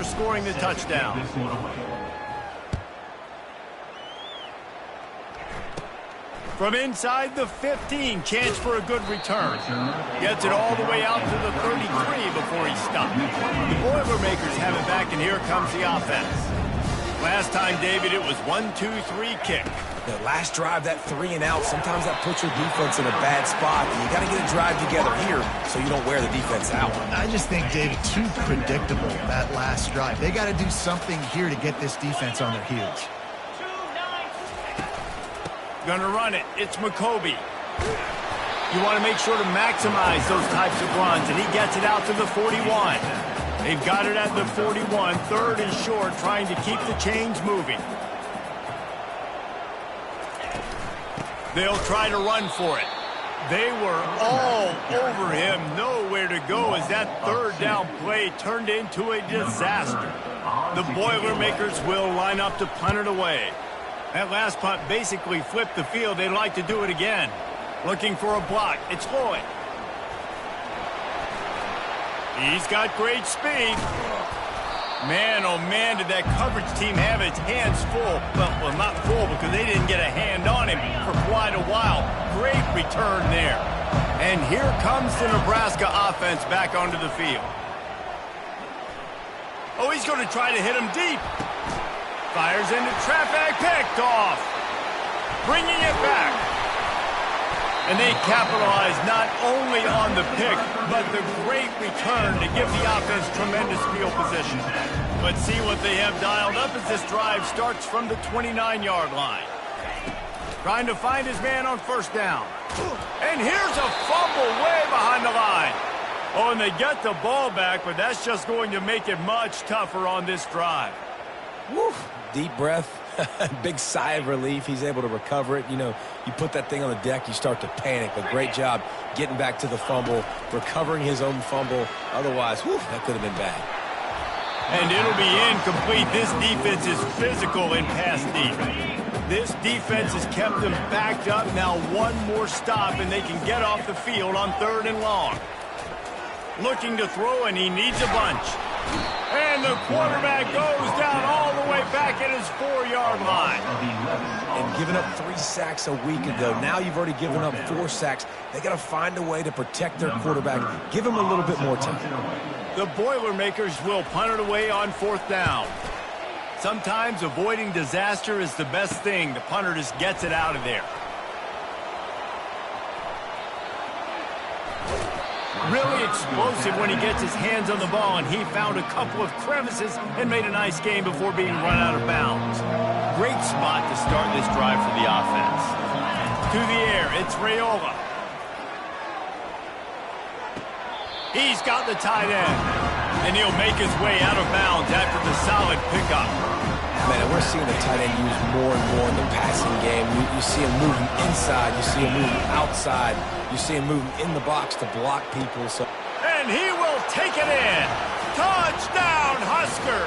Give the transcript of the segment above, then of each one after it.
after scoring the touchdown. From inside the 15, chance for a good return. Gets it all the way out to the 33 before he stopped. The Boilermakers have it back, and here comes the offense. Last time, David, it was 1-2-3 kick. The last drive, that 3 and out, sometimes that puts your defense in a bad spot. You got to get a drive together here so you don't wear the defense out. I just think, David, too predictable, that last drive. They got to do something here to get this defense on their heels. Gonna run it. It's McCoby. You want to make sure to maximize those types of runs, and he gets it out to the 41. They've got it at the 41, third and short, trying to keep the chains moving. They'll try to run for it. They were all over him, nowhere to go as that third down play turned into a disaster. The Boilermakers will line up to punt it away. That last punt basically flipped the field. They'd like to do it again. Looking for a block. It's Lloyd. He's got great speed. Man, oh man, did that coverage team have its hands full. Well, not full because they didn't get a hand on him for quite a while. Great return there. And here comes the Nebraska offense back onto the field. Oh, he's going to try to hit him deep. Fires into traffic, picked off. Bringing it back. And they capitalize not only on the pick, but the great return to give the offense tremendous field position. Let's see what they have dialed up as this drive starts from the 29-yard line. Trying to find his man on first down. And here's a fumble way behind the line. Oh, and they get the ball back, but that's just going to make it much tougher on this drive. Woo. Deep breath, big sigh of relief. He's able to recover it. You know, you put that thing on the deck, you start to panic. But great job getting back to the fumble, recovering his own fumble. Otherwise, whew, that could have been bad. And it'll be incomplete. This defense is physical in pass deep. This defense has kept them backed up. Now one more stop, and they can get off the field on third and long. Looking to throw, and he needs a bunch. And the quarterback goes down all the way back at his 4-yard line. And giving up 3 sacks a week ago. Now you've already given up 4 sacks. They got to find a way to protect their quarterback. Give him a little bit more time. The Boilermakers will punt it away on fourth down. Sometimes avoiding disaster is the best thing. The punter just gets it out of there. Really explosive when he gets his hands on the ball, and he found a couple of crevices and made a nice game before being run out of bounds. Great spot to start this drive for the offense. To the air, it's Raiola. He's got the tight end, and he'll make his way out of bounds after the solid pickup. Man, we're seeing the tight end used more and more in the passing game. You see him moving inside. You see him moving outside. You see him moving in the box to block people. So, and he will take it in. Touchdown, Husker!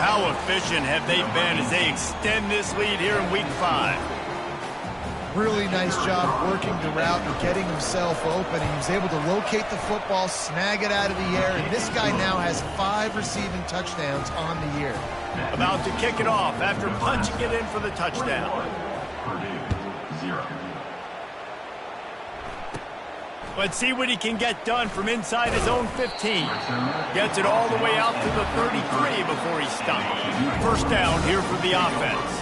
How efficient have they been as they extend this lead here in Week 5? Really nice job working the route and getting himself open. He was able to locate the football, snag it out of the air, and this guy now has 5 receiving touchdowns on the year. About to kick it off after punching it in for the touchdown. Let's see what he can get done from inside his own 15. Gets it all the way out to the 33 before he stops. First down here for the offense.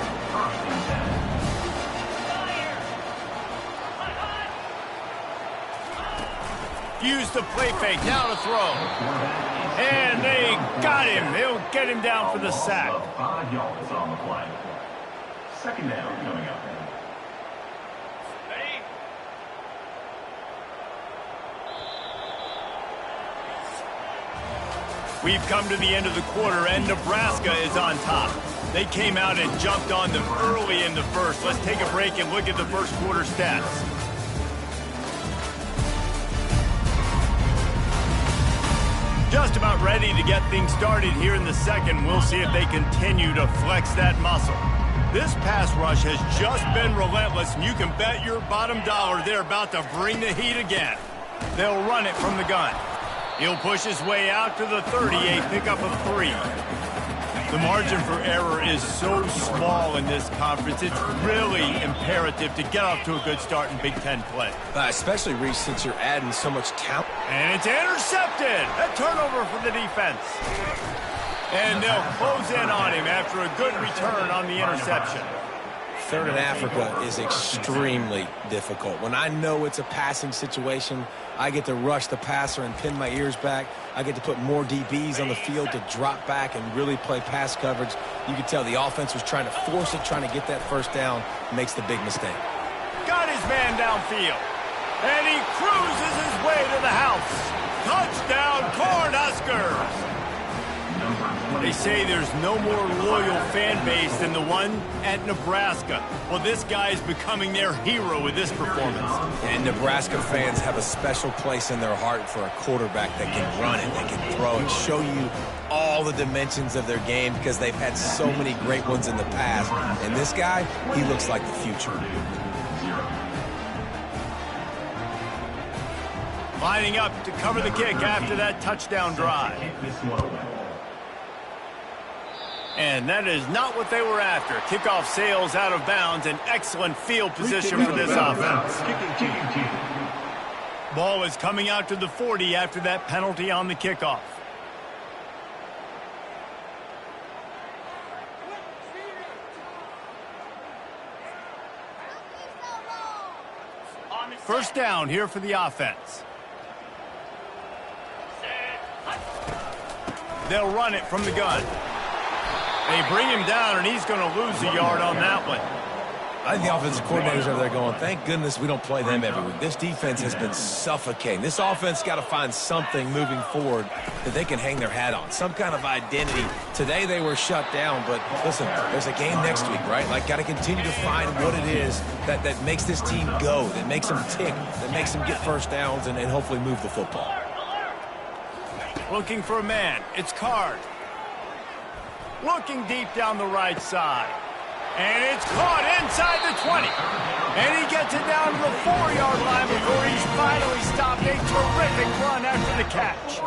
Use the play fake, now to throw. And they got him. They'll get him down for the sack. 5 yards on the play. Second down coming up. We've come to the end of the quarter, and Nebraska is on top. They came out and jumped on them early in the first. Let's take a break and look at the first quarter stats. Just about ready to get things started here in the second. We'll see if they continue to flex that muscle. This pass rush has just been relentless, and you can bet your bottom dollar they're about to bring the heat again. They'll run it from the gun. He'll push his way out to the 38, pick up a 3. The margin for error is so small in this conference, it's really imperative to get off to a good start in Big Ten play. Especially, Reese, since you're adding so much talent. And it's intercepted. A turnover for the defense. And they'll close in on him after a good return on the interception. Third in Africa is extremely difficult. When I know it's a passing situation, I get to rush the passer and pin my ears back. I get to put more DBs on the field to drop back and really play pass coverage. You can tell the offense was trying to force it, trying to get that first down, makes the big mistake. Got his man downfield. And he cruises his way to the house. Touchdown, Cornhuskers! They say there's no more loyal fan base than the one at Nebraska. Well, this guy is becoming their hero with this performance. And Nebraska fans have a special place in their heart for a quarterback that can run it, that can throw it, show you all the dimensions of their game because they've had so many great ones in the past. And this guy, he looks like the future. Lining up to cover the kick after that touchdown drive. And that is not what they were after. Kickoff sails out of bounds. An excellent field position for this offense. Ball is coming out to the 40 after that penalty on the kickoff. First down here for the offense. They'll run it from the gun. They bring him down, and he's going to lose a yard on that one. I think the offensive coordinators over there going, thank goodness we don't play them every week. This defense has been suffocating. This offense got to find something moving forward that they can hang their hat on, some kind of identity. Today they were shut down, but listen, there's a game next week, right? Like, got to continue to find what it is that makes this team go, that makes them tick, that makes them get first downs and hopefully move the football. Looking for a man. It's Card. Looking deep down the right side. And it's caught inside the 20. And he gets it down to the 4-yard line before he's finally stopped. A terrific run after the catch.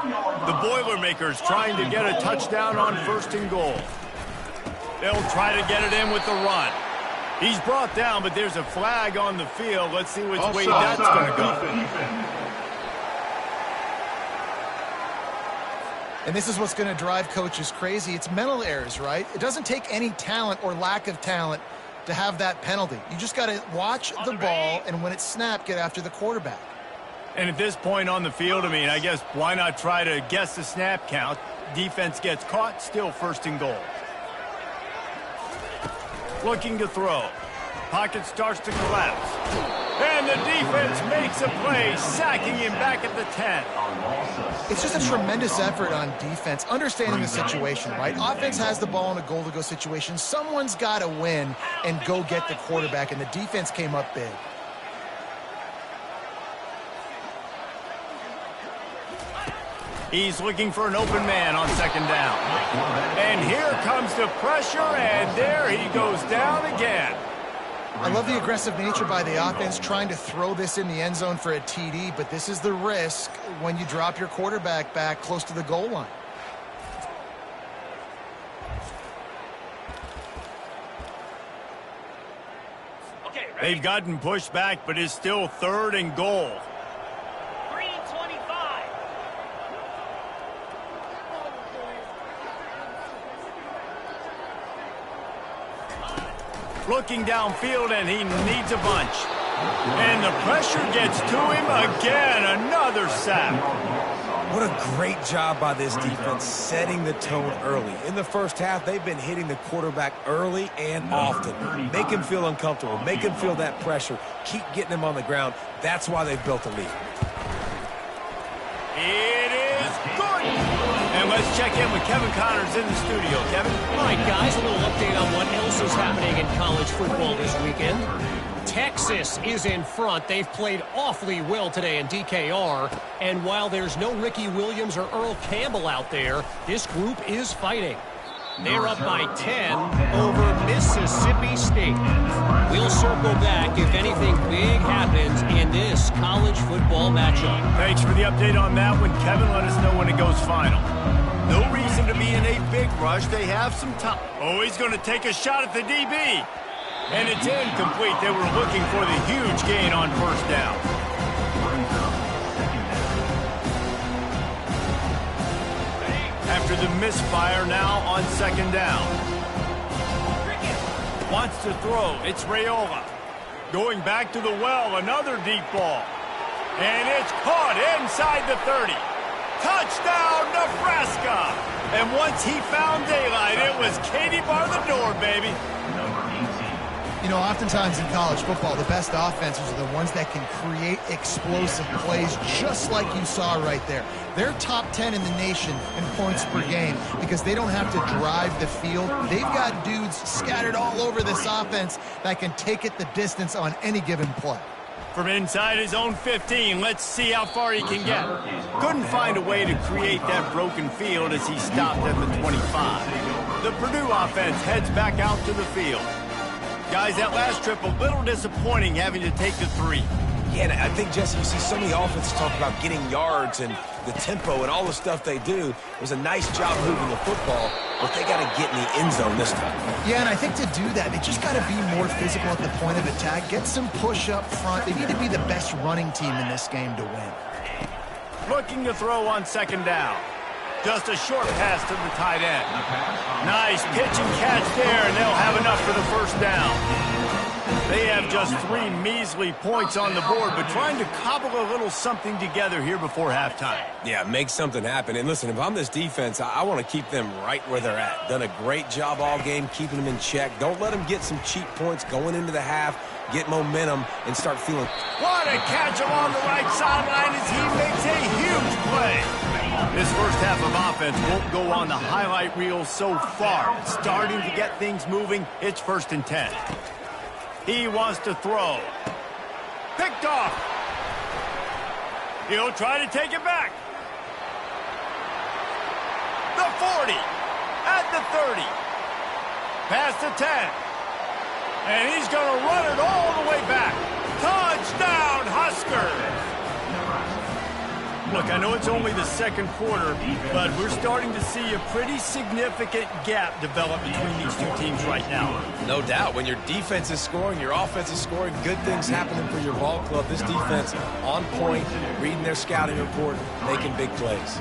The Boilermakers trying to get a touchdown on 1st and goal. They'll try to get it in with the run. He's brought down, but there's a flag on the field. Let's see which way that's going to go. And this is what's going to drive coaches crazy. It's mental errors, right? It doesn't take any talent or lack of talent to have that penalty. You just got to watch the ball, and when it's snapped, get after the quarterback. And at this point on the field, I mean, I guess why not try to guess the snap count? Defense gets caught, still 1st and goal. Looking to throw. Pocket starts to collapse. And the defense makes a play, sacking him back at the 10. It's just a tremendous effort on defense, understanding the situation, right? Offense has the ball in a goal-to-go situation. Someone's got to win and go get the quarterback, and the defense came up big. He's looking for an open man on 2nd down. And here comes the pressure, and there he goes down again. I love the aggressive nature by the offense trying to throw this in the end zone for a TD, but this is the risk when you drop your quarterback back close to the goal line. They've gotten pushed back, but it's still 3rd and goal. 3:25. Looking downfield, and he needs a bunch. And the pressure gets to him again. Another sack. What a great job by this defense setting the tone early. In the first half, they've been hitting the quarterback early and often. Make him feel uncomfortable. Make him feel that pressure. Keep getting him on the ground. That's why they've built a lead. It is good. And let's check in with Kevin Connors in the studio. Kevin? All right, guys, a little update on what else is happening in college football this weekend. Texas is in front. They've played awfully well today in DKR. And while there's no Ricky Williams or Earl Campbell out there, this group is fighting. They're up by 10 over Mississippi State. We'll circle back if anything big happens in this college football matchup. Thanks for the update on that one, Kevin. Let us know when it goes final. No reason to be in a big rush. They have some time. Oh, he's going to take a shot at the DB. And it's incomplete. They were looking for the huge gain on first down. After the misfire, now on second down. Wants to throw. It's Raiola. Going back to the well, another deep ball. And it's caught inside the 30. Touchdown, Nebraska! And once he found daylight, it was Katie bar the door, baby. You know, oftentimes in college football, the best offenses are the ones that can create explosive plays, just like you saw right there. They're top 10 in the nation in points per game because they don't have to drive the field. They've got dudes scattered all over this offense that can take it the distance on any given play. From inside his own 15, let's see how far he can get. Couldn't find a way to create that broken field as he stopped at the 25. The Purdue offense heads back out to the field. Guys, that last trip a little disappointing having to take the 3. Yeah, and I think, Jesse, you see so many offenses talk about getting yards and the tempo and all the stuff they do. It was a nice job moving the football, but they got to get in the end zone this time. Yeah, and I think to do that, they just got to be more physical at the point of attack, get some push up front. They need to be the best running team in this game to win. Looking to throw on second down. Just a short pass to the tight end. Nice pitch and catch there, and they'll have enough for the first down. They have just 3 measly points on the board, but trying to cobble a little something together here before halftime. Yeah, make something happen. And listen, if I'm this defense, I want to keep them right where they're at. Done a great job all game keeping them in check. Don't let them get some cheap points going into the half, get momentum, and start feeling. What a catch along the right sideline as he makes a huge play. This first half of offense won't go on the highlight reel so far. It's starting to get things moving. It's 1st and 10. He wants to throw. Picked off. He'll try to take it back. The 40. At the 30. Past the 10. And he's going to run it all the way back. Touchdown, Huskers! Look, I know it's only the second quarter, but we're starting to see a pretty significant gap develop between these two teams right now. No doubt. When your defense is scoring, your offense is scoring, good things happening for your ball club. This defense on point, reading their scouting report, making big plays.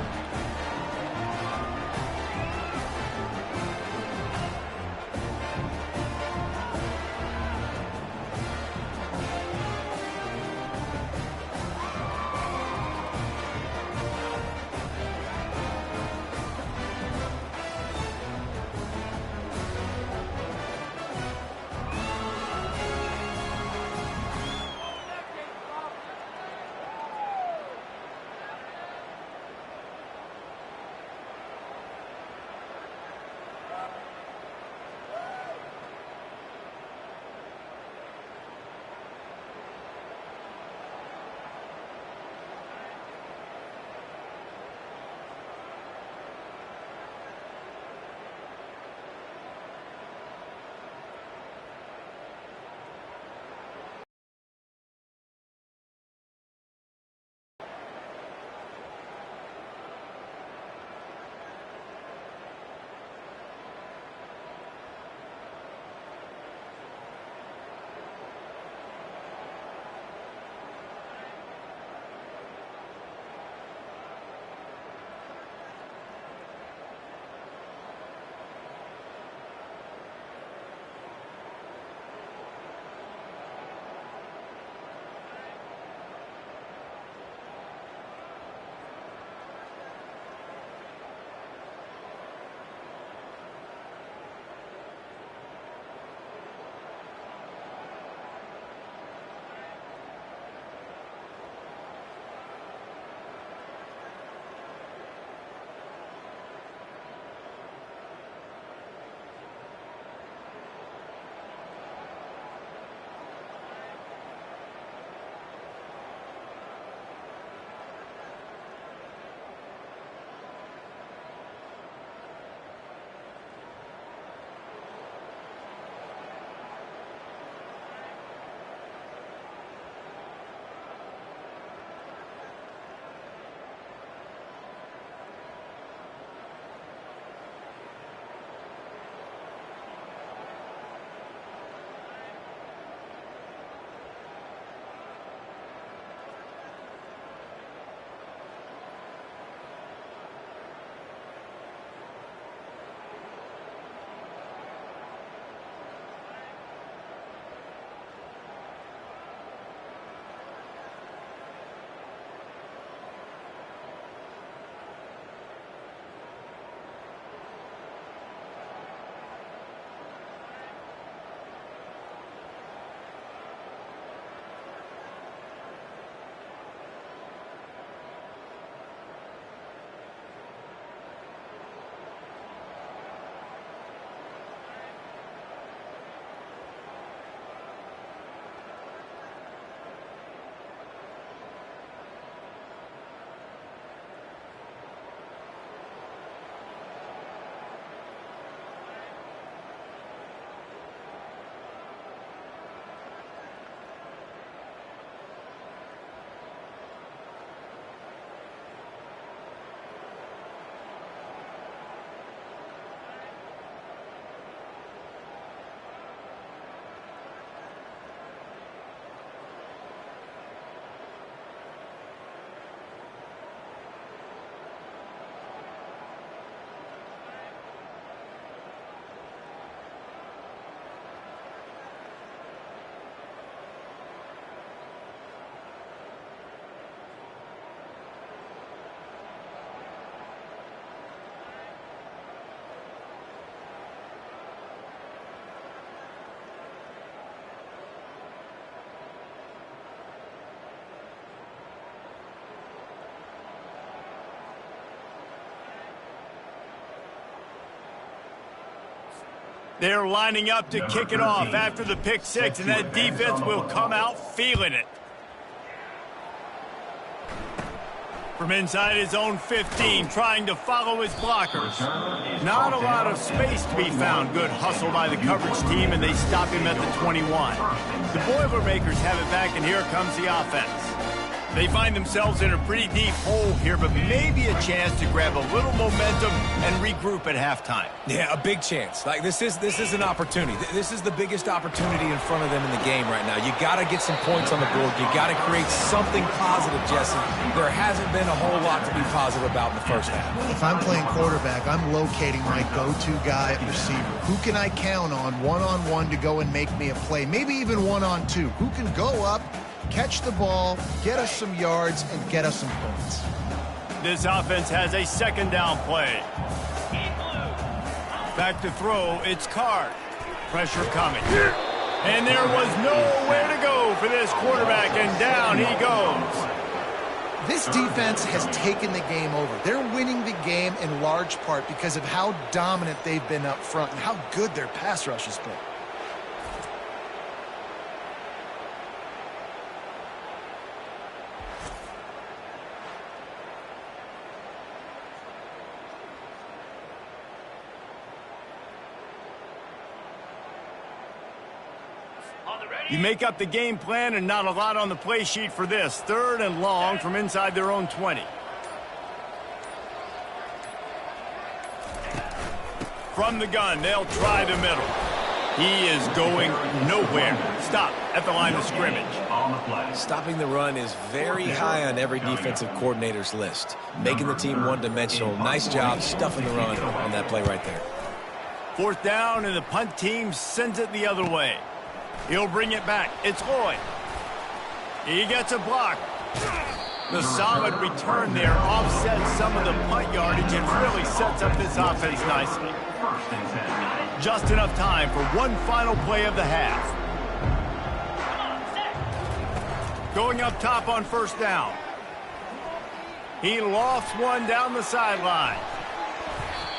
They're lining up to kick it off after the pick six, and that defense will come out feeling it. From inside his own 15, trying to follow his blockers. Not a lot of space to be found. Good hustle by the coverage team, and they stop him at the 21. The Boilermakers have it back, and here comes the offense. They find themselves in a pretty deep hole here, but maybe a chance to grab a little momentum and regroup at halftime. Yeah, a big chance. Like this is an opportunity. This is the biggest opportunity in front of them in the game right now. You got to get some points on the board. You got to create something positive, Jesse. There hasn't been a whole lot to be positive about in the first half. If I'm playing quarterback, I'm locating my go-to guy at receiver. Who can I count on one-on-one to go and make me a play? Maybe even one-on-two. Who can go up, catch the ball, get us some yards, and get us some points? This offense has a second down play. Back to throw, it's Card. Pressure coming. And there was nowhere to go for this quarterback, and down he goes. This defense has taken the game over. They're winning the game in large part because of how dominant they've been up front and how good their pass rush has been. You make up the game plan and not a lot on the play sheet for this. Third and long from inside their own 20. From the gun, they'll try the middle. He is going nowhere. Stop at the line of scrimmage. Stopping the run is very high on every defensive coordinator's list. Making the team one-dimensional. Nice job stuffing the run on that play right there. Fourth down, and the punt team sends it the other way. He'll bring it back. It's Lloyd. He gets a block. The solid return there offsets some of the punt yardage and really sets up this offense nicely. Just enough time for one final play of the half. Going up top on first down. He lofts one down the sideline.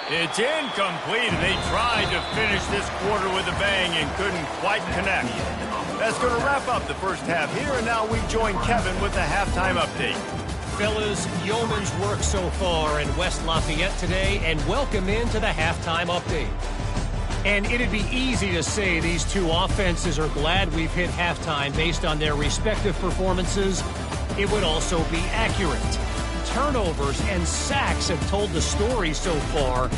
It's incomplete, and they tried to finish this quarter with a bang and couldn't quite connect. That's going to wrap up the first half here, and now we join Kevin with the halftime update. Fellas, yeoman's work so far in West Lafayette today, and welcome into the halftime update. And it'd be easy to say these two offenses are glad we've hit halftime based on their respective performances. It would also be accurate. Turnovers and sacks have told the story so far,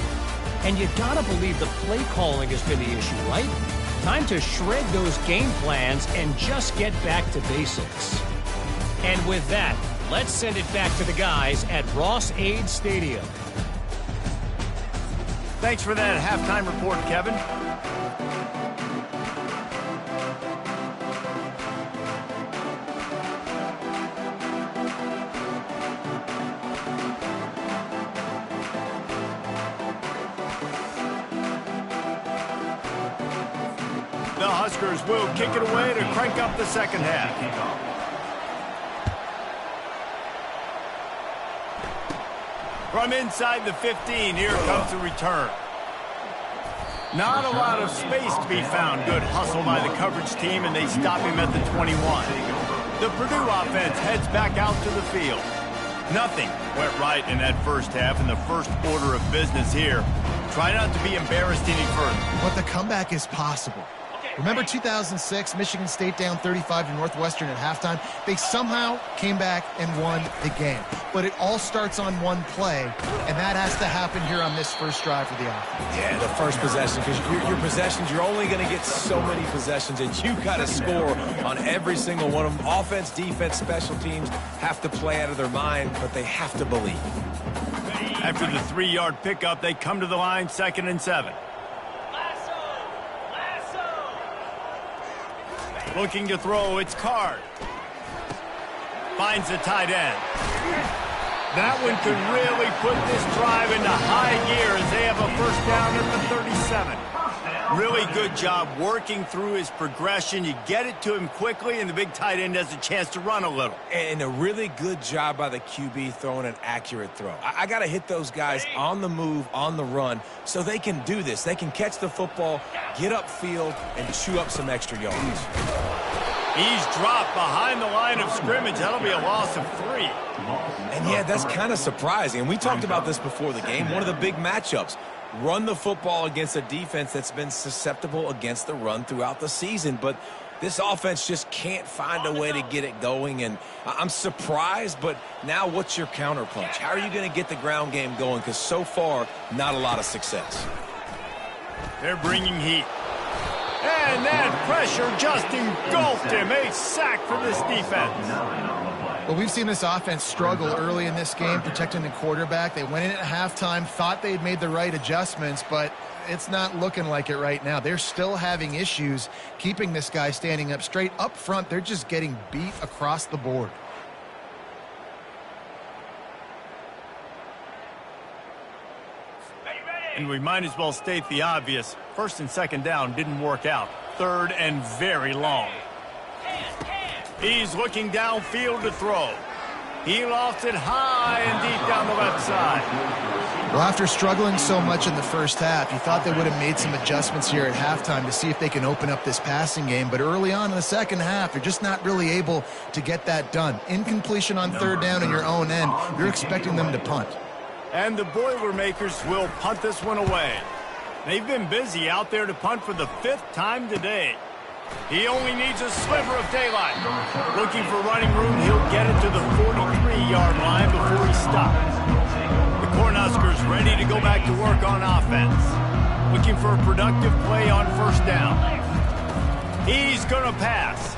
and you gotta believe the play calling has been the issue, right? Time to shred those game plans and just get back to basics. And with that, let's send it back to the guys at Ross-Ade Stadium. Thanks for that halftime report, Kevin. The Huskers will kick it away to crank up the second half. From inside the 15, here comes the return. Not a lot of space to be found. Good hustle by the coverage team, and they stop him at the 21. The Purdue offense heads back out to the field. Nothing went right in that first half, and the first order of business here. Try not to be embarrassed any further. But the comeback is possible. Remember 2006, Michigan State down 35 to Northwestern at halftime? They somehow came back and won the game. But it all starts on one play, and that has to happen here on this first drive for the offense. Yeah, the first possession, because your possessions, you're only going to get so many possessions, and you got to score on every single one of them. Offense, defense, special teams have to play out of their mind, but they have to believe. After the 3-yard pickup, they come to the line, 2nd and 7. Looking to throw, it's Card. Finds the tight end. That one could really put this drive into high gear as they have a first down at the 37. Really good job working through his progression. You get it to him quickly, and the big tight end has a chance to run a little. And a really good job by the QB throwing an accurate throw. I got to hit those guys on the move, on the run, so they can do this. They can catch the football, get upfield, and chew up some extra yards. He's dropped behind the line of scrimmage. That'll be a loss of 3. And, yeah, that's kind of surprising. And we talked about this before the game. One of the big matchups. Run the football against a defense that's been susceptible against the run throughout the season. But this offense just can't find a way to get it going. And I'm surprised, but now what's your counterpunch? How are you going to get the ground game going? Because so far, not a lot of success. They're bringing heat. And that pressure just engulfed him. A sack for this defense. Well, we've seen this offense struggle early in this game, protecting the quarterback. They went in at halftime, thought they had made the right adjustments, but it's not looking like it right now. They're still having issues keeping this guy standing up straight. Up front, they're just getting beat across the board. And we might as well state the obvious. First and second down didn't work out. Third and very long. He's looking downfield to throw. He lost it high and deep down the left side. Well, after struggling so much in the first half, you thought they would have made some adjustments here at halftime to see if they can open up this passing game. But early on in the second half, they're just not really able to get that done. Incompletion on third down in your own end, you're expecting them to punt. And the Boilermakers will punt this one away. They've been busy out there to punt for the 5th time today. He only needs a sliver of daylight. Looking for running room, he'll get it to the 43-yard line before he stops. The Cornhuskers ready to go back to work on offense. Looking for a productive play on first down. He's going to pass.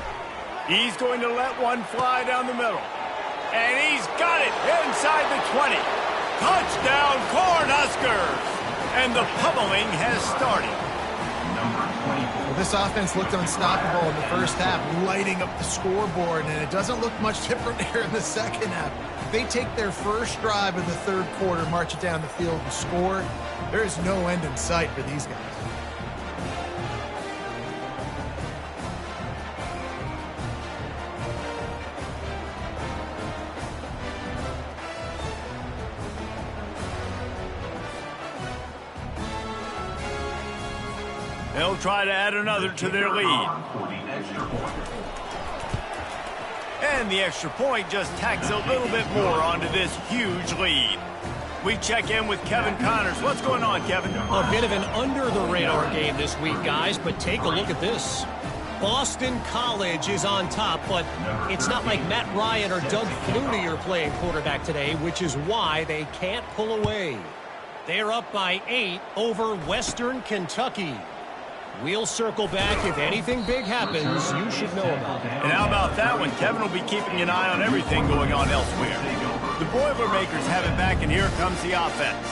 He's going to let one fly down the middle. And he's got it inside the 20. Touchdown, Cornhuskers! And the pummeling has started. Well, this offense looked unstoppable in the first half, lighting up the scoreboard, and it doesn't look much different here in the second half. They take their first drive of the third quarter, march it down the field and score. There is no end in sight for these guys. They'll try to add another to their lead. And the extra point just tacks a little bit more onto this huge lead. We check in with Kevin Connors. What's going on, Kevin? A bit of an under-the-radar game this week, guys, but take a look at this. Boston College is on top, but it's not like Matt Ryan or Doug Flutie are playing quarterback today, which is why they can't pull away. They're up by 8 over Western Kentucky. We'll circle back. If anything big happens, you should know about it. And how about that one? Kevin will be keeping an eye on everything going on elsewhere. The Boilermakers have it back, and here comes the offense.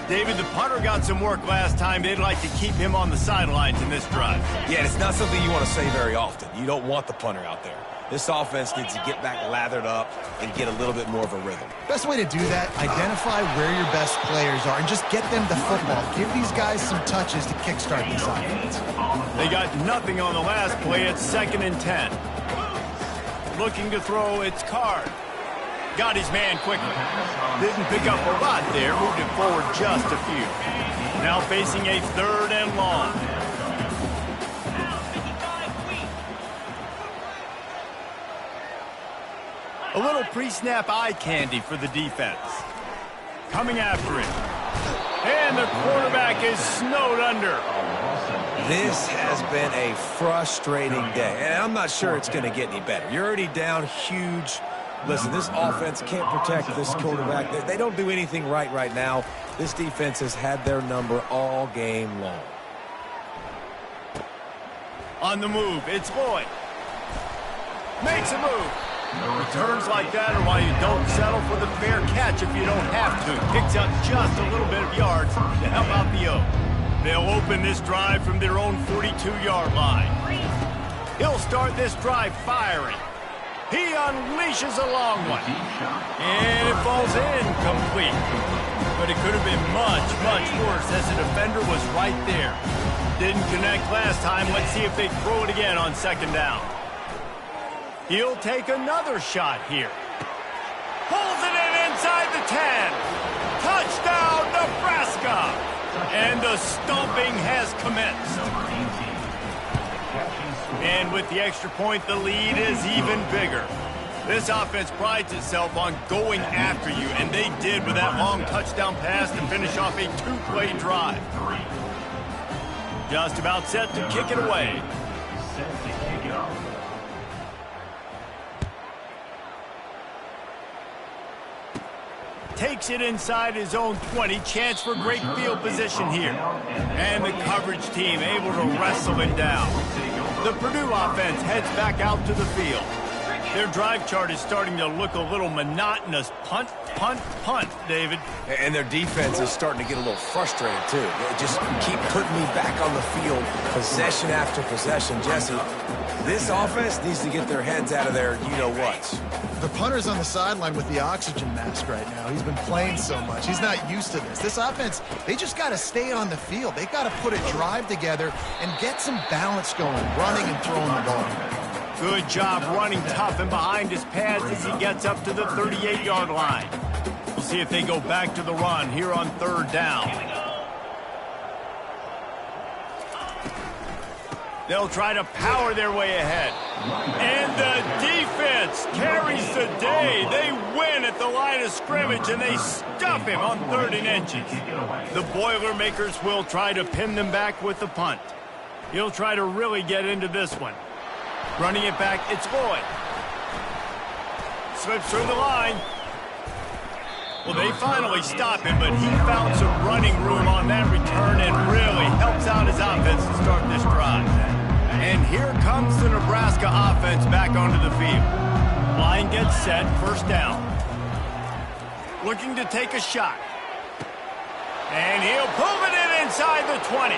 David, the punter got some work last time. They'd like to keep him on the sidelines in this drive. Yeah, it's not something you want to say very often. You don't want the punter out there. This offense needs to get back lathered up and get a little bit more of a rhythm. Best way to do that, identify where your best players are and just get them the football. Give these guys some touches to kickstart this offense. They got nothing on the last play. It's 2nd and 10. Looking to throw, it's Card. Got his man quickly. Didn't pick up a lot there. Moved it forward just a few. Now facing a 3rd and long. A little pre-snap eye candy for the defense. Coming after it. And the quarterback is snowed under. This has been a frustrating day, and I'm not sure it's going to get any better. You're already down huge. Listen, this offense can't protect this quarterback. They don't do anything right now. This defense has had their number all game long. On the move, it's Lloyd. Makes a move. Returns like that are why you don't settle for the fair catch if you don't have to. Picks up just a little bit of yards to help out the O. They'll open this drive from their own 42-yard line. He'll start this drive firing. He unleashes a long one. And it falls incomplete. But it could have been much, much worse as the defender was right there. Didn't connect last time. Let's see if they throw it again on second down. He'll take another shot here. Pulls it in inside the 10. Touchdown, Nebraska! And the stomping has commenced. And with the extra point, the lead is even bigger. This offense prides itself on going after you, and they did with that long touchdown pass to finish off a two-play drive. Just about set to kick it away. Set to kick it off. Takes it inside his own 20. Chance for great field position here. And the coverage team able to wrestle him down. The Purdue offense heads back out to the field. Their drive chart is starting to look a little monotonous. Punt, punt, punt, David. And their defense is starting to get a little frustrated, too. They just keep putting me back on the field, possession after possession. Jesse, this offense needs to get their heads out of their you-know-whats. The punter's on the sideline with the oxygen mask right now. He's been playing so much. He's not used to this. This offense, they just got to stay on the field. They've got to put a drive together and get some balance going, running and throwing the ball. Good job running tough and behind his pads as he gets up to the 38-yard line. We'll see if they go back to the run here on third down. They'll try to power their way ahead. And the defense carries the day. They win at the line of scrimmage, and they stuff him on 3rd and inches. The Boilermakers will try to pin them back with the punt. He'll try to really get into this one. Running it back, it's Lloyd. Slips through the line. Well, they finally stop him, but he found some running room on that return and really helps out his offense to start this drive. And here comes the Nebraska offense back onto the field. Line gets set, first down. Looking to take a shot. And he'll pull it in inside the 20.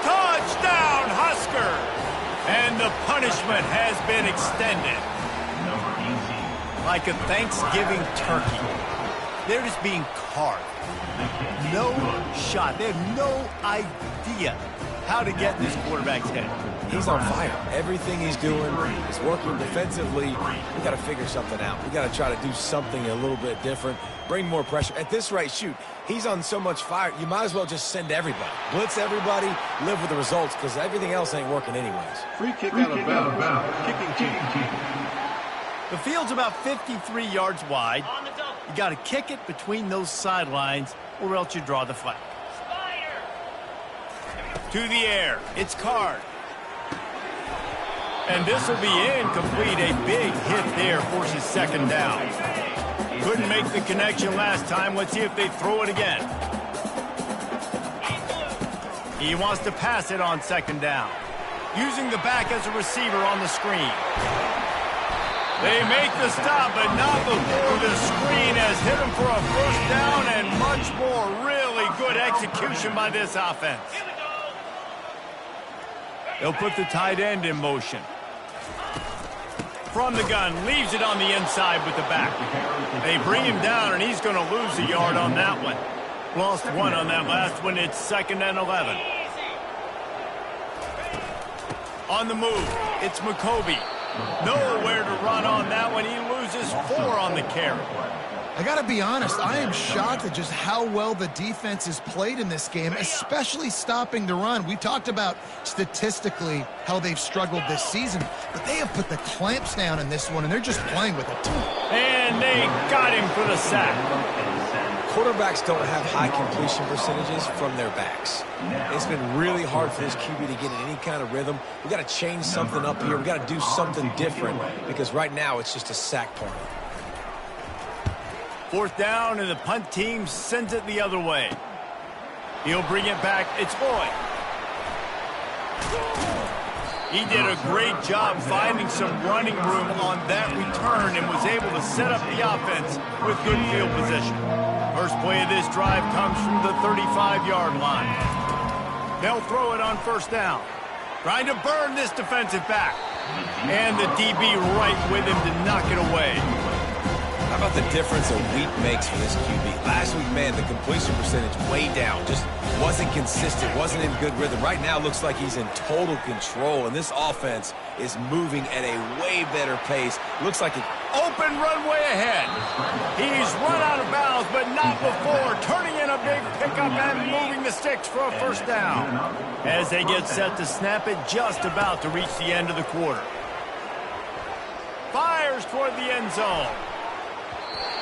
Touchdown, Huskers! And the punishment has been extended. Like a Thanksgiving turkey. They're just being carved. No shot. They have no idea how to get in this quarterback's head. He's on fire. Everything he's doing is working defensively. We got to figure something out. We got to try to do something a little bit different. Bring more pressure. At this rate, shoot, he's on so much fire, you might as well just send everybody. Blitz everybody, live with the results, because everything else ain't working anyways. Free kick out of bounds. Kicking team. The field's about 53 yards wide. You got to kick it between those sidelines, or else you draw the flag. To the air, it's Card. And this will be incomplete. A big hit there forces second down. Couldn't make the connection last time. Let's see if they throw it again. He wants to pass it on second down. Using the back as a receiver on the screen. They make the stop, but not before the screen has hit him for a first down and much more. Really good execution by this offense. They'll put the tight end in motion. From the gun, leaves it on the inside with the back. They bring him down, and he's going to lose a yard on that one. Lost one on that last one. It's 2nd and 11. On the move, it's McCoby. Nowhere to run on that one. He loses 4 on the carry. I got to be honest, I am shocked at just how well the defense has played in this game, especially stopping the run. We talked about statistically how they've struggled this season, but they have put the clamps down in this one, and they're just playing with it. And they got him for the sack. Quarterbacks don't have high completion percentages from their backs. It's been really hard for this QB to get in any kind of rhythm. We got to change something up here. We got to do something different because right now it's just a sack party. 4th down, and the punt team sends it the other way. He'll bring it back. It's Boyd. He did a great job finding some running room on that return and was able to set up the offense with good field position. First play of this drive comes from the 35-yard line. They'll throw it on first down. Trying to burn this defensive back. And the DB right with him to knock it away. How about the difference a week makes for this QB? Last week, man, the completion percentage way down. Just wasn't consistent, wasn't in good rhythm. Right now, looks like he's in total control, and this offense is moving at a way better pace. Looks like it. Open runway ahead. He's run out of bounds, but not before turning in a big pickup and moving the sticks for a first down. As they get set to snap it, just about to reach the end of the quarter. Fires toward the end zone.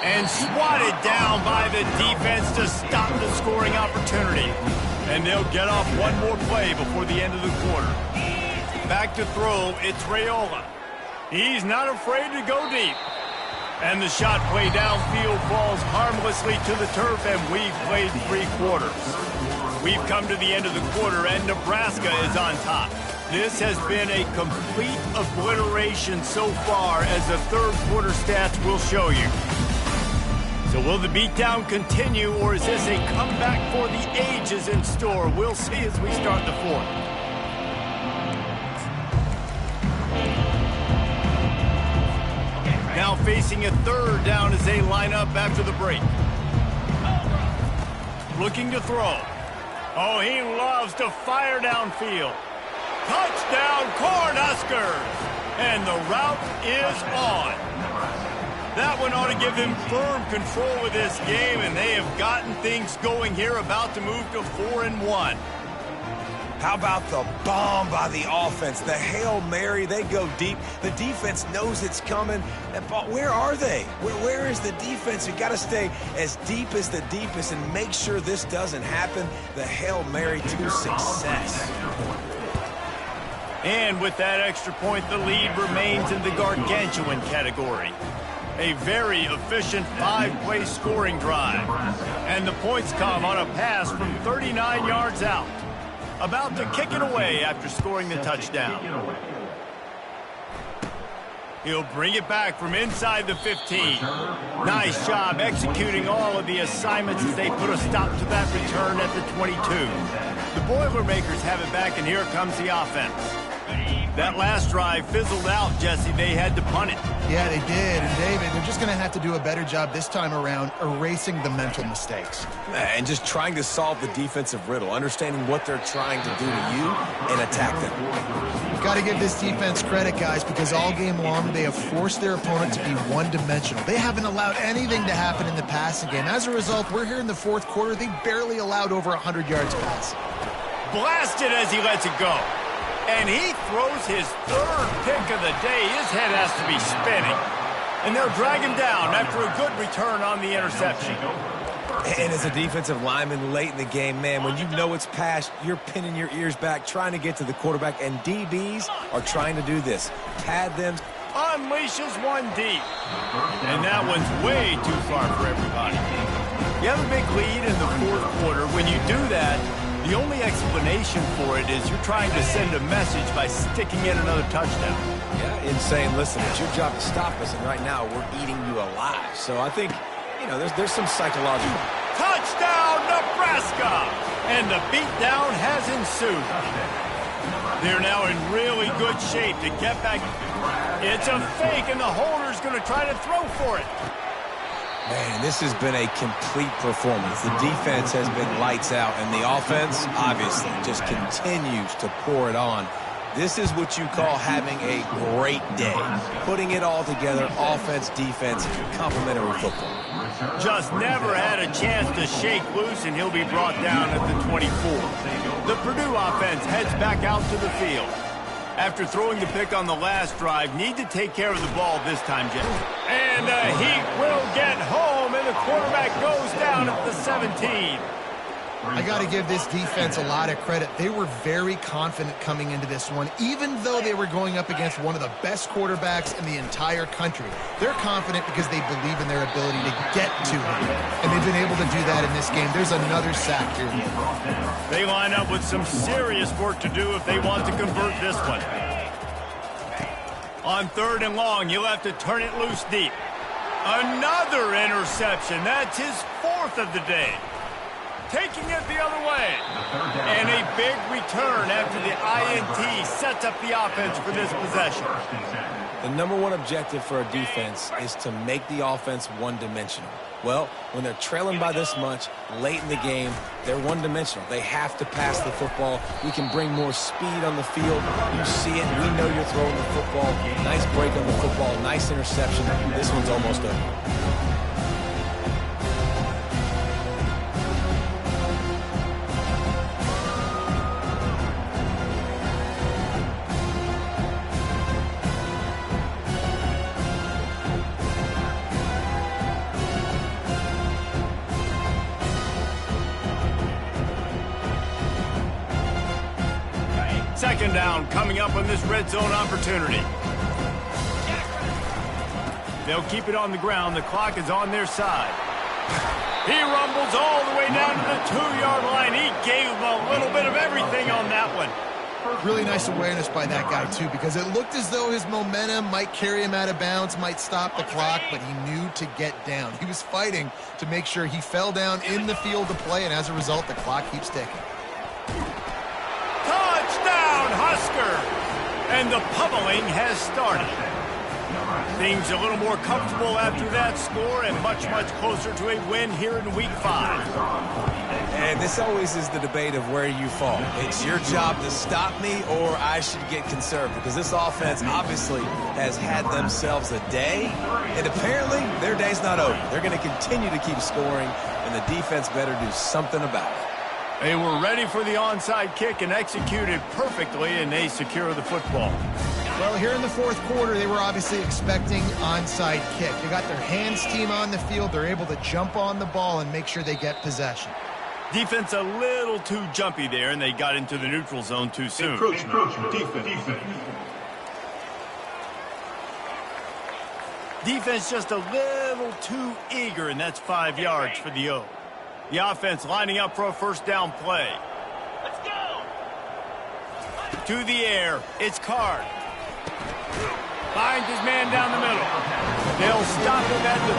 And swatted down by the defense to stop the scoring opportunity. And they'll get off one more play before the end of the quarter. Back to throw, it's Raiola. He's not afraid to go deep. And the shot play downfield falls harmlessly to the turf, and we've played 3 quarters. We've come to the end of the quarter, and Nebraska is on top. This has been a complete obliteration so far, as the third quarter stats will show you. So will the beatdown continue, or is this a comeback for the ages in store? We'll see as we start the fourth. Now facing a third down as they line up after the break. Looking to throw. Oh, he loves to fire downfield. Touchdown, Cornhuskers! And the route is on. That one ought to give them firm control of this game, and they have gotten things going here, about to move to 4-1. How about the bomb by the offense? The Hail Mary, they go deep. The defense knows it's coming. Where are they? Where is the defense? You got to stay as deep as the deepest and make sure this doesn't happen. The Hail Mary to success. And with that extra point, the lead remains in the gargantuan category. A very efficient 5-play scoring drive. And the points come on a pass from 39 yards out. About to kick it away after scoring the touchdown. He'll bring it back from inside the 15. Nice job executing all of the assignments as they put a stop to that return at the 22. The Boilermakers have it back, and here comes the offense. That last drive fizzled out, Jesse. They had to punt it. Yeah, they did. And, David, they're just going to have to do a better job this time around erasing the mental mistakes. And just trying to solve the defensive riddle, understanding what they're trying to do to you and attack them. Got to give this defense credit, guys, because all game long they have forced their opponent to be one-dimensional. They haven't allowed anything to happen in the passing game. As a result, we're here in the fourth quarter. They barely allowed over 100 yards passing. Blasted as he lets it go. And he throws his third pick of the day. His head has to be spinning. And they'll drag him down after a good return on the interception. And as a defensive lineman late in the game, man, when you know it's past, you're pinning your ears back, trying to get to the quarterback. And DBs are trying to do this. Pad them. Unleashes one deep. And that one's way too far for everybody. You have a big lead in the fourth quarter. When you do that, the only explanation for it is you're trying to send a message by sticking in another touchdown. Yeah, and saying, listen, it's your job to stop us, and right now we're eating you alive. So I think, you know, there's some psychological. Touchdown, Nebraska! And the beatdown has ensued. They're now in really good shape to get back. It's a fake, and the holder's going to try to throw for it. Man, this has been a complete performance. The defense has been lights out, and the offense, obviously, just continues to pour it on. This is what you call having a great day. Putting it all together, offense, defense, complementary football. Just never had a chance to shake loose, and he'll be brought down at the 24. The Purdue offense heads back out to the field. After throwing the pick on the last drive, need to take care of the ball this time, Jeff. And the Heat will get home, and the quarterback goes down at the 17. I got to give this defense a lot of credit. They were very confident coming into this one, even though they were going up against one of the best quarterbacks in the entire country. They're confident because they believe in their ability to get to him, and they've been able to do that in this game. There's another sack here. They line up with some serious work to do if they want to convert this one. On 3rd and long, you'll have to turn it loose deep. Another interception. That's his 4th of the day. taking it the other way. And a big return after the INT sets up the offense for this possession. The number one objective for a defense is to make the offense one-dimensional. Well, when they're trailing by this much late in the game, they're one-dimensional. They have to pass the football. We can bring more speed on the field. You see it. We know you're throwing the football. Nice break on the football. Nice interception. This one's almost over. Second down coming up on this red zone opportunity. They'll keep it on the ground. The clock is on their side. He rumbles all the way down to the 2-yard line. He gave him a little bit of everything on that one. Really nice awareness by that guy, too, because it looked as though his momentum might carry him out of bounds, might stop the clock, but he knew to get down. He was fighting to make sure he fell down in the field to play, and as a result, the clock keeps ticking. Touchdown, Husker! And the pummeling has started. Things a little more comfortable after that score and much, much closer to a win here in Week 5. And this always is the debate of where you fall. It's your job to stop me or I should get conservative, because this offense obviously has had themselves a day, and apparently their day's not over. They're going to continue to keep scoring, and the defense better do something about it. They were ready for the onside kick and executed perfectly, and they secure the football. Well, here in the fourth quarter, they were obviously expecting onside kick. They got their hands team on the field. They're able to jump on the ball and make sure they get possession. Defense a little too jumpy there, and they got into the neutral zone too soon. Encroachment. Defense. Defense just a little too eager, and that's 5 yards for the O. The offense lining up for a first down play. Let's go! To the air, it's Card. Finds his man down the middle. They'll stop him at the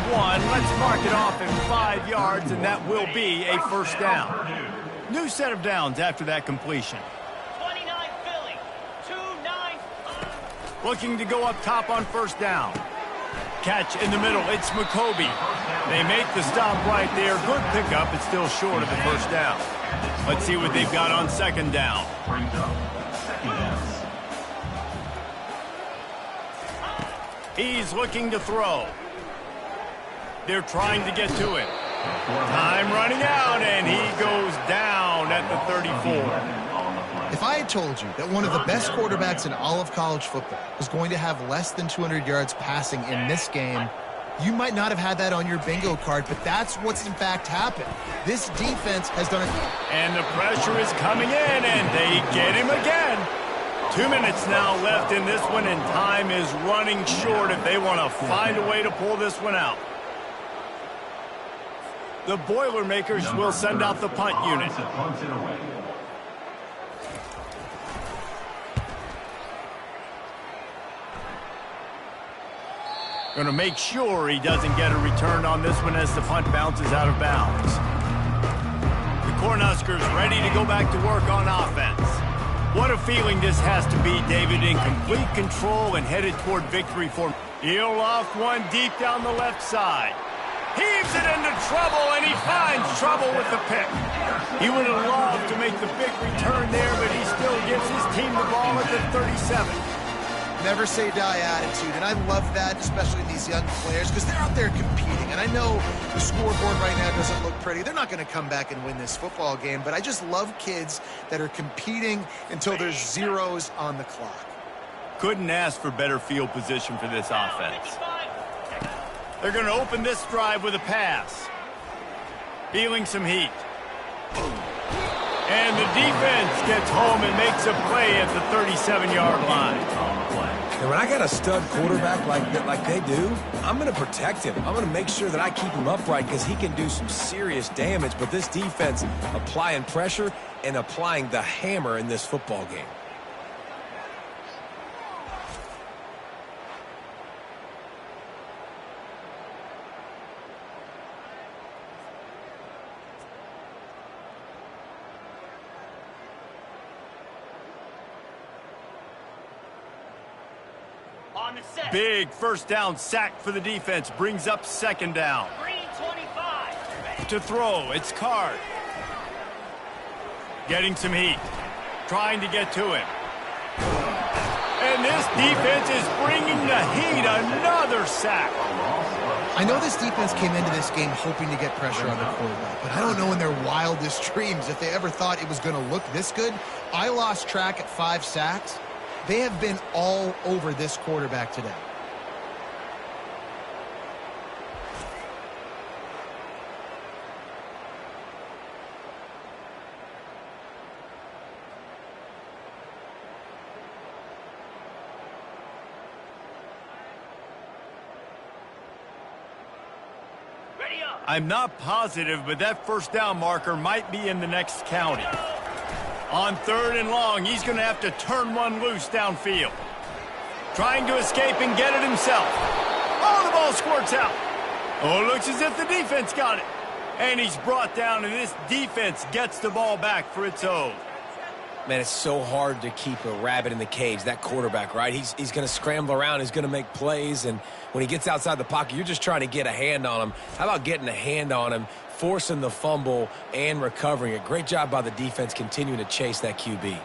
31. Let's mark it off at 5 yards, and that will be a first down. New set of downs after that completion. 29 Philly, 2-9. Looking to go up top on first down. Catch in the middle, it's McCoby. They make the stop right there. Good pickup, it's still short of the first down. Let's see what they've got on second down. Brings up second down. He's looking to throw. They're trying to get to him. Time running out, and he goes down at the 34. If I had told you that one of the best quarterbacks in all of college football was going to have less than 200 yards passing in this game, you might not have had that on your bingo card, but that's what's in fact happened. This defense has done it. And the pressure is coming in, and they get him again. 2 minutes now left in this one, and time is running short if they want to find a way to pull this one out. The Boilermakers will send out the punt unit. Going to make sure he doesn't get a return on this one as the punt bounces out of bounds. The Cornhuskers ready to go back to work on offense. What a feeling this has to be, David, in complete control and headed toward victory for. He'll off one deep down the left side. Heaves it into trouble, and he finds trouble with the pick. He would have loved to make the big return there, but he still gives his team the ball at the 37. Never say die attitude, and I love that, especially in these young players, because they're out there competing. And I know the scoreboard right now doesn't look pretty. They're not going to come back and win this football game, but I just love kids that are competing until there's zeros on the clock. Couldn't ask for better field position for this offense. They're going to open this drive with a pass. Feeling some heat. And the defense gets home and makes a play at the 37-yard line. And when I got a stud quarterback like they do, I'm going to protect him. I'm going to make sure that I keep him upright because he can do some serious damage. But this defense applying pressure and applying the hammer in this football game. on the set. Big first down sack for the defense. Brings up second down. Green 25. Ready? To throw, it's Card. Getting some heat. Trying to get to him. And this defense is bringing the heat. Another sack. I know this defense came into this game hoping to get pressure on the quarterback, but I don't know in their wildest dreams if they ever thought it was going to look this good. I lost track at 5 sacks. They have been all over this quarterback today. Ready up. I'm not positive, but that first down marker might be in the next county. On 3rd and long, he's going to have to turn one loose downfield. Trying to escape and get it himself. Oh, the ball squirts out. Oh, it looks as if the defense got it. And he's brought down, and this defense gets the ball back for its own. Man, it's so hard to keep a rabbit in the cage, that quarterback, right? He's going to scramble around. He's going to make plays, and when he gets outside the pocket, you're just trying to get a hand on him. How about getting a hand on him, forcing the fumble, and recovering it? Great job by the defense continuing to chase that QB.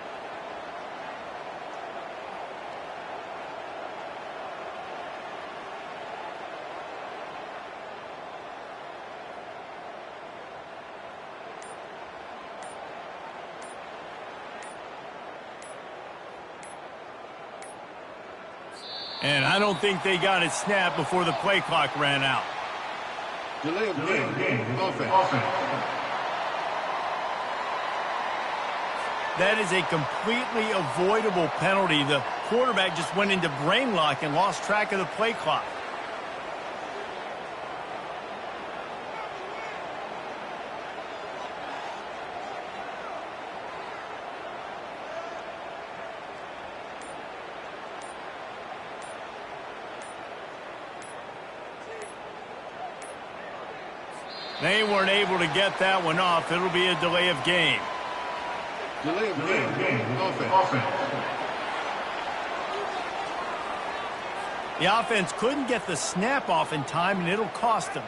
And I don't think they got it snapped before the play clock ran out. Delay of game. Offense. That is a completely avoidable penalty. The quarterback just went into brain lock and lost track of the play clock. They weren't able to get that one off. It'll be a delay of game. Delay of game. Offense. The offense couldn't get the snap off in time, and it'll cost them.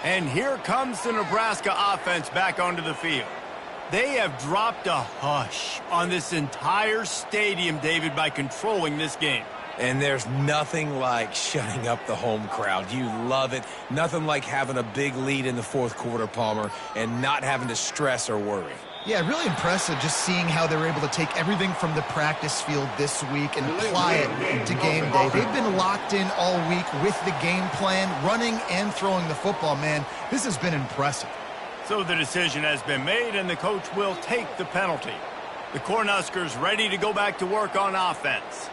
And here comes the Nebraska offense back onto the field. They have dropped a hush on this entire stadium, David, by controlling this game. And there's nothing like shutting up the home crowd. You love it. Nothing like having a big lead in the 4th quarter, Palmer, and not having to stress or worry. Yeah, really impressive just seeing how they were able to take everything from the practice field this week and apply it to game day. They've been locked in all week with the game plan, running and throwing the football, man. This has been impressive. So the decision has been made, and the coach will take the penalty. The Cornhuskers ready to go back to work on offense.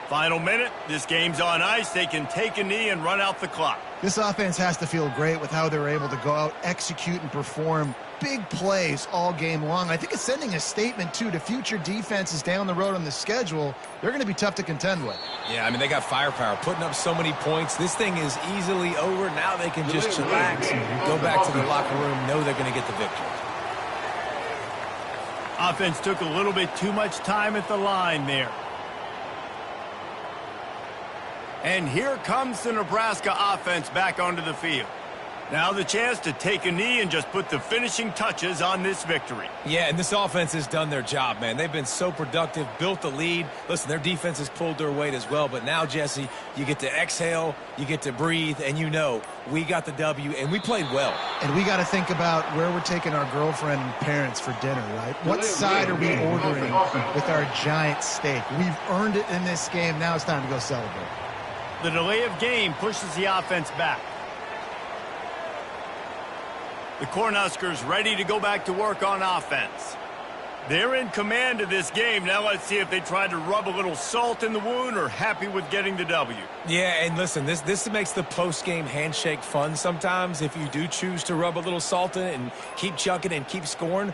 Final minute, this game's on ice. They can take a knee and run out the clock. This offense has to feel great with how they're able to go out, execute, and perform big plays all game long. I think it's sending a statement, too, to future defenses down the road on the schedule. They're going to be tough to contend with. Yeah, I mean, they got firepower, putting up so many points. This thing is easily over. Now they can just chillax, go back to the locker room, know they're going to get the victory. Offense took a little bit too much time at the line there. And here comes the Nebraska offense back onto the field. Now the chance to take a knee and just put the finishing touches on this victory. Yeah, and this offense has done their job, man. They've been so productive, built the lead. Listen, their defense has pulled their weight as well. But now, Jesse, you get to exhale, you get to breathe, and you know we got the W, and we played well. And we got to think about where we're taking our girlfriend and parents for dinner, right? What side are we ordering with our giant steak? We've earned it in this game. Now it's time to go celebrate. The delay of game pushes the offense back. The Cornhuskers ready to go back to work on offense. They're in command of this game. Now let's see if they try to rub a little salt in the wound or happy with getting the W. Yeah, and listen, this makes the post-game handshake fun sometimes if you do choose to rub a little salt in it and keep chucking and keep scoring.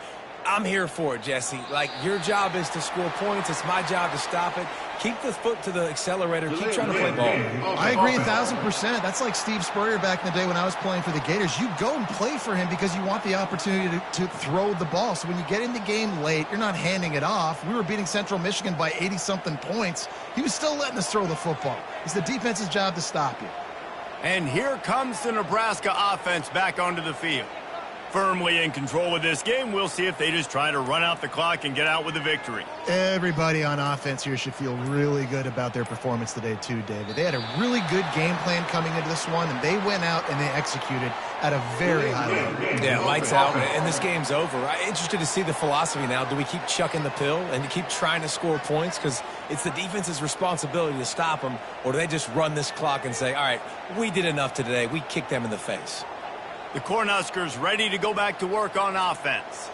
I'm here for it, Jesse. Like, your job is to score points. It's my job to stop it. Keep the foot to the accelerator. Keep trying to play ball. I agree 1,000%. That's like Steve Spurrier back in the day when I was playing for the Gators. You go and play for him because you want the opportunity to throw the ball. So when you get in the game late, you're not handing it off. We were beating Central Michigan by 80-something points. He was still letting us throw the football. It's the defense's job to stop you. And here comes the Nebraska offense back onto the field. Firmly in control of this game. We'll see if they just try to run out the clock and get out with a victory. Everybody on offense here should feel really good about their performance today too, David. They had a really good game plan coming into this one, and they went out and they executed at a very high level. Yeah, lights out, and this game's over. I'm interested to see the philosophy now. Do we keep chucking the pill and to keep trying to score points because it's the defense's responsibility to stop them, or do they just run this clock and say, all right, we did enough today. We kicked them in the face. The Cornhuskers ready to go back to work on offense.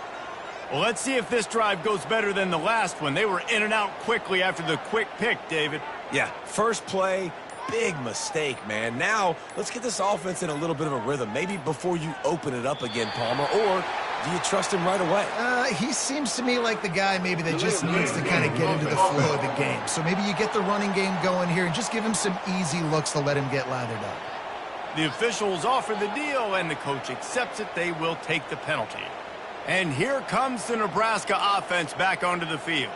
Well, let's see if this drive goes better than the last one. They were in and out quickly after the quick pick, David. Yeah, first play, big mistake, man. Now, let's get this offense in a little bit of a rhythm. Maybe before you open it up again, Palmer, or do you trust him right away? He seems to me like the guy maybe that just needs to kind of get into the flow of the game. So maybe you get the running game going here and just give him some easy looks to let him get lathered up. The officials offer the deal, and the coach accepts it. They will take the penalty. And here comes the Nebraska offense back onto the field.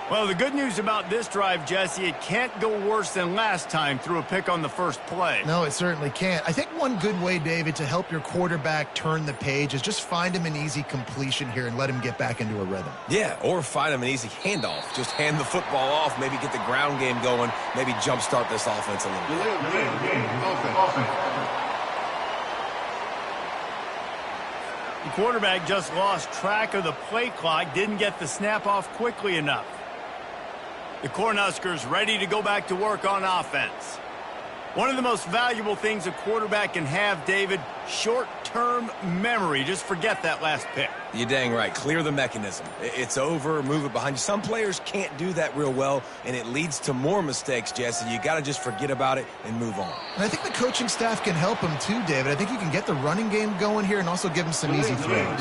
Well, the good news about this drive, Jesse, it can't go worse than last time through a pick on the first play. No, it certainly can't. I think one good way, David, to help your quarterback turn the page is just find him an easy completion here and let him get back into a rhythm. Yeah, or find him an easy handoff. Just hand the football off, maybe get the ground game going, maybe jumpstart this offense a little bit. The quarterback just lost track of the play clock, didn't get the snap off quickly enough. The Cornhuskers ready to go back to work on offense. One of the most valuable things a quarterback can have, David, short-term memory. Just forget that last pick. You're dang right. Clear the mechanism. It's over, move it behind you. Some players can't do that real well, and it leads to more mistakes, Jesse. You got to just forget about it and move on. And I think the coaching staff can help him too, David. I think you can get the running game going here and also give him some easy throws.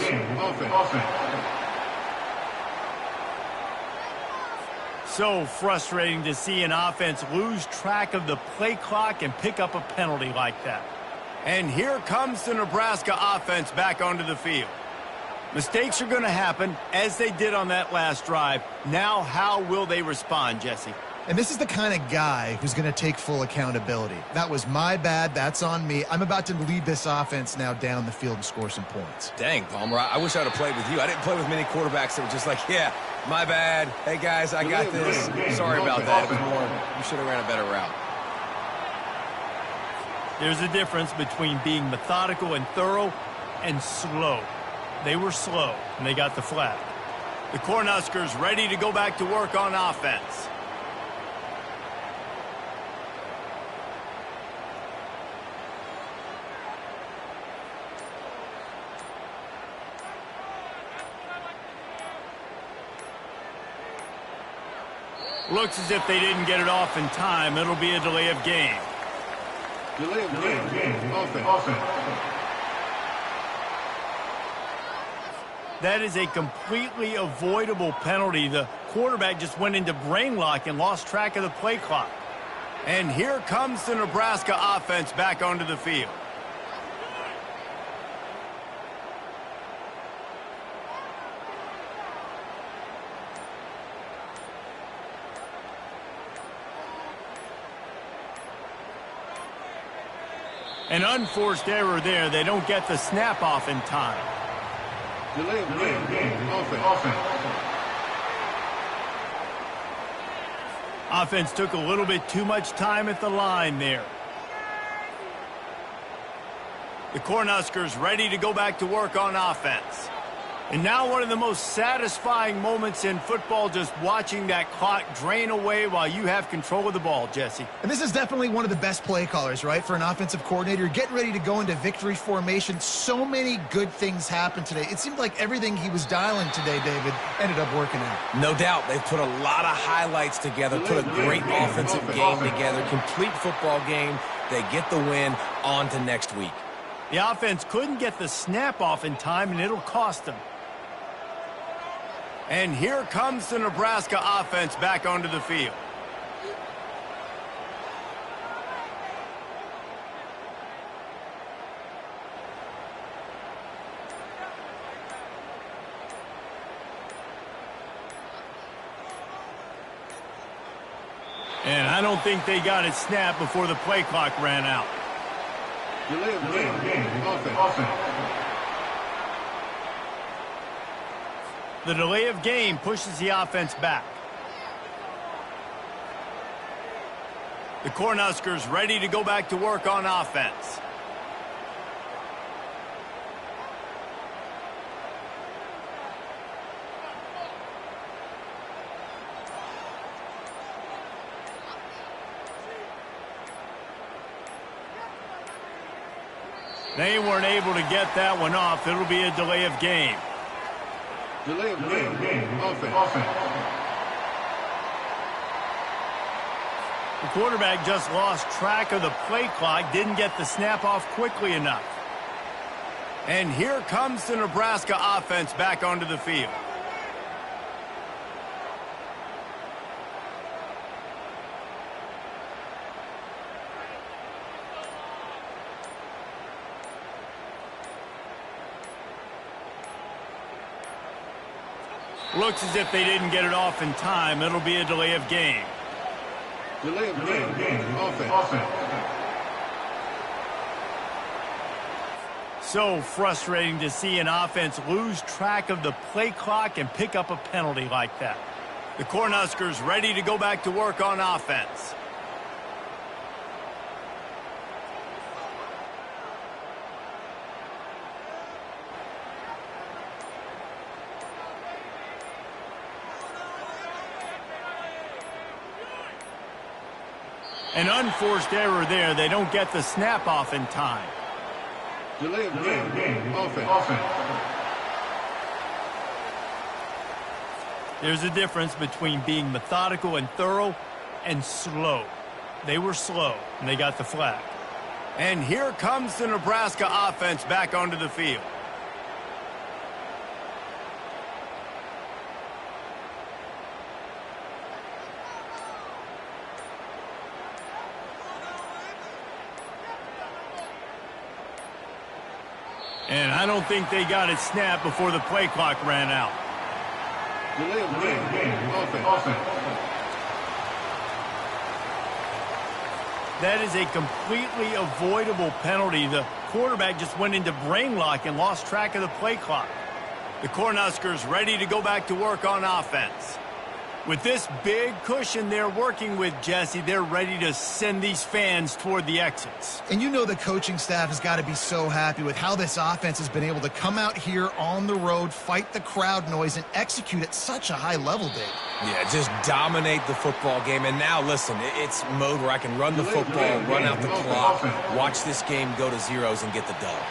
So frustrating to see an offense lose track of the play clock and pick up a penalty like that. And here comes the Nebraska offense back onto the field. Mistakes are going to happen, as they did on that last drive. Now, how will they respond, Jesse? And this is the kind of guy who's going to take full accountability. That was my bad. That's on me. I'm about to lead this offense now down the field and score some points. Dang, Palmer, I wish I would have played with you. I didn't play with many quarterbacks that were just like, yeah, my bad. Hey, guys, I got this. Sorry about that. It was more, you should have ran a better route. There's a difference between being methodical and thorough and slow. They were slow, and they got the flag. The Cornhuskers ready to go back to work on offense. Looks as if they didn't get it off in time. It'll be a delay of game. Delay of game. Offense. That is a completely avoidable penalty. The quarterback just went into brain lock and lost track of the play clock. And here comes the Nebraska offense back onto the field. An unforced error there. They don't get the snap off in time. Delay of game. Offense. Offense took a little bit too much time at the line there. The Cornhuskers ready to go back to work on offense. And now one of the most satisfying moments in football, just watching that clock drain away while you have control of the ball, Jesse. And this is definitely one of the best play callers, right, for an offensive coordinator. You're getting ready to go into victory formation. So many good things happened today. It seemed like everything he was dialing today, David, ended up working out. No doubt. They've put a lot of highlights together, put a great offensive game together, complete football game. They get the win. On to next week. The offense couldn't get the snap off in time, and it'll cost them. And here comes the Nebraska offense back onto the field. And I don't think they got it snapped before the play clock ran out. Delay of game. Offense. The delay of game pushes the offense back. The Cornhuskers ready to go back to work on offense. They weren't able to get that one off. It'll be a delay of game. Delay of game. Offense. The quarterback just lost track of the play clock, didn't get the snap off quickly enough. And here comes the Nebraska offense back onto the field. Looks as if they didn't get it off in time. It'll be a delay of game. Delay of game. Offense. So frustrating to see an offense lose track of the play clock and pick up a penalty like that. The Cornhuskers ready to go back to work on offense. An unforced error there. They don't get the snap off in time. Delay of game. Offense. There's a difference between being methodical and thorough and slow. They were slow, and they got the flag. And here comes the Nebraska offense back onto the field. And I don't think they got it snapped before the play clock ran out. Delay of game. Offense. That is a completely avoidable penalty. The quarterback just went into brain lock and lost track of the play clock. The Cornhuskers ready to go back to work on offense. With this big cushion they're working with, Jesse, they're ready to send these fans toward the exits. And you know the coaching staff has got to be so happy with how this offense has been able to come out here on the road, fight the crowd noise, and execute at such a high level, Dave. Yeah, just dominate the football game. And now, listen, it's mode where I can run the football, run out the clock, watch this game go to zeros and get the dub.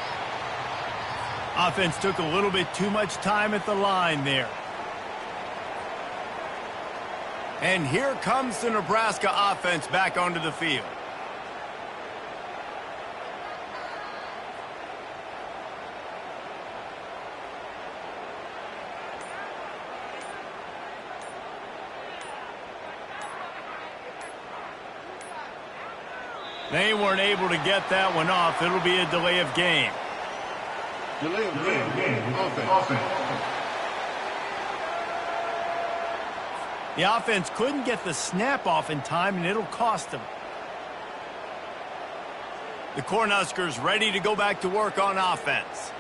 Offense took a little bit too much time at the line there. And here comes the Nebraska offense back onto the field. They weren't able to get that one off. It'll be a delay of game. Delay of game. Offense. The offense couldn't get the snap off in time, and it'll cost them. The Cornhuskers ready to go back to work on offense.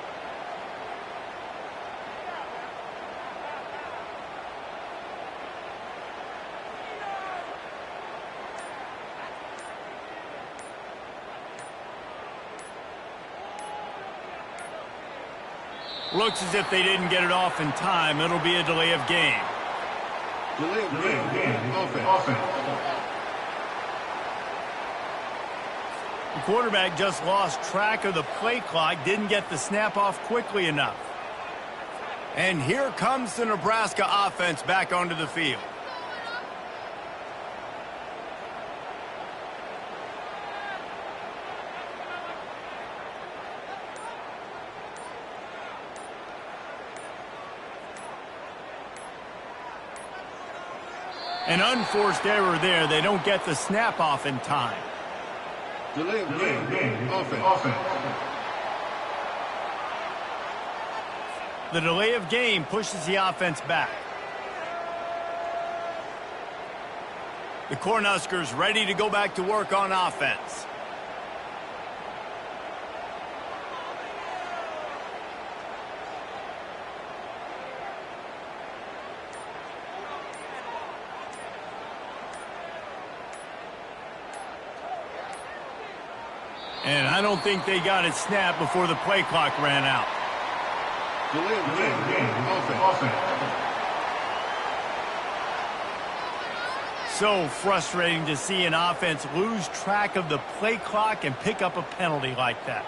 Looks as if they didn't get it off in time. It'll be a delay of game. Delay of game. Offense. The quarterback just lost track of the play clock, didn't get the snap off quickly enough. And here comes the Nebraska offense back onto the field. An unforced error there. They don't get the snap off in time. Delay of game. Offense. The delay of game pushes the offense back. The Cornhuskers ready to go back to work on offense. And I don't think they got it snapped before the play clock ran out. Delay of game. Offense. So frustrating to see an offense lose track of the play clock and pick up a penalty like that.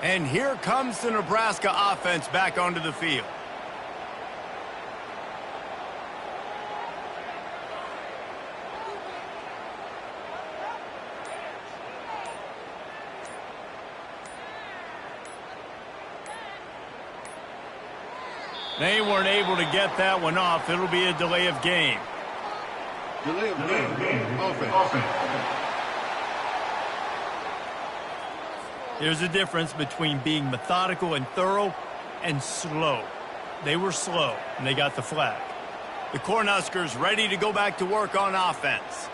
And here comes the Nebraska offense back onto the field. They weren't able to get that one off. It'll be a delay of game. Delay of game. Offense. There's a difference between being methodical and thorough and slow. They were slow, and they got the flag. The Cornhuskers ready to go back to work on offense.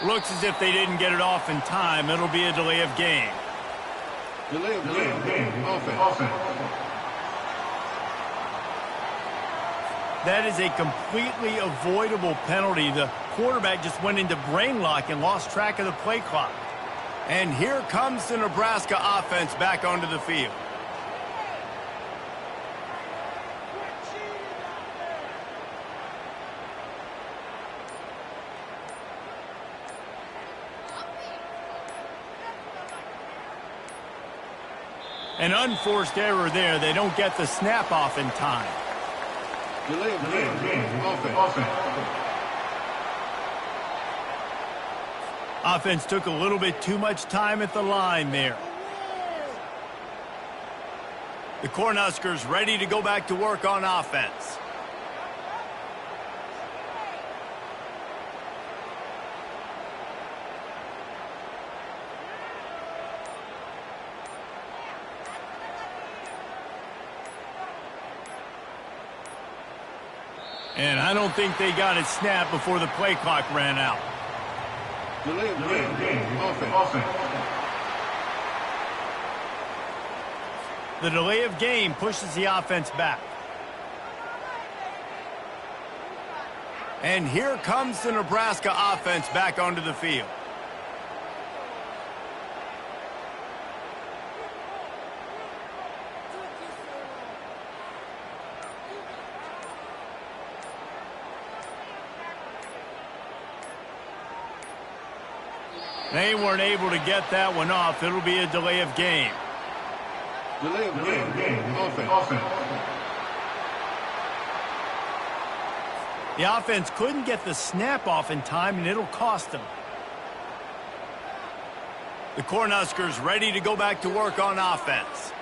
Looks as if they didn't get it off in time. It'll be a delay of game. Delay of game. Offense. That is a completely avoidable penalty. The quarterback just went into brain lock and lost track of the play clock. And here comes the Nebraska offense back onto the field. An unforced error there. They don't get the snap off in time. Delay of game. Offense. Offense took a little bit too much time at the line there. The Cornhuskers ready to go back to work on offense. And I don't think they got it snapped before the play clock ran out. Delay of game. Offense. The delay of game pushes the offense back. And here comes the Nebraska offense back onto the field. They weren't able to get that one off. It'll be a delay of game. Delay of game. Offense. The offense couldn't get the snap off in time, and it'll cost them. The Cornhuskers ready to go back to work on offense.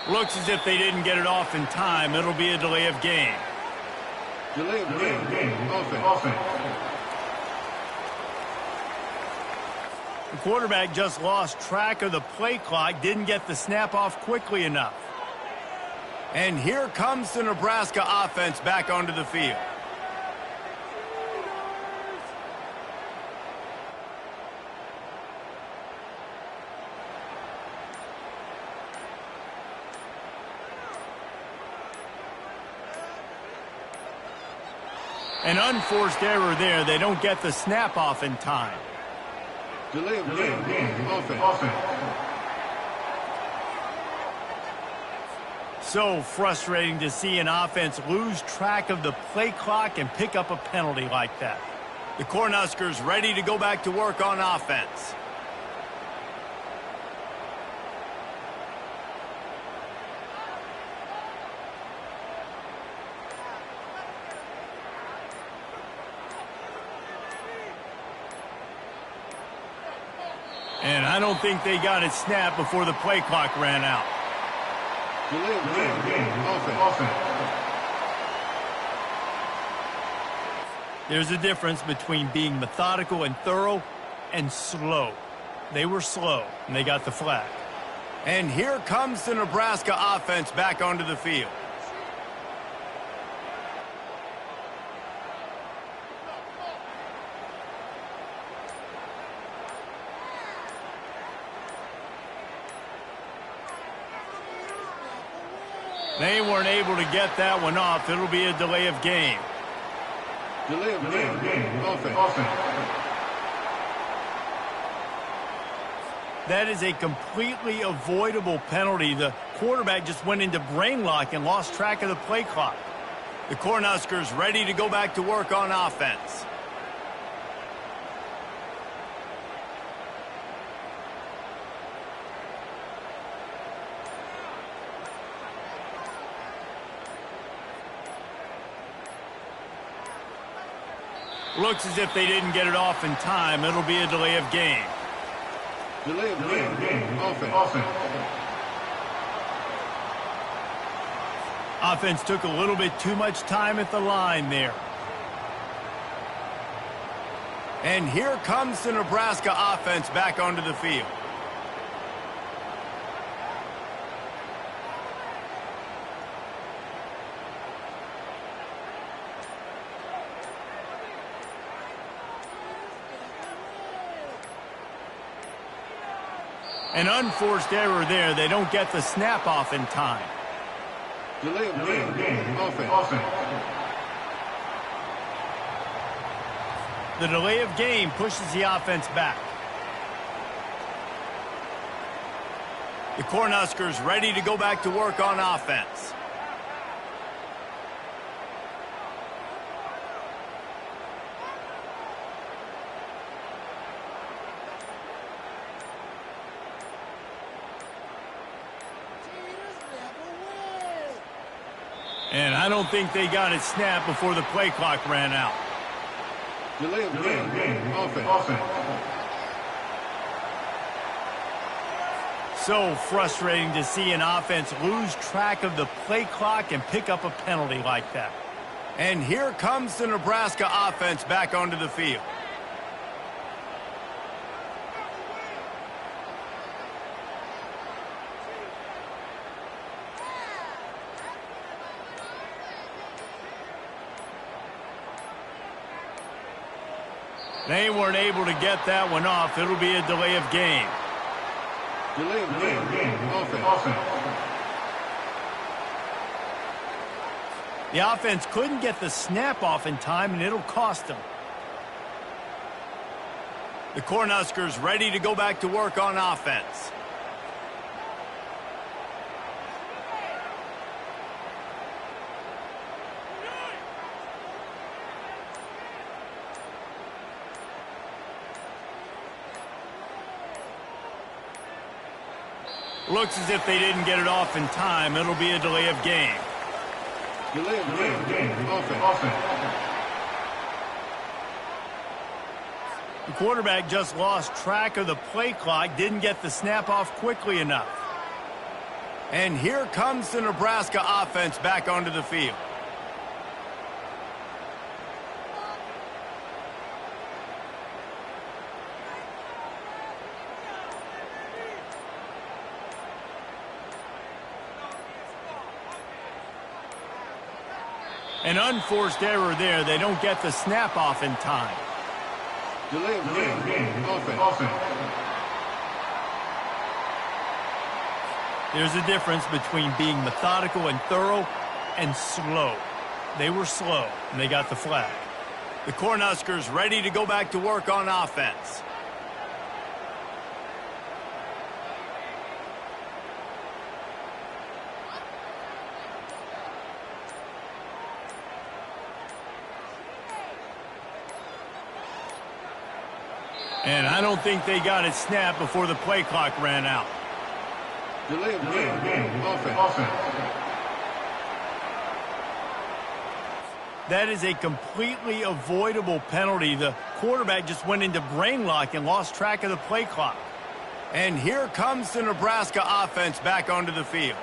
Looks as if they didn't get it off in time. It'll be a delay of game. Delay of game. Offense. The quarterback just lost track of the play clock, didn't get the snap off quickly enough. And here comes the Nebraska offense back onto the field. An unforced error there. They don't get the snap off in time. Delay of game. Offense. So frustrating to see an offense lose track of the play clock and pick up a penalty like that. The Cornhuskers ready to go back to work on offense. And I don't think they got it snapped before the play clock ran out. Delay of game. Offense. There's a difference between being methodical and thorough and slow. They were slow, and they got the flag. And here comes the Nebraska offense back onto the field. They weren't able to get that one off. It'll be a delay of game. Delay of game. Offense. That is a completely avoidable penalty. The quarterback just went into brain lock and lost track of the play clock. The Cornhuskers ready to go back to work on offense. Looks as if they didn't get it off in time. It'll be a delay of game. Delay of game. Offense. Offense took a little bit too much time at the line there. And here comes the Nebraska offense back onto the field. An unforced error there. They don't get the snap off in time. Delay of game. Offense. The delay of game pushes the offense back. The Cornhuskers ready to go back to work on offense. And I don't think they got it snapped before the play clock ran out. Delay of game. Offense. So frustrating to see an offense lose track of the play clock and pick up a penalty like that. And here comes the Nebraska offense back onto the field. They weren't able to get that one off. It'll be a delay of game. Delay of game. Offense. The offense couldn't get the snap off in time, and it'll cost them. The Cornhuskers ready to go back to work on offense. Looks as if they didn't get it off in time. It'll be a delay of game. Delay of game. Offense. The quarterback just lost track of the play clock, didn't get the snap off quickly enough. And here comes the Nebraska offense back onto the field. An unforced error there. They don't get the snap off in time. Delay of game. Offense. There's a difference between being methodical and thorough and slow. They were slow, and they got the flag. The Cornhuskers ready to go back to work on offense. And I don't think they got it snapped before the play clock ran out. Delay of game. Offense. That is a completely avoidable penalty. The quarterback just went into brain lock and lost track of the play clock. And here comes the Nebraska offense back onto the field.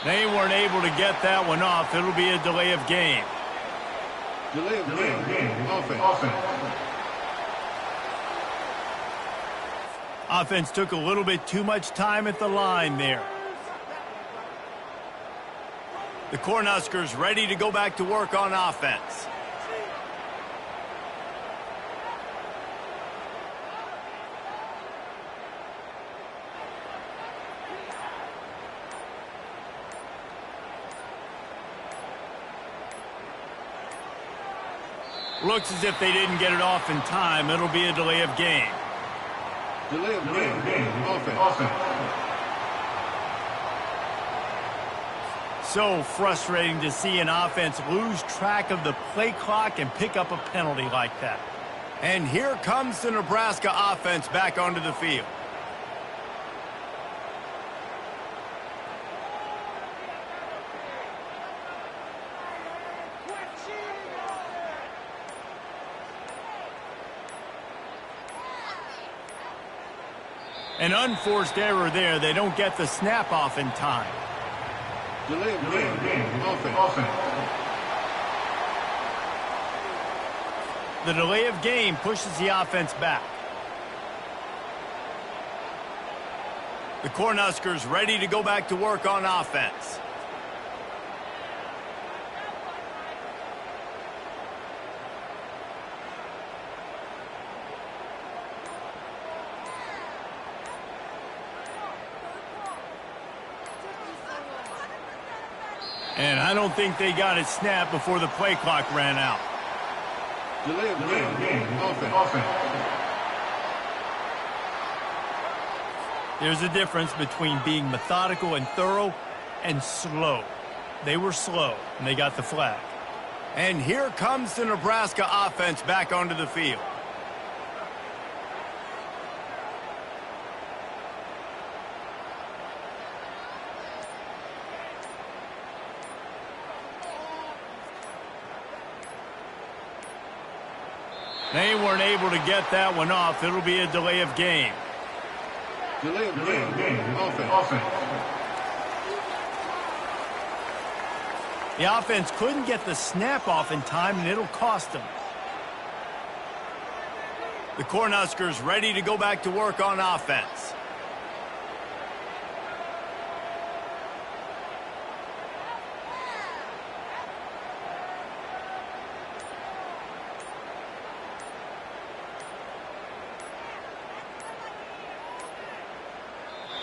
They weren't able to get that one off. It'll be a delay of game. Delay of game. Offense. Offense took a little bit too much time at the line there. The Cornhuskers ready to go back to work on offense. Looks as if they didn't get it off in time. It'll be a delay of game. Delay of game. Offense. So frustrating to see an offense lose track of the play clock and pick up a penalty like that. And here comes the Nebraska offense back onto the field. An unforced error there. They don't get the snap off in time. Delay of game. Offense. The delay of game pushes the offense back. The Cornhuskers ready to go back to work on offense. And I don't think they got it snapped before the play clock ran out. Delay of game. Offense. There's a difference between being methodical and thorough and slow. They were slow, and they got the flag. And here comes the Nebraska offense back onto the field. They weren't able to get that one off. It'll be a delay of game. Delay of game. Offense. The offense couldn't get the snap off in time, and it'll cost them. The Cornhuskers ready to go back to work on offense.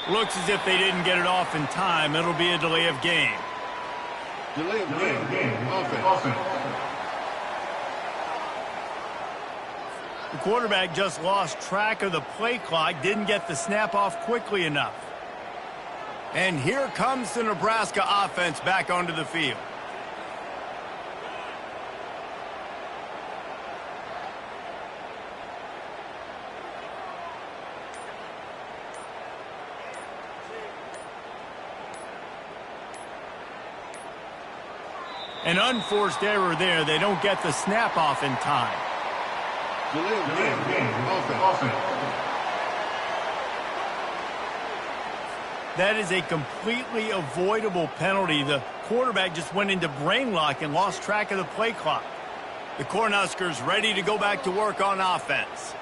Looks as if they didn't get it off in time. It'll be a delay of game. Delay of game. Offense. The quarterback just lost track of the play clock, didn't get the snap off quickly enough. And here comes the Nebraska offense back onto the field. An unforced error there. They don't get the snap off in time. Delay of game. Offense. That is a completely avoidable penalty. The quarterback just went into brain lock and lost track of the play clock. The Cornhuskers ready to go back to work on offense.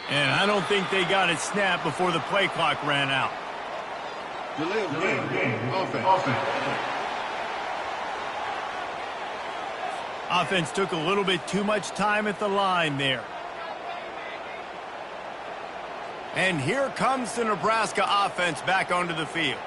And I don't think they got it snapped before the play clock ran out. Delay of game. Offense. Offense took a little bit too much time at the line there. And here comes the Nebraska offense back onto the field.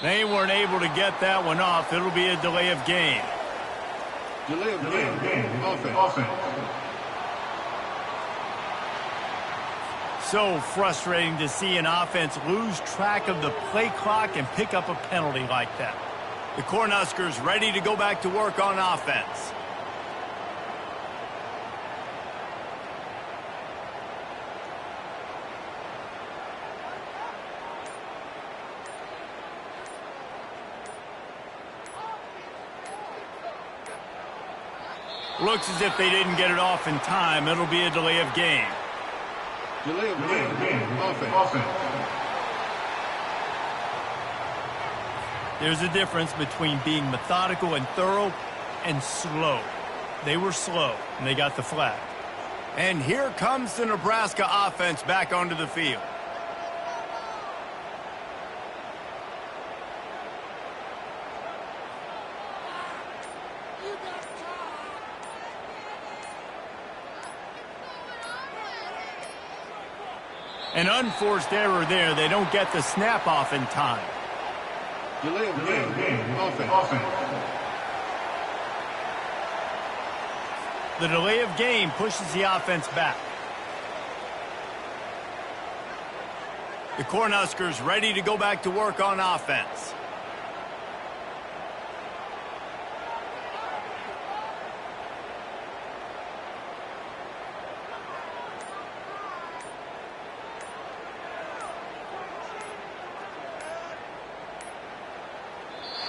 They weren't able to get that one off. It'll be a delay of game. Delay of game. Offense. So frustrating to see an offense lose track of the play clock and pick up a penalty like that. The Cornhuskers ready to go back to work on offense. Looks as if they didn't get it off in time. It'll be a delay of game. Delay of game. Offense. There's a difference between being methodical and thorough and slow. They were slow, and they got the flag. And here comes the Nebraska offense back onto the field. An unforced error there. They don't get the snap off in time. Delay of game. Offense. The delay of game pushes the offense back. The Cornhuskers ready to go back to work on offense.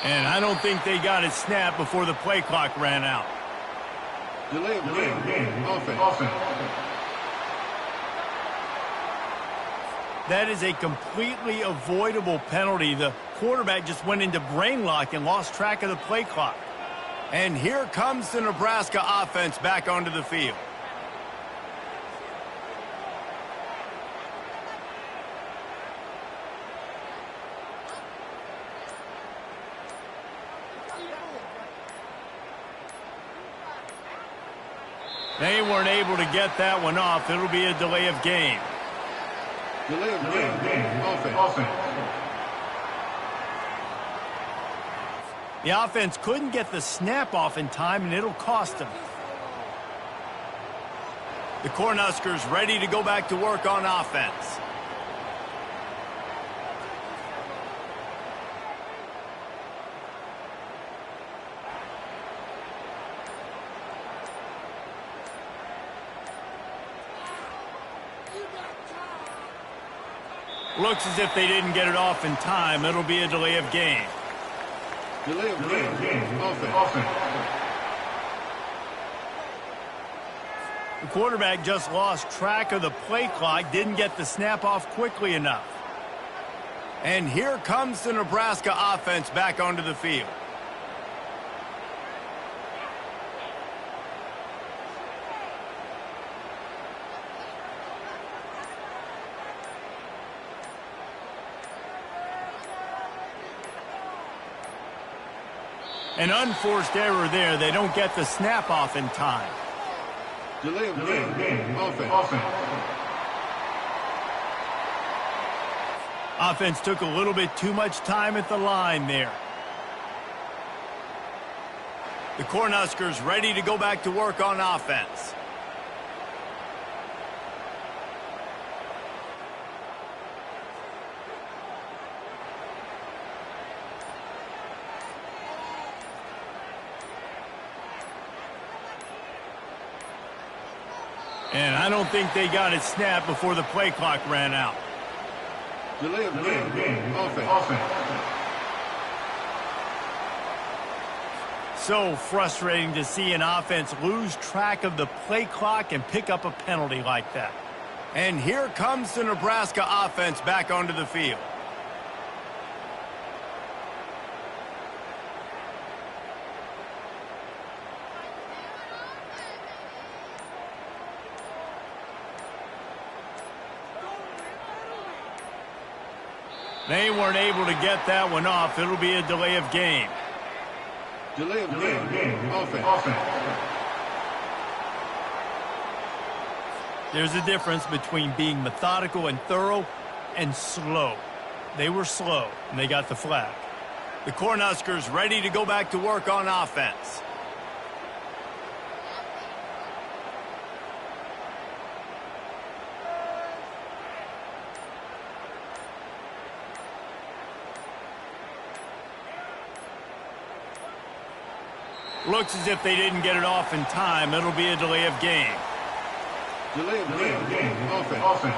And I don't think they got it snapped before the play clock ran out. Delay of game. Offense. That is a completely avoidable penalty. The quarterback just went into brain lock and lost track of the play clock. And here comes the Nebraska offense back onto the field. They weren't able to get that one off. It'll be a delay of game. Delay of game. Offense. The offense couldn't get the snap off in time, and it'll cost them. The Cornhuskers ready to go back to work on offense. Looks as if they didn't get it off in time. It'll be a delay of game. Delay of game. Offense. The quarterback just lost track of the play clock, didn't get the snap off quickly enough. And here comes the Nebraska offense back onto the field. An unforced error there. They don't get the snap off in time. Delay of game. Offense. Offense took a little bit too much time at the line there. The Cornhuskers ready to go back to work on offense. And I don't think they got it snapped before the play clock ran out. Delay of game. Offense. So frustrating to see an offense lose track of the play clock and pick up a penalty like that. And here comes the Nebraska offense back onto the field. They weren't able to get that one off. It'll be a delay of game. Delay of game. Offense. There's a difference between being methodical and thorough and slow. They were slow, and they got the flag. The Cornhuskers ready to go back to work on offense. Looks as if they didn't get it off in time. It'll be a delay of game. Delay of game. Offense.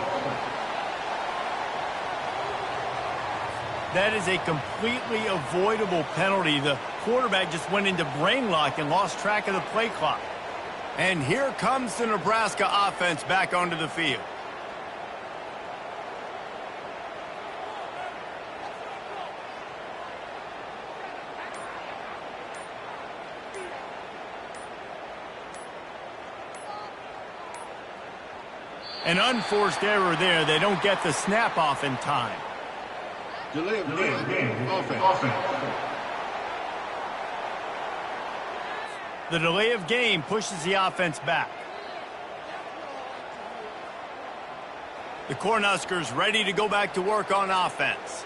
That is a completely avoidable penalty. The quarterback just went into brain lock and lost track of the play clock. And here comes the Nebraska offense back onto the field. An unforced error there. They don't get the snap off in time. Delay of game. Offense. The delay of game pushes the offense back. The Cornhuskers ready to go back to work on offense.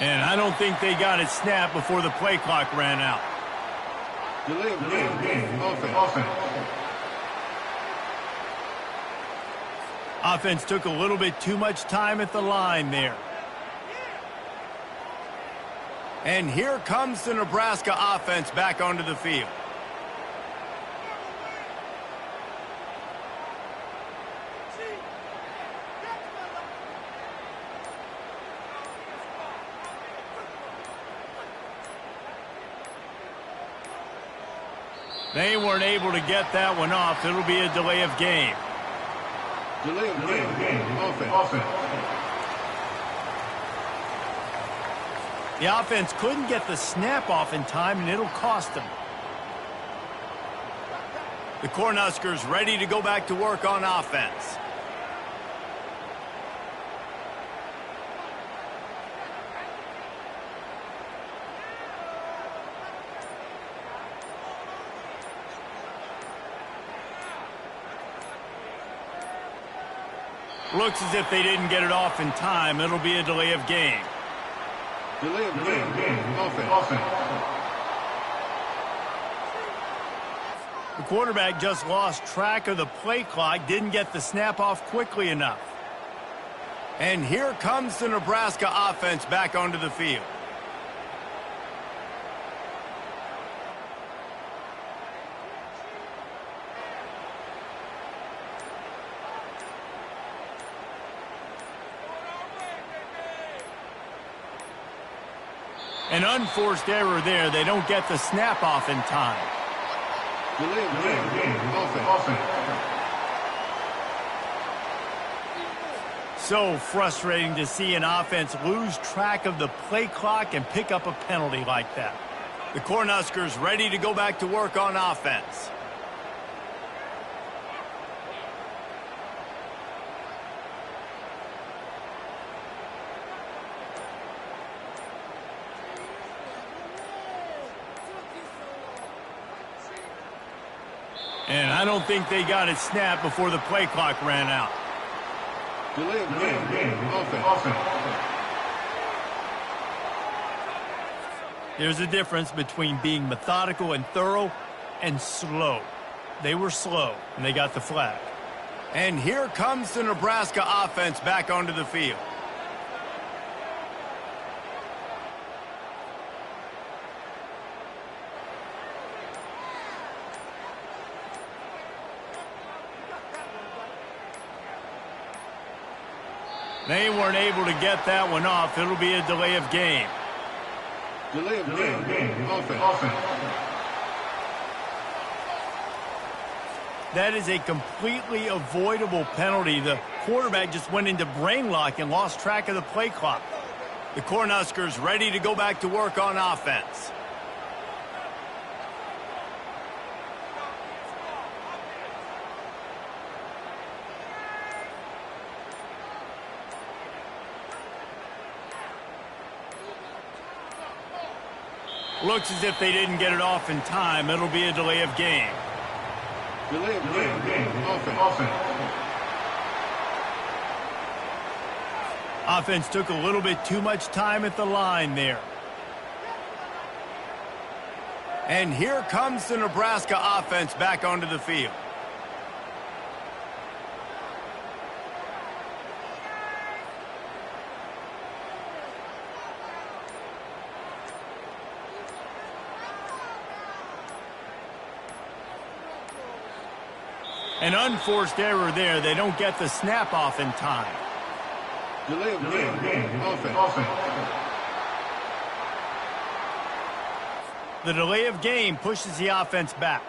And I don't think they got it snapped before the play clock ran out. Delay of game. Offense. Offense took a little bit too much time at the line there. And here comes the Nebraska offense back onto the field. They weren't able to get that one off. It'll be a delay of game. Delay of game. Offense. The offense couldn't get the snap off in time, and it'll cost them. The Cornhuskers ready to go back to work on offense. Looks as if they didn't get it off in time. It'll be a delay of game. Delay of game. Offense. The quarterback just lost track of the play clock, didn't get the snap off quickly enough. And here comes the Nebraska offense back onto the field. An unforced error there. They don't get the snap off in time. Delay of game. Offense. So frustrating to see an offense lose track of the play clock and pick up a penalty like that. The Cornhuskers ready to go back to work on offense. And I don't think they got it snapped before the play clock ran out. Delay of game. Offense. There's a difference between being methodical and thorough and slow. They were slow, and they got the flag. And here comes the Nebraska offense back onto the field. They weren't able to get that one off. It'll be a delay of game. Delay of game. Offense. That is a completely avoidable penalty. The quarterback just went into brain lock and lost track of the play clock. The Cornhuskers ready to go back to work on offense. Looks as if they didn't get it off in time. It'll be a delay of game. Delay of game. Offense. Offense took a little bit too much time at the line there. And here comes the Nebraska offense back onto the field. An unforced error there. They don't get the snap off in time. Delay of game. Offense. The delay of game pushes the offense back.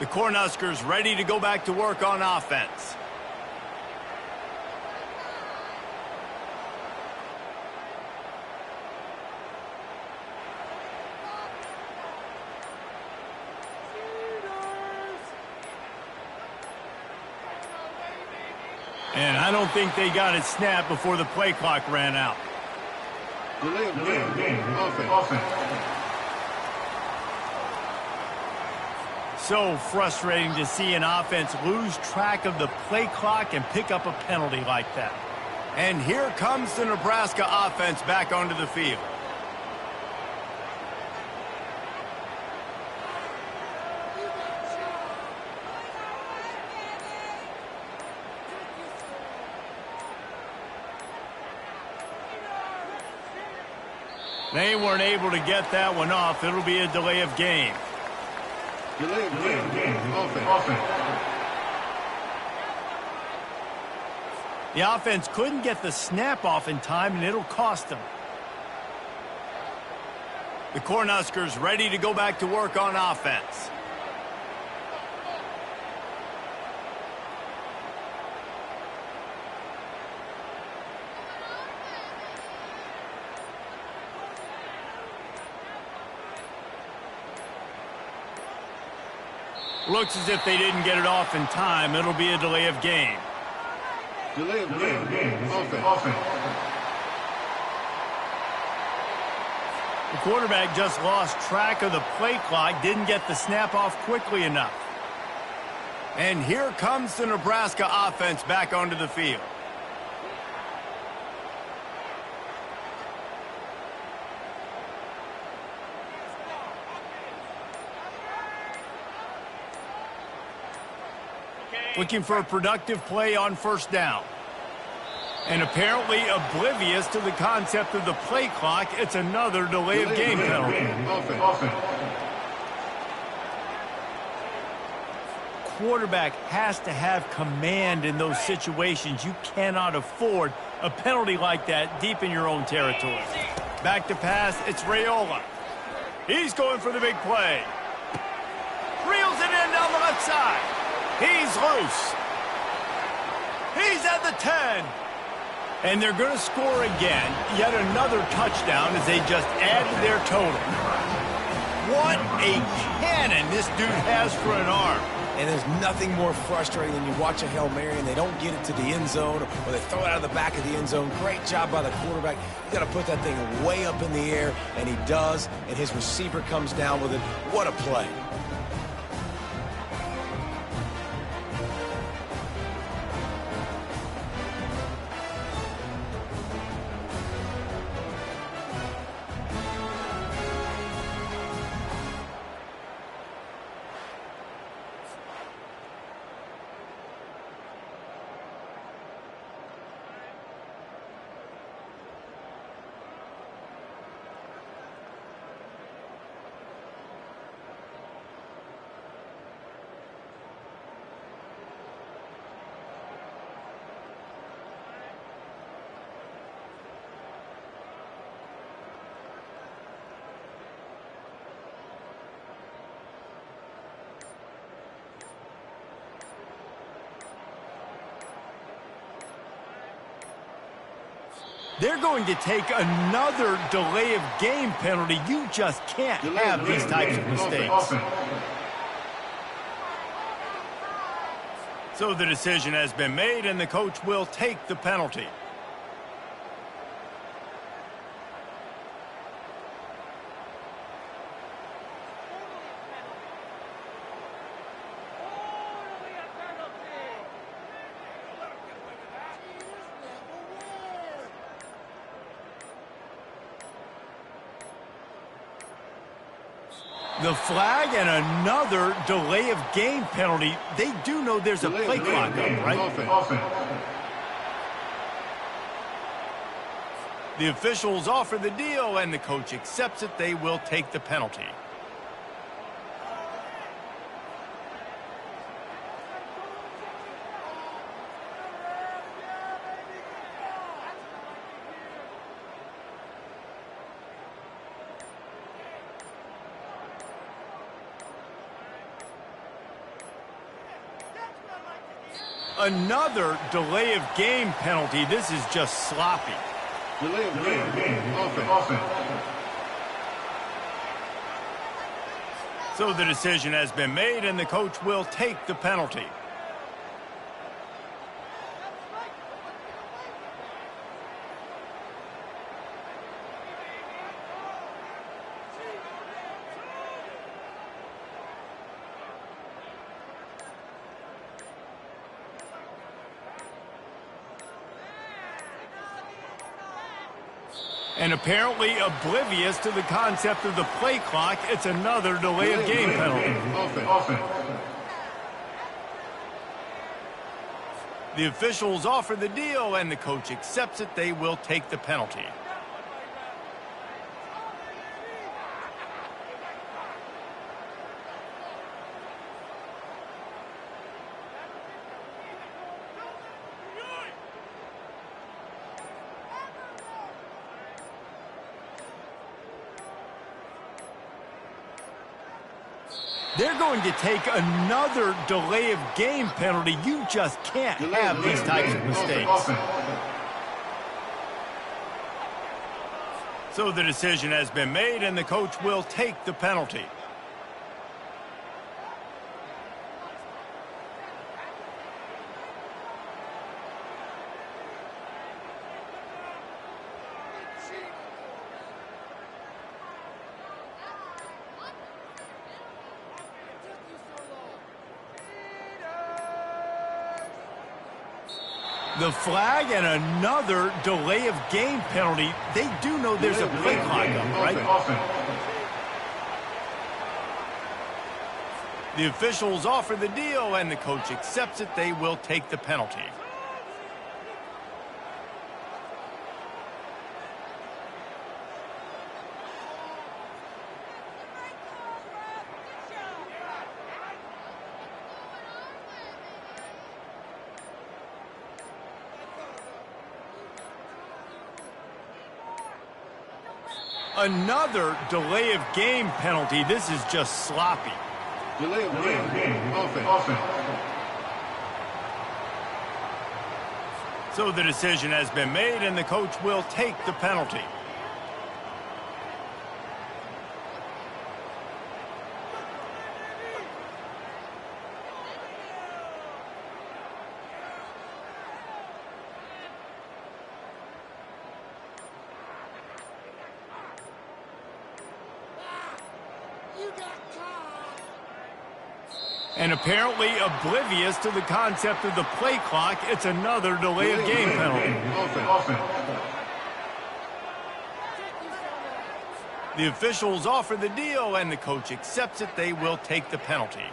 The Cornhuskers ready to go back to work on offense. And I don't think they got it snapped before the play clock ran out. Delay of game. Offense. So frustrating to see an offense lose track of the play clock and pick up a penalty like that. And here comes the Nebraska offense back onto the field. They weren't able to get that one off. It'll be a delay of game. Delay of game. Offense. The offense couldn't get the snap off in time, and it'll cost them. The Cornhuskers ready to go back to work on offense. Looks as if they didn't get it off in time. It'll be a delay of game. Delay of game. Offense. The quarterback just lost track of the play clock, didn't get the snap off quickly enough. And here comes the Nebraska offense back onto the field. Looking for a productive play on first down. And apparently oblivious to the concept of the play clock, it's another delay of game penalty. Offense. Quarterback has to have command in those situations. You cannot afford a penalty like that deep in your own territory. Back to pass, it's Raiola. He's going for the big play. Reels it in down the left side. He's loose. He's at the 10. And they're going to score again. Yet another touchdown as they just add to their total. What a cannon this dude has for an arm. And there's nothing more frustrating than you watch a Hail Mary and they don't get it to the end zone or they throw it out of the back of the end zone. Great job by the quarterback. You got to put that thing way up in the air, and he does, and his receiver comes down with it. What a play. They're going to take another delay of game penalty. You just can't have these types of mistakes. So the decision has been made, and the coach will take the penalty. The flag and another delay of game penalty. They do know there's a play clock up, right? The officials offer the deal, and the coach accepts it. They will take the penalty. Another delay of game penalty. This is just sloppy. Delay of game. Offense. So the decision has been made, and the coach will take the penalty. And apparently oblivious to the concept of the play clock, it's another delay of game penalty. Offense. The officials offer the deal, and the coach accepts it. They will take the penalty. They're going to take another delay of game penalty. You just can't have these types of mistakes. So the decision has been made, and the coach will take the penalty. The flag and another delay of game penalty. They do know there's a play clock up, right? The officials offer the deal, and the coach accepts it. They will take the penalty. Another delay of game penalty. This is just sloppy. Delay of game. Offense. So the decision has been made, and the coach will take the penalty. And apparently oblivious to the concept of the play clock, it's another delay of game penalty. The officials offer the deal, and the coach accepts it. They will take the penalty.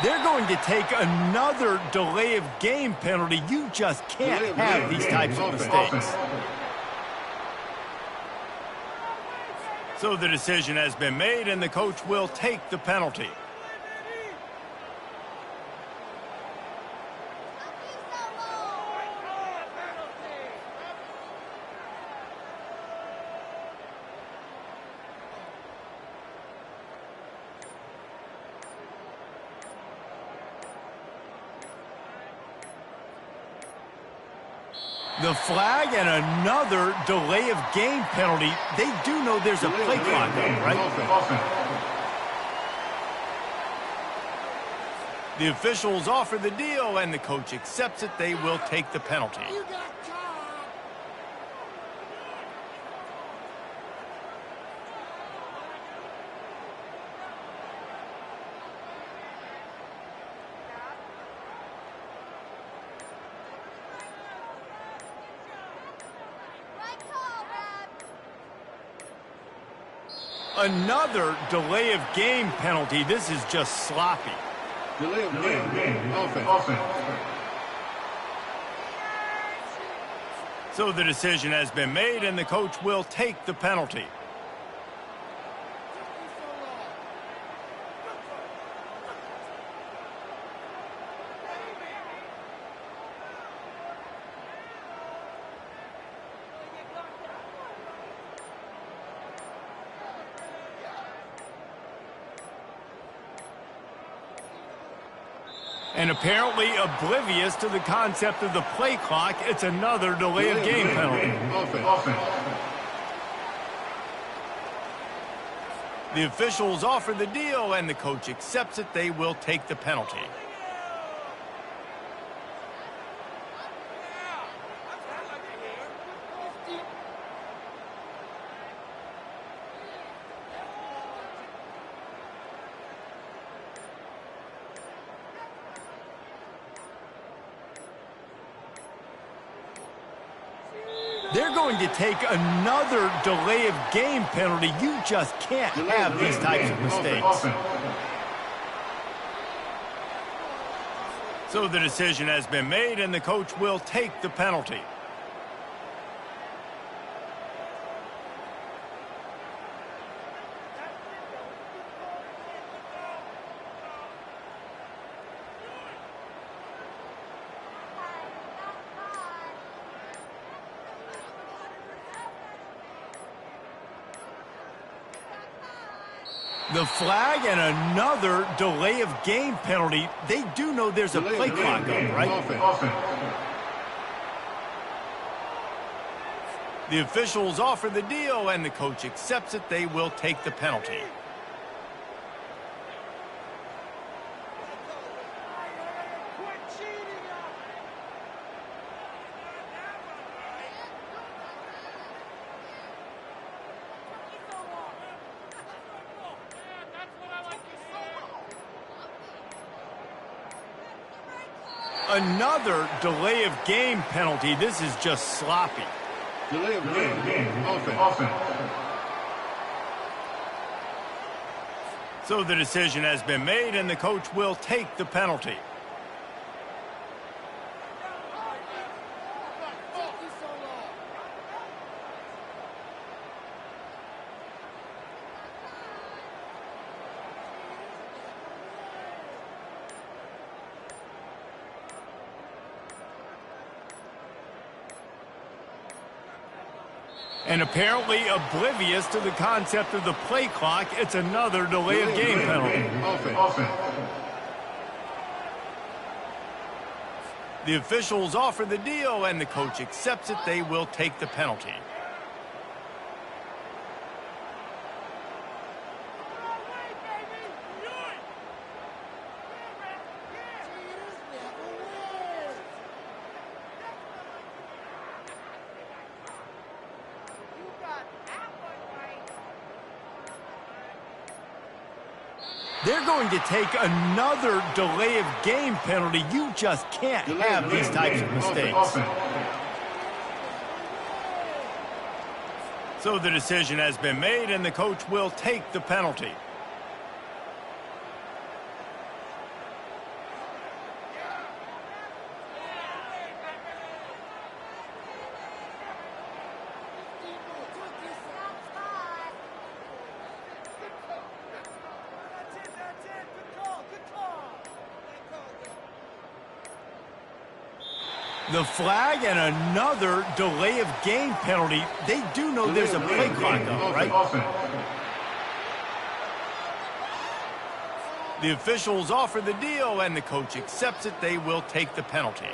They're going to take another delay of game penalty. You just can't have these types of mistakes. So the decision has been made, and the coach will take the penalty. The flag and another delay of game penalty. They do know there's a play clock up, right? Offense. The officials offer the deal, and the coach accepts it. They will take the penalty. Another delay of game penalty. This is just sloppy. Delay of game. Offense. So the decision has been made, and the coach will take the penalty. And apparently oblivious to the concept of the play clock, it's another delay of game penalty. Offense. The officials offer the deal, and the coach accepts it. They will take the penalty. They're going to take another delay of game penalty. You just can't have these types of mistakes. So the decision has been made, and the coach will take the penalty. The flag and another delay of game penalty. They do know there's a play clock up, right? Offense. The officials offer the deal, and the coach accepts it. They will take the penalty. Another delay of game penalty. This is just sloppy. Delay of game. Offense. So the decision has been made, and the coach will take the penalty. And apparently oblivious to the concept of the play clock, it's another delay of game penalty. Offense. The officials offer the deal, and the coach accepts it. They will take the penalty. They're going to take another delay of game penalty. You just can't have these types of mistakes. So the decision has been made, and the coach will take the penalty. The flag and another delay of game penalty. They do know there's a play clock up, right? The officials offer the deal, and the coach accepts it. They will take the penalty.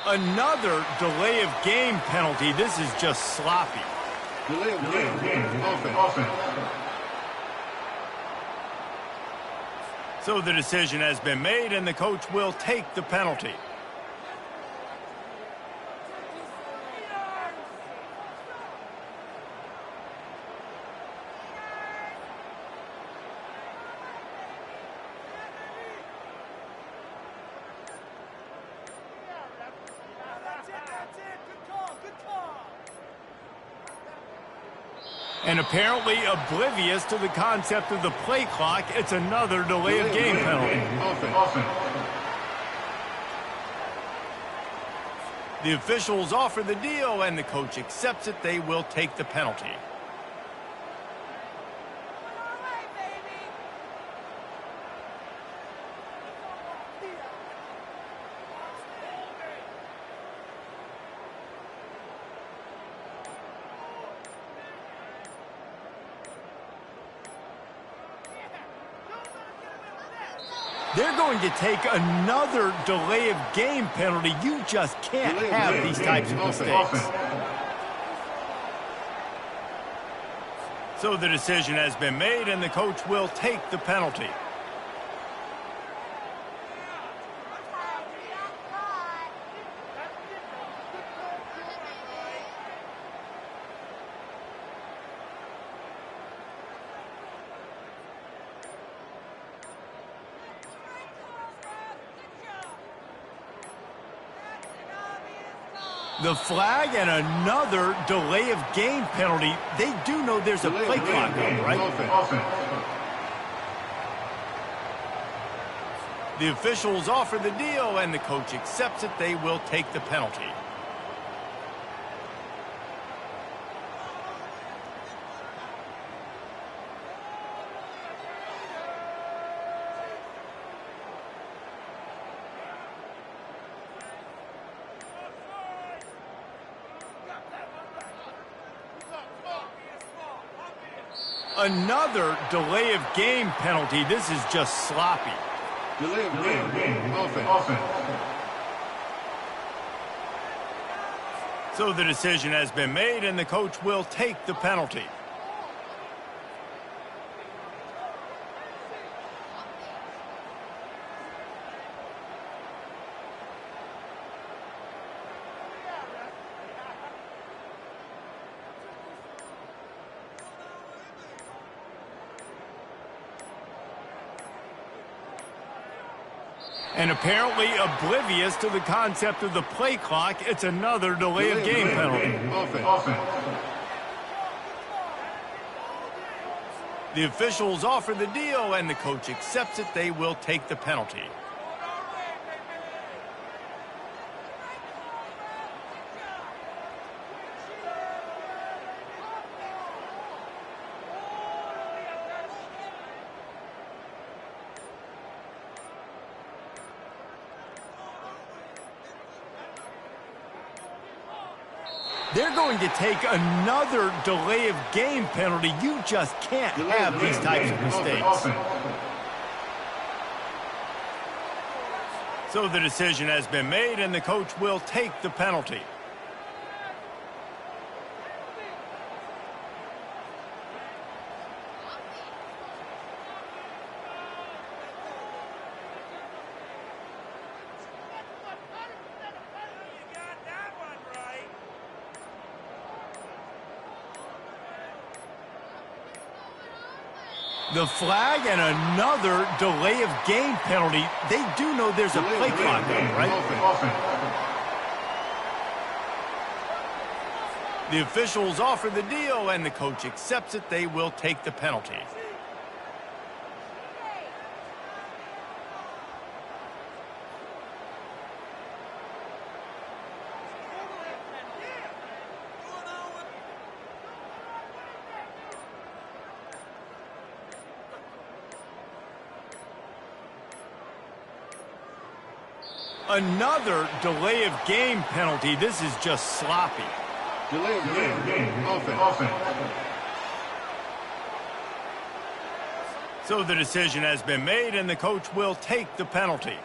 Another delay of game penalty. This is just sloppy. Delay of game. Offense. So the decision has been made, and the coach will take the penalty. And apparently oblivious to the concept of the play clock, it's another delay of game penalty. Offense. The officials offer the deal, and the coach accepts it. They will take the penalty. They're going to take another delay of game penalty. You just can't have these types of mistakes. So the decision has been made, and the coach will take the penalty. The flag and another delay of game penalty. They do know there's a play clock up, right? Offense. The officials offer the deal, and the coach accepts it. They will take the penalty. Another delay of game penalty. This is just sloppy. Delay of game. Offense. So the decision has been made, and the coach will take the penalty. And apparently oblivious to the concept of the play clock, it's another delay of game penalty. Offense. The officials offer the deal, and the coach accepts it. They will take the penalty. They're going to take another delay of game penalty. You just can't have these types of mistakes. So the decision has been made, and the coach will take the penalty. The flag and another delay of game penalty. They do know there's a play clock up, right? The officials offer the deal, and the coach accepts it. They will take the penalty. Another delay of game penalty. This is just sloppy. Delay of game. Offense. So the decision has been made, and the coach will take the penalty.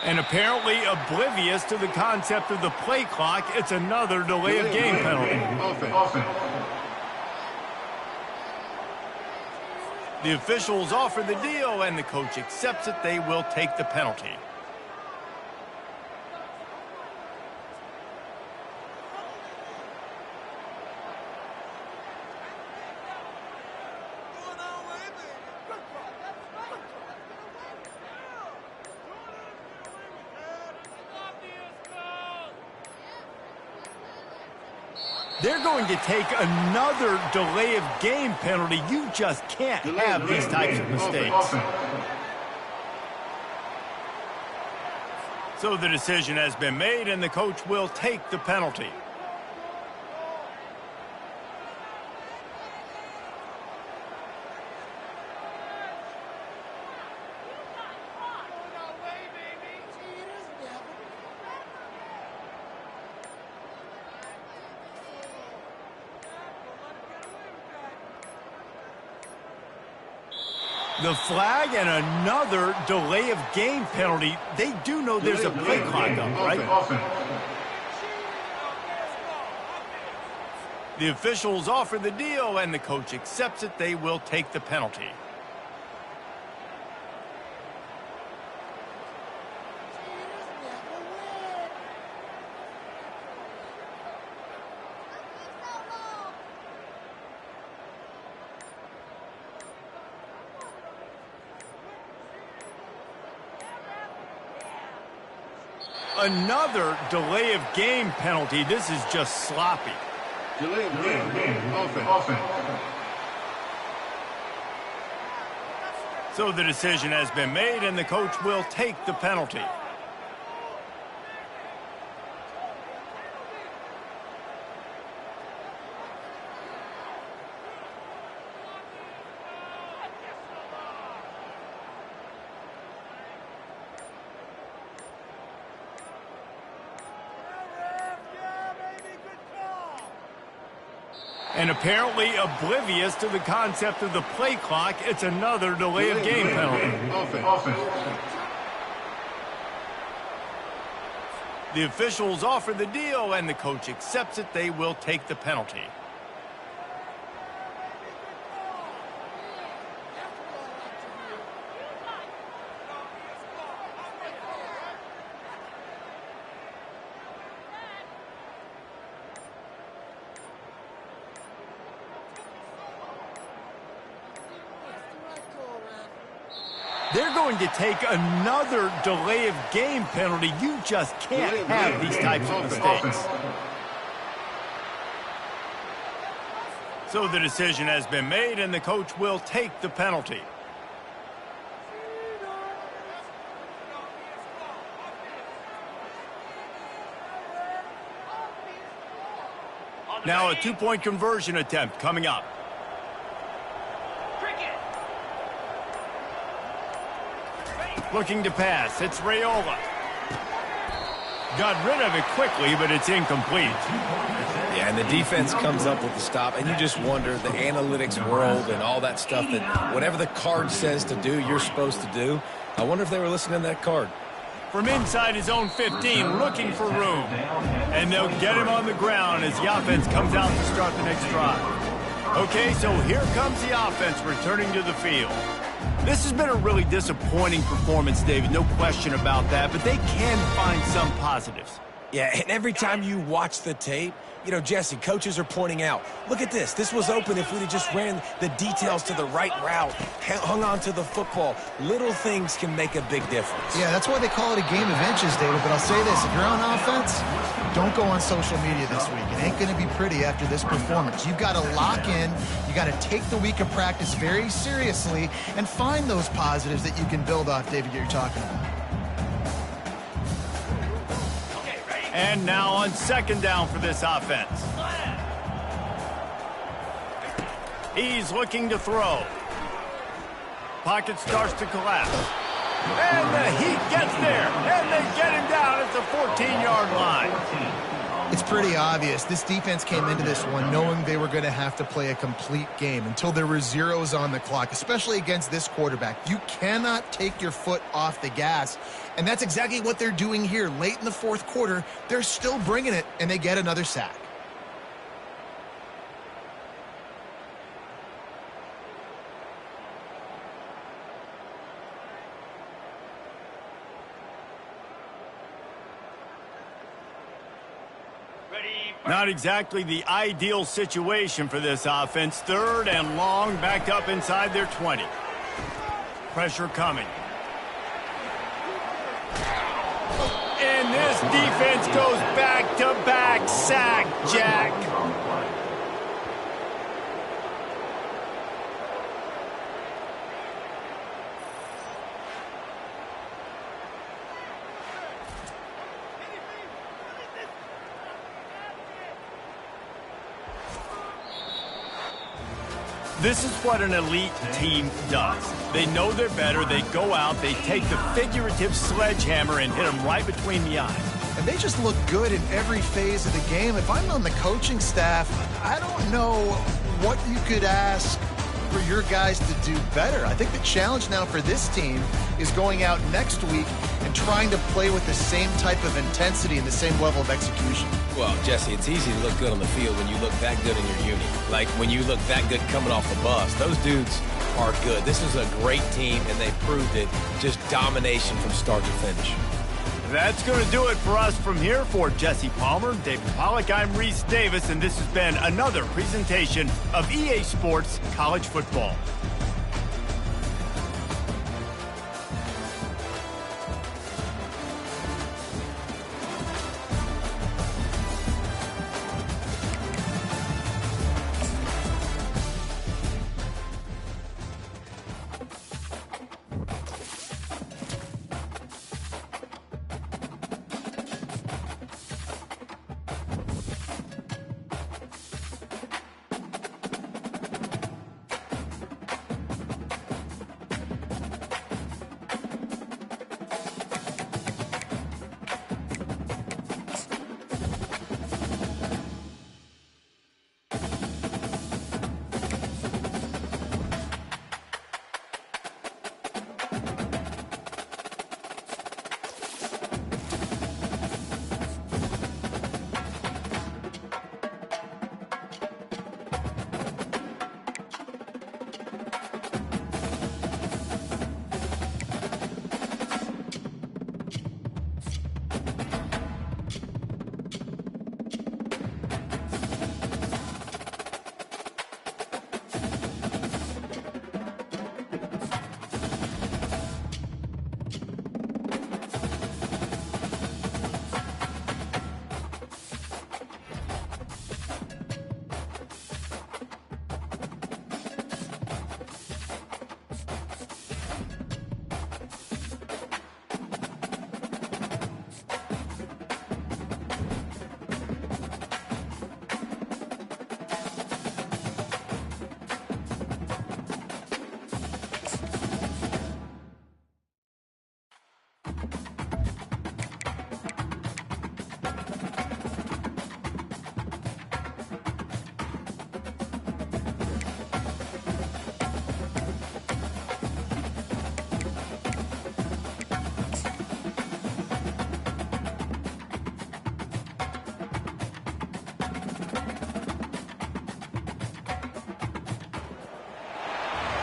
And apparently oblivious to the concept of the play clock, it's another delay of game penalty. Offense. The officials offer the deal, and the coach accepts it. They will take the penalty. They're going to take another delay of game penalty. You just can't have these types of mistakes. So the decision has been made, and the coach will take the penalty. The flag and another delay of game penalty. They do know there's a play clock up, right? The officials offer the deal, and the coach accepts it. They will take the penalty. Another delay of game penalty. This is just sloppy. Delay of game. Offense. So the decision has been made, and the coach will take the penalty. And apparently oblivious to the concept of the play clock, it's another delay of game penalty. Offense. The officials offer the deal, and the coach accepts it. They will take the penalty. They're going to take another delay of game penalty. You just can't have these types of mistakes. So the decision has been made, and the coach will take the penalty. Now a two-point conversion attempt coming up. Looking to pass. It's Raiola. Got rid of it quickly, but it's incomplete. Yeah, and the defense comes up with the stop, and you just wonder, the analytics world and all that stuff, that whatever the card says to do, you're supposed to do. I wonder if they were listening to that card. From inside his own 15, looking for room. And they'll get him on the ground as the offense comes out to start the next drive. Okay, so here comes the offense returning to the field. This has been a really disappointing performance, David, no question about that, but they can find some positives. Yeah, and every time you watch the tape, you know, Jesse, coaches are pointing out, look at this. This was open if we'd have just ran the details to the right route, hung on to the football. Little things can make a big difference. Yeah, that's why they call it a game of inches, David. But I'll say this, if you're on offense, don't go on social media this week. It ain't going to be pretty after this performance. You've got to lock in. You got to take the week of practice very seriously and find those positives that you can build off, David, that you're talking about. And now on second down for this offense. He's looking to throw. Pocket starts to collapse. And the Heat gets there. And they get him down at the 14-yard line. It's pretty obvious. This defense came into this one knowing they were going to have to play a complete game until there were zeros on the clock, especially against this quarterback. You cannot take your foot off the gas, and that's exactly what they're doing here. Late in the fourth quarter, they're still bringing it, and they get another sack. Not exactly the ideal situation for this offense. Third and long, backed up inside their 20. Pressure coming. And this defense goes back-to-back sack, Jack. This is what an elite team does. They know they're better. They go out. They take the figurative sledgehammer and hit them right between the eyes. And they just look good in every phase of the game. If I'm on the coaching staff, I don't know what you could ask for your guys to do better. I think the challenge now for this team is going out next week and trying to play with the same type of intensity and the same level of execution. Well, Jesse, it's easy to look good on the field when you look that good in your uni. Like when you look that good coming off the bus. Those dudes are good. This is a great team, and they proved it. Just domination from start to finish. That's going to do it for us from here. For Jesse Palmer, David Pollack, I'm Reese Davis, and this has been another presentation of EA Sports College Football.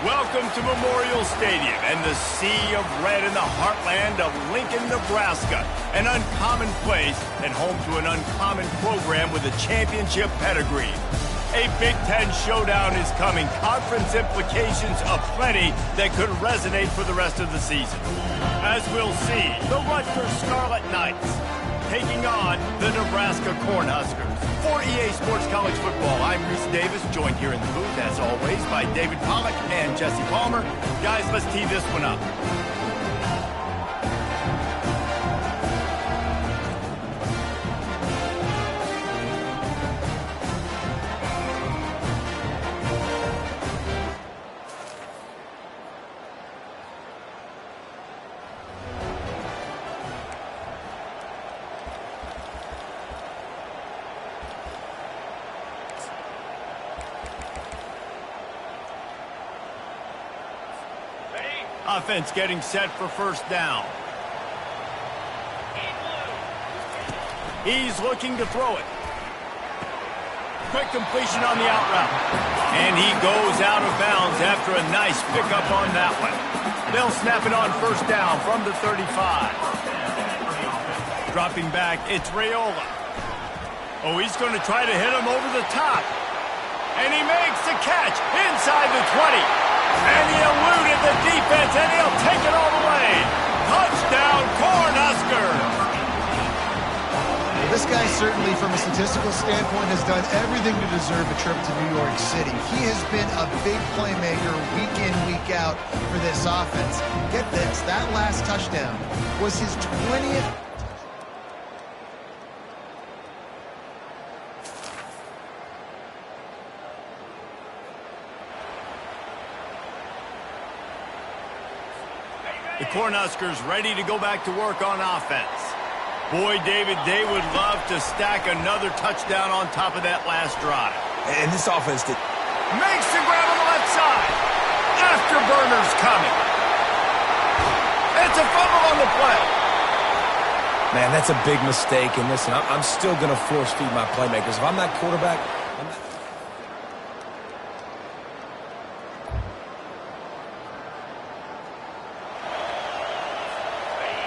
Welcome to Memorial Stadium and the sea of red in the heartland of Lincoln, Nebraska. An uncommon place and home to an uncommon program with a championship pedigree. A Big Ten showdown is coming. Conference implications aplenty that could resonate for the rest of the season. As we'll see, the Rutgers Scarlet Knights taking on the Nebraska Cornhuskers. For EA Sports College Football, I'm Reese Davis, joined here in the booth, as always, by David Pollack and Jesse Palmer. Guys, let's tee this one up. Offense getting set for first down. He's looking to throw it. Quick completion on the out route. And he goes out of bounds after a nice pickup on that one. They'll snap it on first down from the 35. Dropping back, it's Raiola. Oh, he's going to try to hit him over the top. And he makes the catch inside the 20. And he eluded the defense, and he'll take it all the way. Touchdown, Cornhuskers! This guy certainly, from a statistical standpoint, has done everything to deserve a trip to New York City. He has been a big playmaker week in, week out for this offense. Get this, that last touchdown was his 20th. The Cornhuskers ready to go back to work on offense. Boy, David, they would love to stack another touchdown on top of that last drive. And this offense did. Makes the grab on the left side. Afterburner's coming. It's a fumble on the play. Man, that's a big mistake. And listen, I'm still going to force feed my playmakers. If I'm that quarterback, I'm not...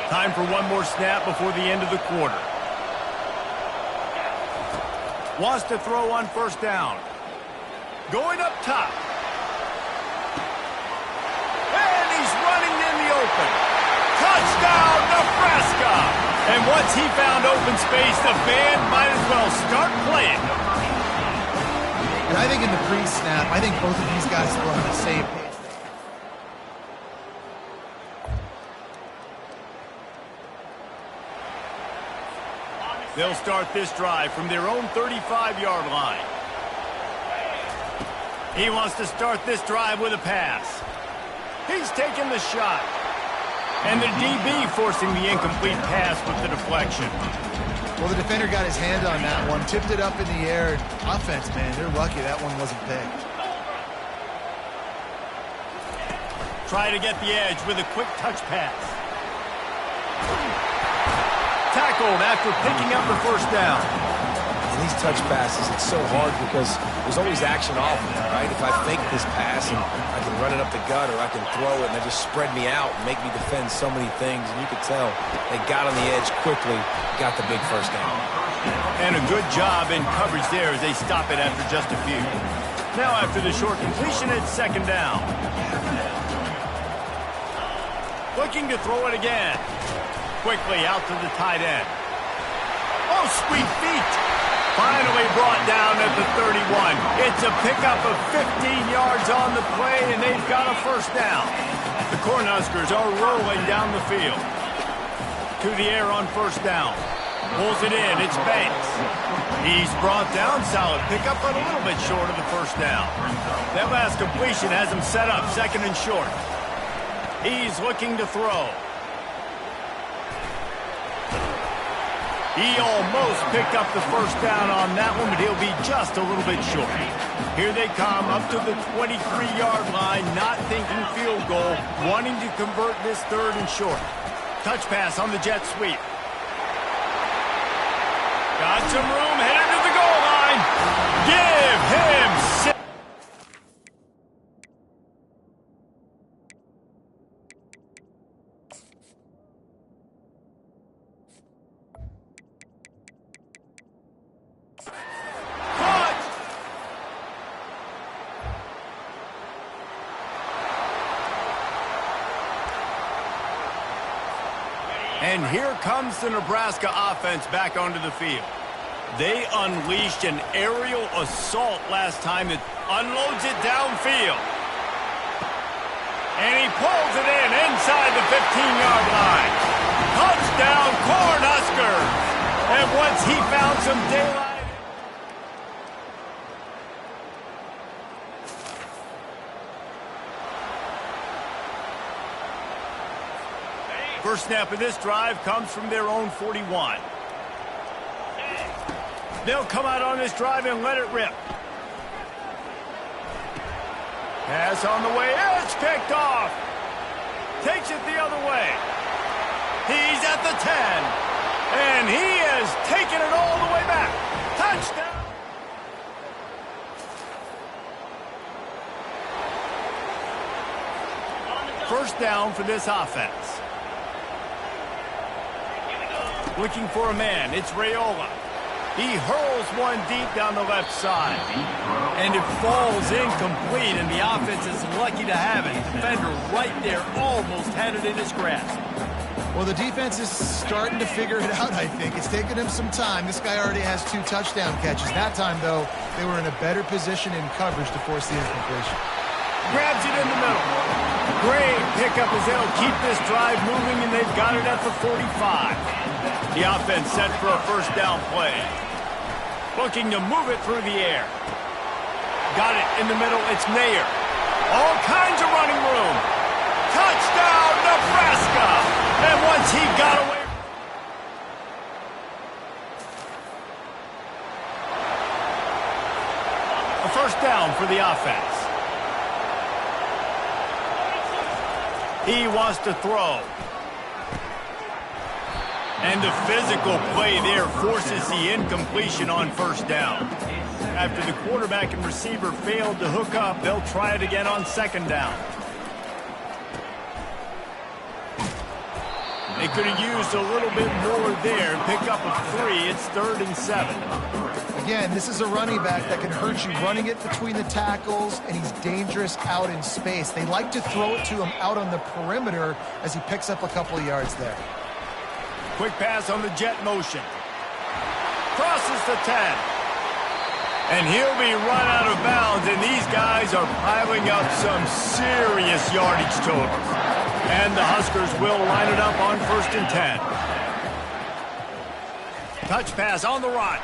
Time for one more snap before the end of the quarter. Wants to throw on first down. Going up top. And he's running in the open. Touchdown, Nebraska! And once he found open space, the band might as well start playing. And I think in the pre-snap, I think both of these guys were on the same page. They'll start this drive from their own 35-yard line. He wants to start this drive with a pass. He's taking the shot. And the DB forcing the incomplete pass with the deflection. Well, the defender got his hand on that one, tipped it up in the air. Offense, man, they're lucky that one wasn't picked. Try to get the edge with a quick touch pass. Tackled after picking up the first down. And these touch passes, it's so hard because there's always action off of it, right? If I fake this pass and I can run it up the gut or I can throw it and they just spread me out and make me defend so many things. And you could tell they got on the edge quickly, got the big first down. And a good job in coverage there as they stop it after just a few. Now after the short completion, it's second down. Looking to throw it again. Quickly out to the tight end. Oh, sweet feet. Finally brought down at the 31. It's a pickup of 15 yards on the play, and they've got a first down. The Cornhuskers are rolling down the field. To the air on first down. Pulls it in. It's Banks. He's brought down. Solid pickup, but a little bit short of the first down. That last completion has him set up second and short. He's looking to throw. He almost picked up the first down on that one, but he'll be just a little bit short. Here they come up to the 23-yard line, not thinking field goal, wanting to convert this third and short. Touch pass on the jet sweep. Got some room, headed to the goal line. Give him 6. And here comes the Nebraska offense back onto the field. They unleashed an aerial assault last time that unloads it downfield. And he pulls it in inside the 15-yard line. Touchdown, Cornhuskers! And once he found some daylight... First snap of this drive comes from their own 41. They'll come out on this drive and let it rip. Pass on the way. It's picked off. takes it the other way. He's at the 10. And he has taken it all the way back. Touchdown. First down for this offense. Looking for a man. It's Raiola. He hurls one deep down the left side. And it falls incomplete, and the offense is lucky to have it. Defender right there almost had it in his grasp. Well, the defense is starting to figure it out, I think. It's taken him some time. This guy already has 2 touchdown catches. That time, though, they were in a better position in coverage to force the incompletion. Grabs it in the middle. Great pickup as they'll keep this drive moving, and they've got it at the 45. The offense set for a first down play. Looking to move it through the air. Got it in the middle. It's Nair. All kinds of running room. Touchdown, Nebraska! And once he got away... A first down for the offense. He wants to throw. And the physical play there forces the incompletion on first down. After the quarterback and receiver failed to hook up, they'll try it again on second down. They could have used a little bit more there and pick up a 3. It's 3rd and 7. Again, this is a running back that can hurt you running it between the tackles, and he's dangerous out in space. They like to throw it to him out on the perimeter as he picks up a couple of yards there. Quick pass on the jet motion. Crosses the 10. And he'll be run out of bounds, and these guys are piling up some serious yardage totals. And the Huskers will line it up on 1st and 10. Touch pass on the run.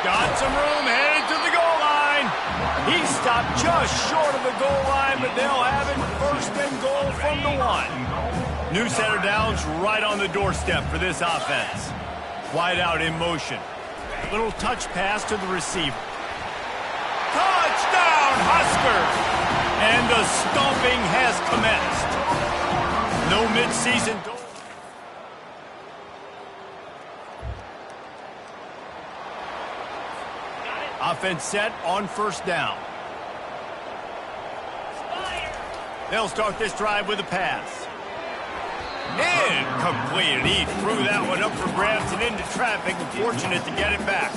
Got some room, headed to the goal line. He stopped just short of the goal line, but they'll have it 1st and goal from the 1. New set of downs right on the doorstep for this offense. Wide out in motion. Little touch pass to the receiver. Touchdown, Huskers! And the stomping has commenced. No midseason goal. Offense set on first down. They'll start this drive with a pass. Incomplete. He threw that one up for grabs and into traffic. Fortunate to get it back.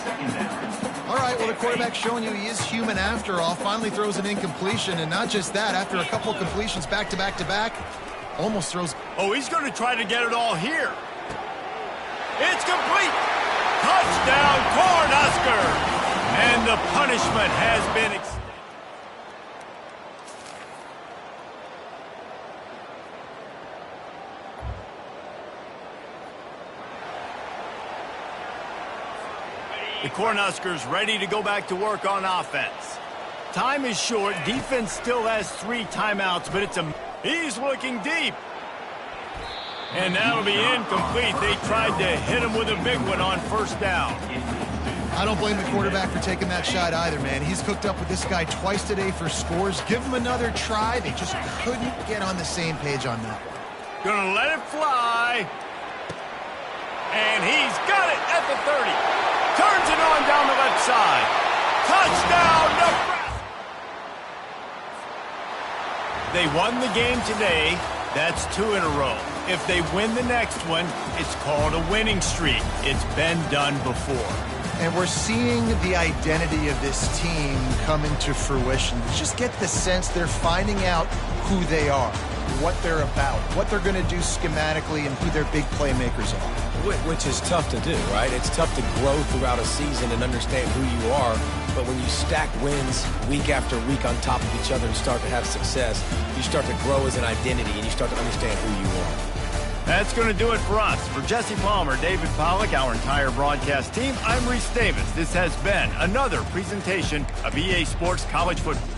All right, well, the quarterback's showing you he is human after all. Finally throws an incompletion, and not just that, after a couple completions back to back to back, almost throws. Oh, he's going to try to get it all here. It's complete. Touchdown, Cornhusker. And the punishment has been extended. The Cornhuskers ready to go back to work on offense. Time is short. Defense still has 3 timeouts, but he's looking deep. And that'll be incomplete. They tried to hit him with a big one on first down. I don't blame the quarterback for taking that shot either, man. He's cooked up with this guy twice today for scores. Give him another try. They just couldn't get on the same page on that one. Gonna let it fly. And he's got it at the 30. Turns it on down the left side. Touchdown, Nebraska! They won the game today. That's 2 in a row. If they win the next one, it's called a winning streak. It's been done before. And we're seeing the identity of this team come into fruition. Just get the sense they're finding out who they are, what they're about, what they're going to do schematically, and who their big playmakers are. Which is tough to do, right? It's tough to grow throughout a season and understand who you are. But when you stack wins week after week on top of each other and start to have success, you start to grow as an identity and you start to understand who you are. That's going to do it for us. For Jesse Palmer, David Pollack, our entire broadcast team, I'm Reese Davis. This has been another presentation of EA Sports College Football.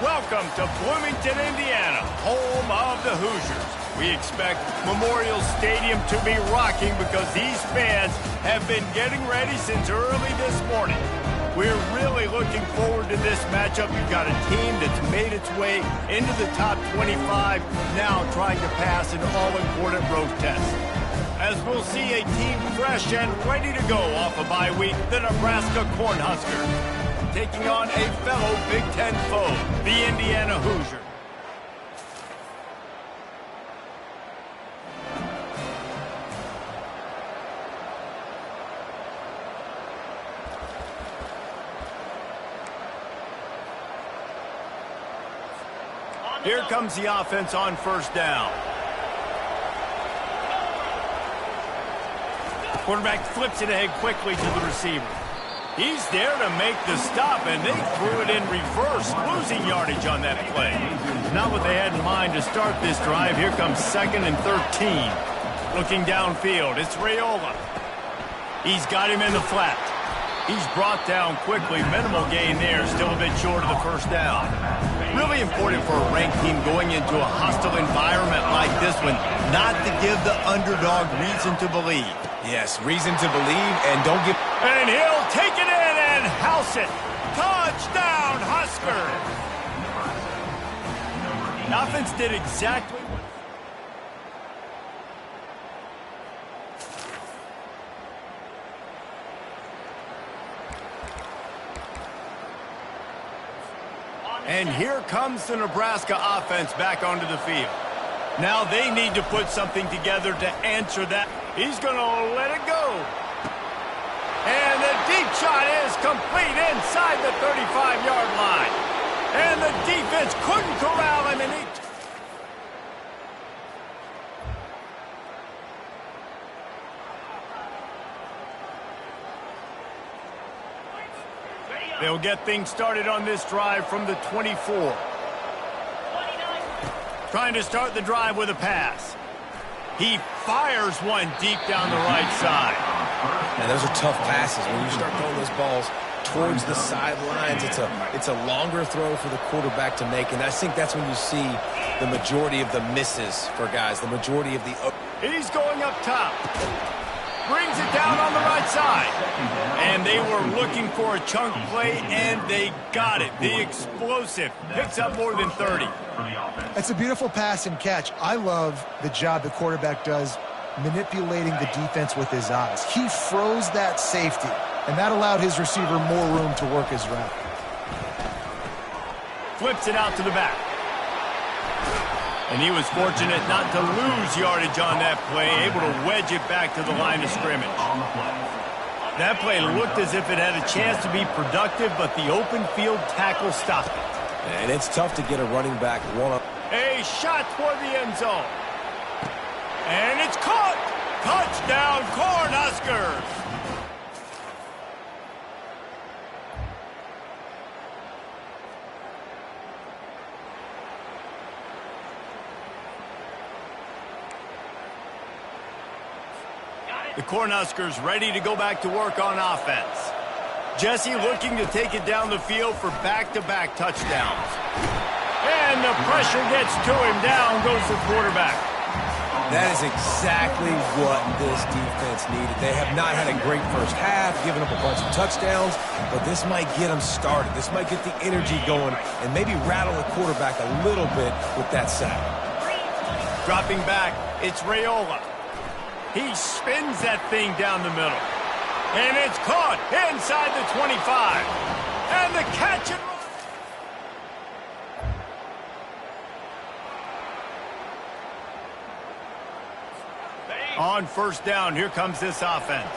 Welcome to Bloomington, Indiana, home of the Hoosiers. We expect Memorial Stadium to be rocking because these fans have been getting ready since early this morning. We're really looking forward to this matchup. You've got a team that's made its way into the top 25, now trying to pass an all-important road test. As we'll see a team fresh and ready to go off a bye week, the Nebraska Cornhuskers, taking on a fellow Big Ten foe, the Indiana Hoosiers. Here comes the offense on first down. Quarterback flips it ahead quickly to the receiver. He's there to make the stop, and they threw it in reverse, losing yardage on that play. Not what they had in mind to start this drive. Here comes 2nd and 13. Looking downfield, it's Raiola. He's got him in the flat. He's brought down quickly. Minimal gain there, still a bit short of the first down. Really important for a ranked team going into a hostile environment like this one, not to give the underdog reason to believe. Yes, reason to believe, and don't give... And he'll take it in and house it. Touchdown, Huskers! The offense did exactly what... And here comes the Nebraska offense back onto the field. Now they need to put something together to answer that. He's going to let it go. And the deep shot is complete inside the 35-yard line. And the defense couldn't corral him, and he... They'll get things started on this drive from the 24. Trying to start the drive with a pass. He fires one deep down the right side. And those are tough passes. When you start throwing those balls towards the sidelines, it's a longer throw for the quarterback to make, and I think that's when you see the majority of the misses for guys, the majority of the... He's going up top. Brings it down on the right side. And they were looking for a chunk play, and they got it. The explosive picks up more than 30. That's a beautiful pass and catch. I love the job the quarterback does manipulating the defense with his eyes. He froze that safety, and that allowed his receiver more room to work his route. Flips it out to the back. And he was fortunate not to lose yardage on that play, able to wedge it back to the line of scrimmage. That play looked as if it had a chance to be productive, but the open field tackle stopped it. And it's tough to get a running back one-up. A shot toward the end zone. And it's caught! Touchdown, Cornhuskers! The Cornhuskers ready to go back to work on offense. Jesse looking to take it down the field for back-to-back touchdowns. And the pressure gets to him. Down goes the quarterback. That is exactly what this defense needed. They have not had a great first half, giving up a bunch of touchdowns, but this might get them started. This might get the energy going and maybe rattle the quarterback a little bit with that sack. Dropping back, it's Raiola. He spins that thing down the middle. And it's caught inside the 25. And the catch and run. On first down, here comes this offense.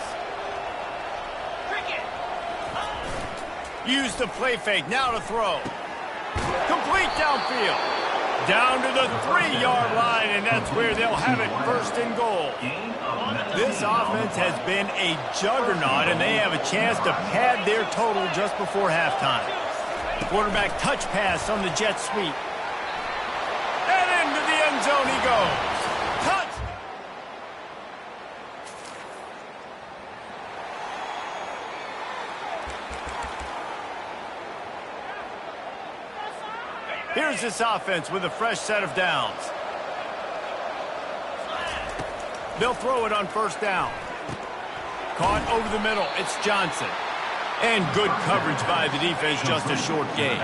Use the play fake, now to throw. Complete downfield. Down to the 3-yard line, and that's where they'll have it, 1st and goal. This offense has been a juggernaut, and they have a chance to pad their total just before halftime. Quarterback touch pass on the jet sweep. And into the end zone he goes. Touch! Here's this offense with a fresh set of downs. They'll throw it on first down. Caught over the middle. It's Johnson. And good coverage by the defense, just a short gain.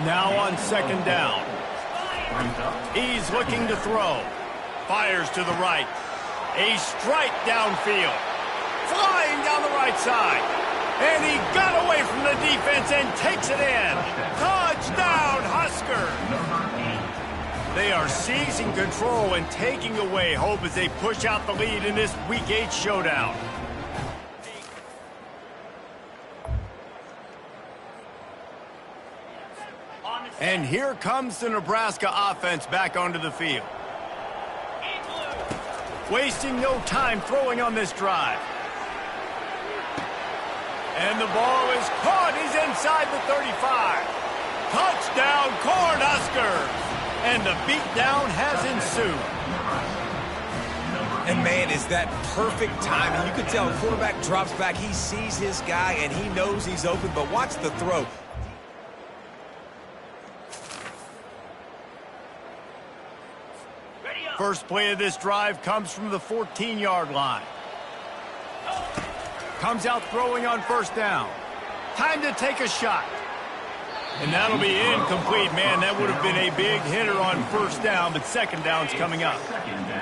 Now on second down. He's looking to throw. Fires to the right. A strike downfield. Flying down the right side. And he got away from the defense and takes it in. Touchdown, Husker! They are seizing control and taking away hope as they push out the lead in this Week 8 showdown. And here comes the Nebraska offense back onto the field. Wasting no time throwing on this drive. And the ball is caught. He's inside the 35. Touchdown, Cornhuskers! And the beatdown has ensued. And, man, is that perfect timing. You can tell the quarterback drops back. He sees his guy, and he knows he's open. But watch the throw. First play of this drive comes from the 14-yard line. Comes out throwing on first down. Time to take a shot. And that'll be incomplete. Man, that would have been a big hitter on first down, but second down's coming up.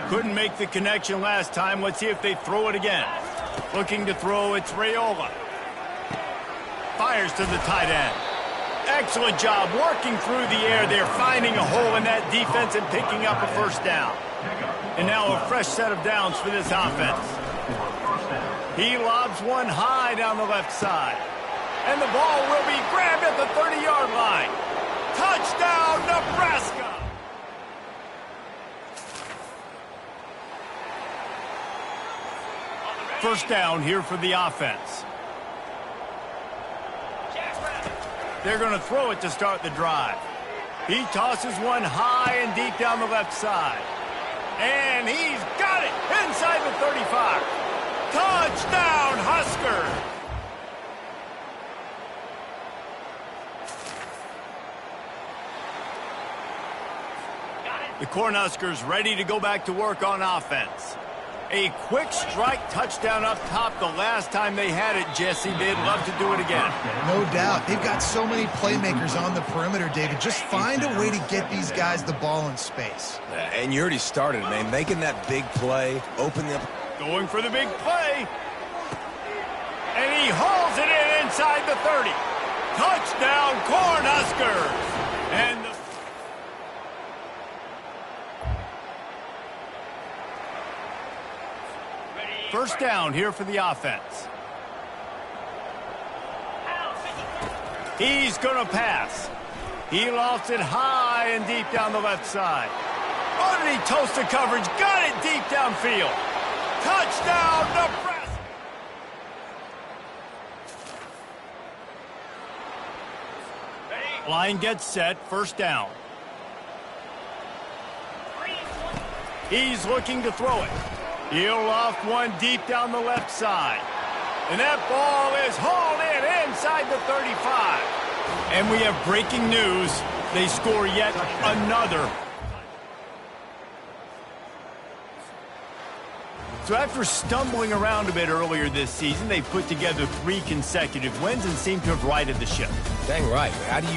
Couldn't make the connection last time. Let's see if they throw it again. Looking to throw, it's Raiola. Fires to the tight end. Excellent job working through the air. They're finding a hole in that defense and picking up a first down. And now a fresh set of downs for this offense. He lobs one high down the left side. And the ball will be grabbed at the 30-yard line. Touchdown, Nebraska! First down here for the offense. They're going to throw it to start the drive. He tosses one high and deep down the left side. And he's got it inside the 35. Touchdown, Huskers! The Cornhuskers ready to go back to work on offense. A quick strike touchdown up top the last time they had it, Jesse. They'd love to do it again. No doubt. They've got so many playmakers on the perimeter, David. Just find a way to get these guys the ball in space. And you already started, man. Making that big play, open them. Going for the big play. And he hauls it in inside the 30. Touchdown, Cornhuskers! And the first down here for the offense. He's going to pass. He lofts it high and deep down the left side. Underneath toasted coverage. Got it deep downfield. Touchdown, Nebraska! Line gets set. First down. He's looking to throw it. He'll loft one deep down the left side. And that ball is hauled in inside the 35. And we have breaking news. They score yet another. So after stumbling around a bit earlier this season, they put together 3 consecutive wins and seem to have righted the ship. Dang right. How do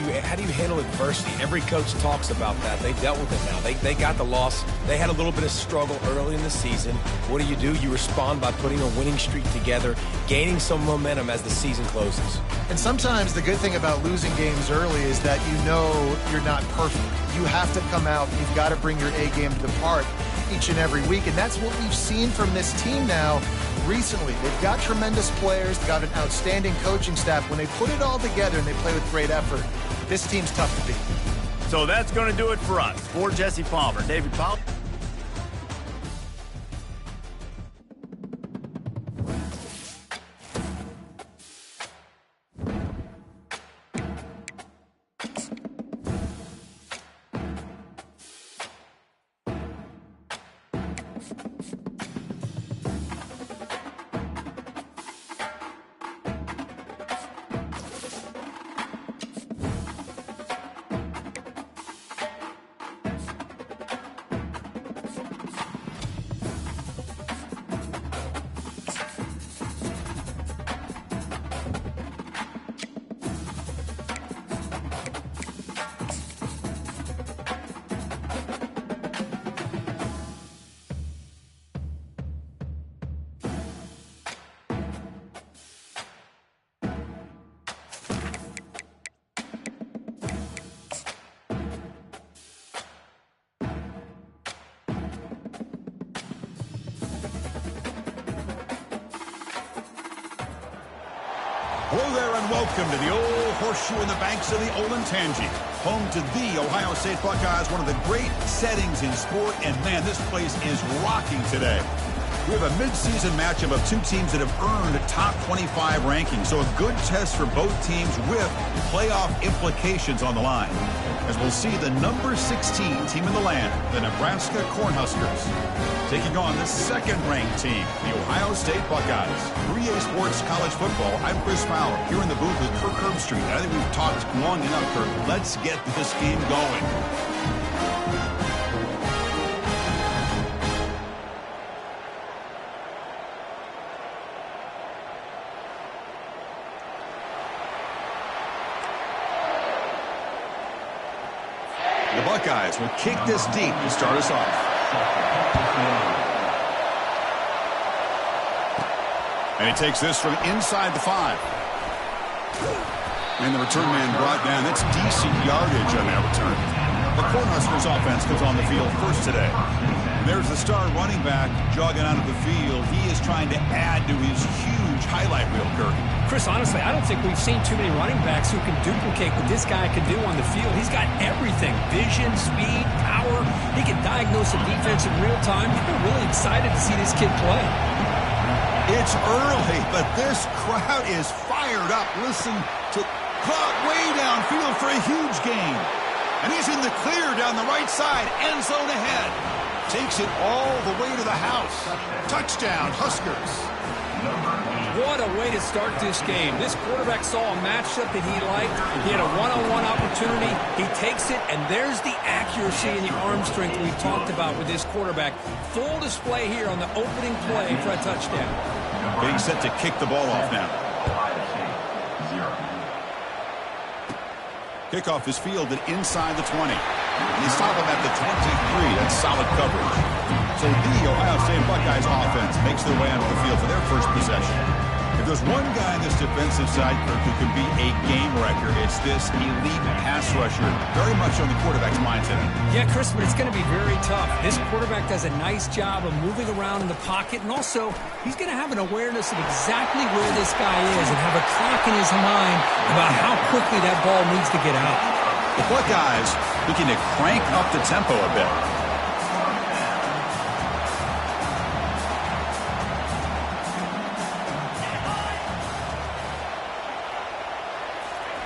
you handle adversity? Every coach talks about that. They dealt with it now. They got the loss. They had a little bit of struggle early in the season. What do? You respond by putting a winning streak together, gaining some momentum as the season closes. And sometimes the good thing about losing games early is that you know you're not perfect. You have to come out. You've got to bring your A game to the park each and every week, and that's what we've seen from this team now recently. They've got tremendous players, they've got an outstanding coaching staff. When they put it all together and they play with great effort, this team's tough to beat. So that's going to do it for us. For Jesse Palmer, David Powell. Hello there and welcome to the old horseshoe in the banks of the Olentangy, home to the Ohio State Buckeyes, one of the great settings in sport, and man, this place is rocking today. We have a midseason matchup of two teams that have earned top 25 rankings, so a good test for both teams with playoff implications on the line. As we'll see the number 16 team in the land, the Nebraska Cornhuskers, taking on the second-ranked team, the Ohio State Buckeyes. 3A Sports College Football, I'm Chris Fowler, here in the booth with Kirk Herbstreit. I think we've talked long enough, Kirk. Let's get this game going. The Buckeyes will kick this deep to start us off. And he takes this from inside the 5. And the return man brought down. That's decent yardage on that return. The Cornhuskers offense comes on the field first today. And there's the star running back jogging out of the field. He is trying to add to his huge highlight reel, Kirk. Chris, honestly, I don't think we've seen too many running backs who can duplicate what this guy can do on the field. He's got everything: vision, speed, power. He can diagnose a defense in real time. We're really excited to see this kid play. It's early, but this crowd is fired up. Listen to Clark way downfield for a huge gain. And he's in the clear down the right side, end zone ahead. Takes it all the way to the house. Touchdown, Huskers. What a way to start this game. This quarterback saw a matchup that he liked. He had a one-on-one opportunity. He takes it, and there's the accuracy and the arm strength we've talked about with this quarterback. Full display here on the opening play for a touchdown. Getting set to kick the ball off now. Kickoff is fielded inside the 20. And they stop him at the 23. That's solid coverage. So the Ohio State Buckeyes offense makes their way onto the field for their first possession. If there's one guy on this defensive side, Kirk, who can be a game wrecker, it's this elite pass rusher. Very much on the quarterback's mindset. Yeah, Chris, but it's going to be very tough. This quarterback does a nice job of moving around in the pocket, and also he's going to have an awareness of exactly where this guy is and have a clock in his mind about how quickly that ball needs to get out. The Buckeyes looking to crank up the tempo a bit.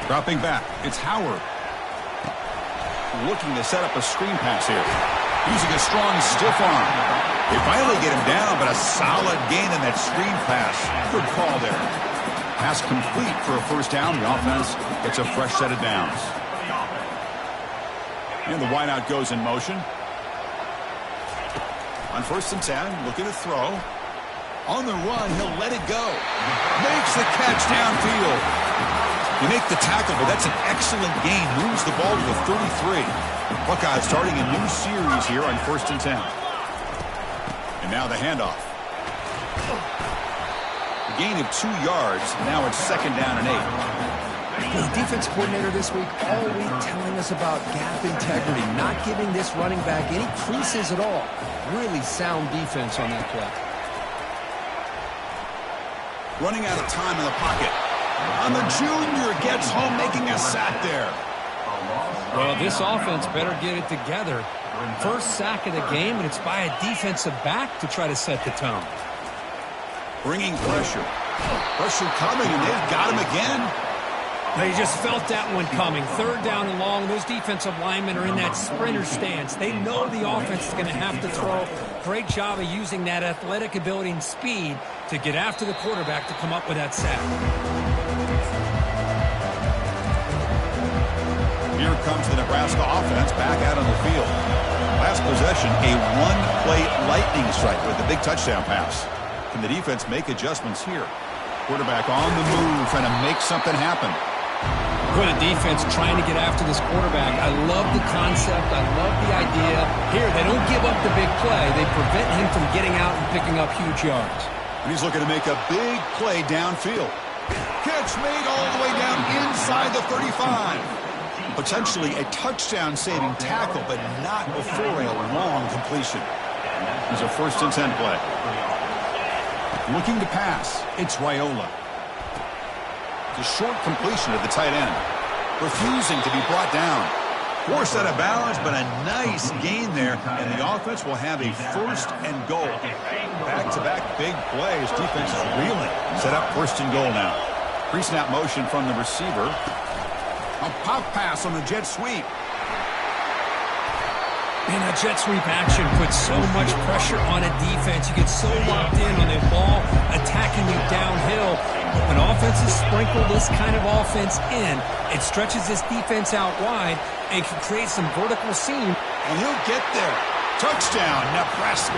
Dropping back, it's Howard. Looking to set up a screen pass here. Using a strong stiff arm. They finally get him down, but a solid gain in that screen pass. Good call there. Pass complete for a first down. The offense gets a fresh set of downs. And the wideout goes in motion. On 1st and 10, looking to throw. On the run, he'll let it go. Makes the catch downfield. You make the tackle, but that's an excellent gain. Moves the ball to the 33. Buckeyes starting a new series here on 1st and 10. And now the handoff. A gain of 2 yards. Now it's 2nd down and 8. The defense coordinator this week all week telling us about gap integrity, not giving this running back any creases at all. Really sound defense on that play. Running out of time in the pocket. And the junior gets home, making a sack there. Well, this offense better get it together. First sack of the game, and it's by a defensive back to try to set the tone. Bringing pressure. Pressure coming, and they've got him again. They just felt that one coming. 3rd down and long. Those defensive linemen are in that sprinter stance. They know the offense is going to have to throw. Great job of using that athletic ability and speed to get after the quarterback to come up with that sack. Here comes the Nebraska offense back out on the field. Last possession, a one-play lightning strike with a big touchdown pass. Can the defense make adjustments here? Quarterback on the move, trying to make something happen. Good defense trying to get after this quarterback. I love the concept. I love the idea. Here, they don't give up the big play. They prevent him from getting out and picking up huge yards. And he's looking to make a big play downfield. Catch made all the way down inside the 35. Potentially a touchdown-saving tackle, but not before a long completion. It's a 1st and 10 play. Looking to pass. It's Raiola. The short completion at the tight end. Refusing to be brought down. Forced out of bounds, but a nice gain there. And the offense will have a 1st and goal. Back-to-back big plays. Defense is reeling. Set up 1st and goal now. Pre-snap motion from the receiver. A pop pass on the jet sweep. Man, that jet sweep action puts so much pressure on a defense. You get so locked in on the ball attacking you downhill. But when offenses sprinkle this kind of offense in, it stretches this defense out wide and can create some vertical seam. And he'll get there. Touchdown, Nebraska.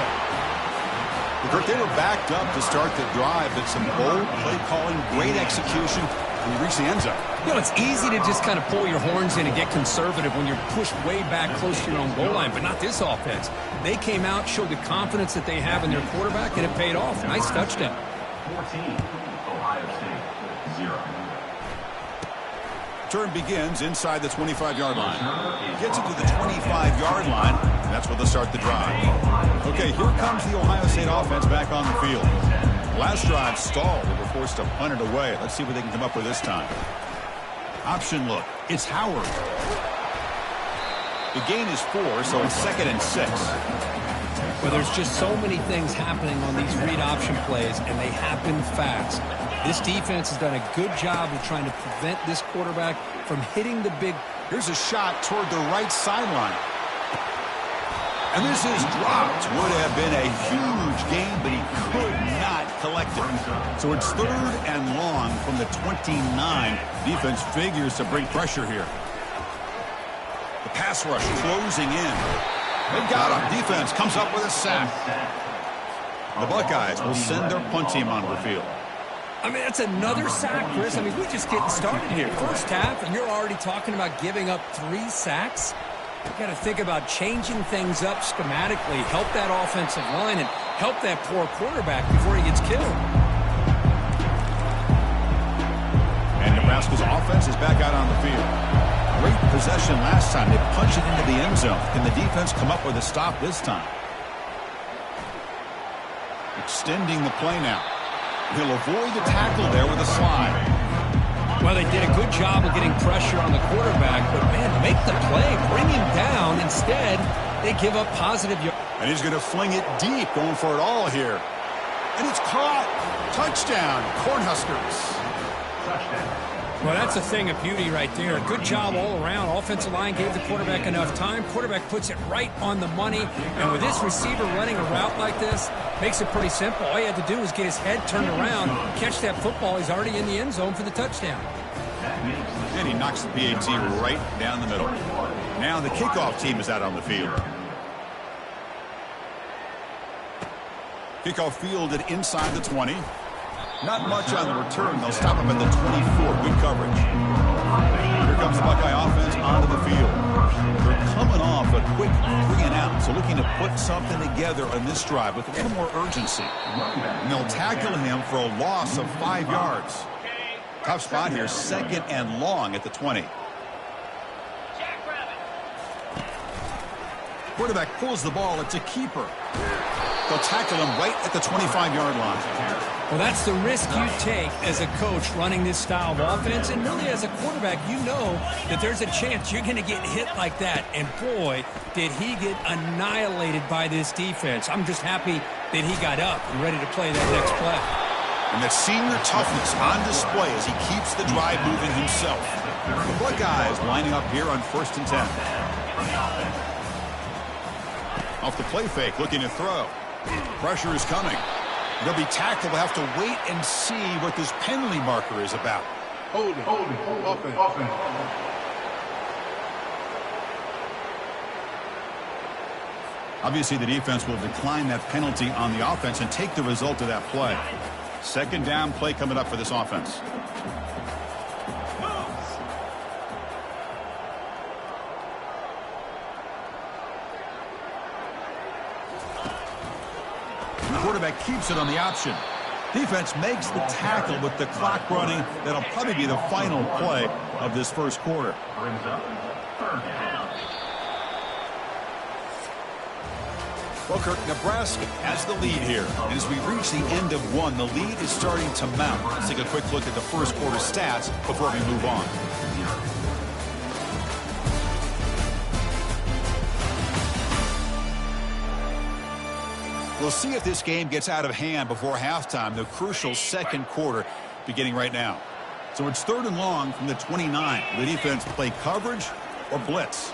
They were backed up to start the drive, but some bold play calling, great execution. We reach the end zone. You know, it's easy to just kind of pull your horns in and get conservative when you're pushed way back close to your own goal line, but not this offense. They came out, showed the confidence that they have in their quarterback, and it paid off. Nice touchdown. 14, Ohio State, 0. Turn begins inside the 25-yard line. Gets it to the 25-yard line. That's where they'll start the drive. Okay, here comes the Ohio State offense back on the field. Last drive stalled. They were forced to punt it away. Let's see what they can come up with this time. Option look. It's Howard. The gain is 4, so it's 2nd and 6. Well, there's just so many things happening on these read option plays, and they happen fast. This defense has done a good job of trying to prevent this quarterback from hitting the big. Here's a shot toward the right sideline. And this is dropped. Would have been a huge gain, but he could not collect it. So it's 3rd and long from the 29. Defense figures to bring pressure here. The pass rush closing in. They got him. Defense comes up with a sack. The Buckeyes will send their punt team onto the field. I mean, that's another sack, Chris. I mean, we're just getting started here. First half, and you're already talking about giving up 3 sacks. You've got to think about changing things up schematically, help that offensive line, and help that poor quarterback before he gets killed. And Nebraska's offense is back out on the field. Great possession last time. They punched it into the end zone. Can the defense come up with a stop this time? Extending the play now. He'll avoid the tackle there with a slide. Well, they did a good job of getting pressure on the quarterback, but, man, make the play. Bring him down. Instead, they give up positive yards. And he's going to fling it deep, going for it all here. And it's caught. Touchdown, Cornhuskers. Well, that's a thing of beauty right there. Good job all around. Offensive line gave the quarterback enough time. Quarterback puts it right on the money. And with this receiver running a route like this, makes it pretty simple. All you had to do was get his head turned around, catch that football. He's already in the end zone for the touchdown. And he knocks the PAT right down the middle. Now the kickoff team is out on the field. Kickoff fielded inside the 20. Not much on the return. They'll stop him at the 24. Good coverage. Here comes the Buckeye offense onto the field. They're coming off a quick 3 and out, so looking to put something together on this drive with a little more urgency. And they'll tackle him for a loss of 5 yards. Tough spot here, 2nd and long at the 20. Quarterback pulls the ball. It's a keeper. They'll tackle him right at the 25-yard line. Well, that's the risk you take as a coach running this style of offense. And really, as a quarterback, you know that there's a chance you're going to get hit like that. And, boy, did he get annihilated by this defense. I'm just happy that he got up and ready to play that next play. And that senior toughness on display as he keeps the drive moving himself. The Buckeyes lining up here on 1st and 10. Off the play fake, looking to throw. Pressure is coming. They'll be tackled. We'll have to wait and see what this penalty marker is about. Hold it. Offense. Obviously, the defense will decline that penalty on the offense and take the result of that play. 2nd down play coming up for this offense. Quarterback keeps it on the option. Defense makes the tackle with the clock running. That'll probably be the final play of this first quarter. Well, Kirk, Nebraska has the lead here. And as we reach the end of one, the lead is starting to mount. Let's take a quick look at the first quarter stats before we move on. We'll see if this game gets out of hand before halftime, the crucial second quarter beginning right now. So it's 3rd and long from the 29. The defense play coverage or blitz.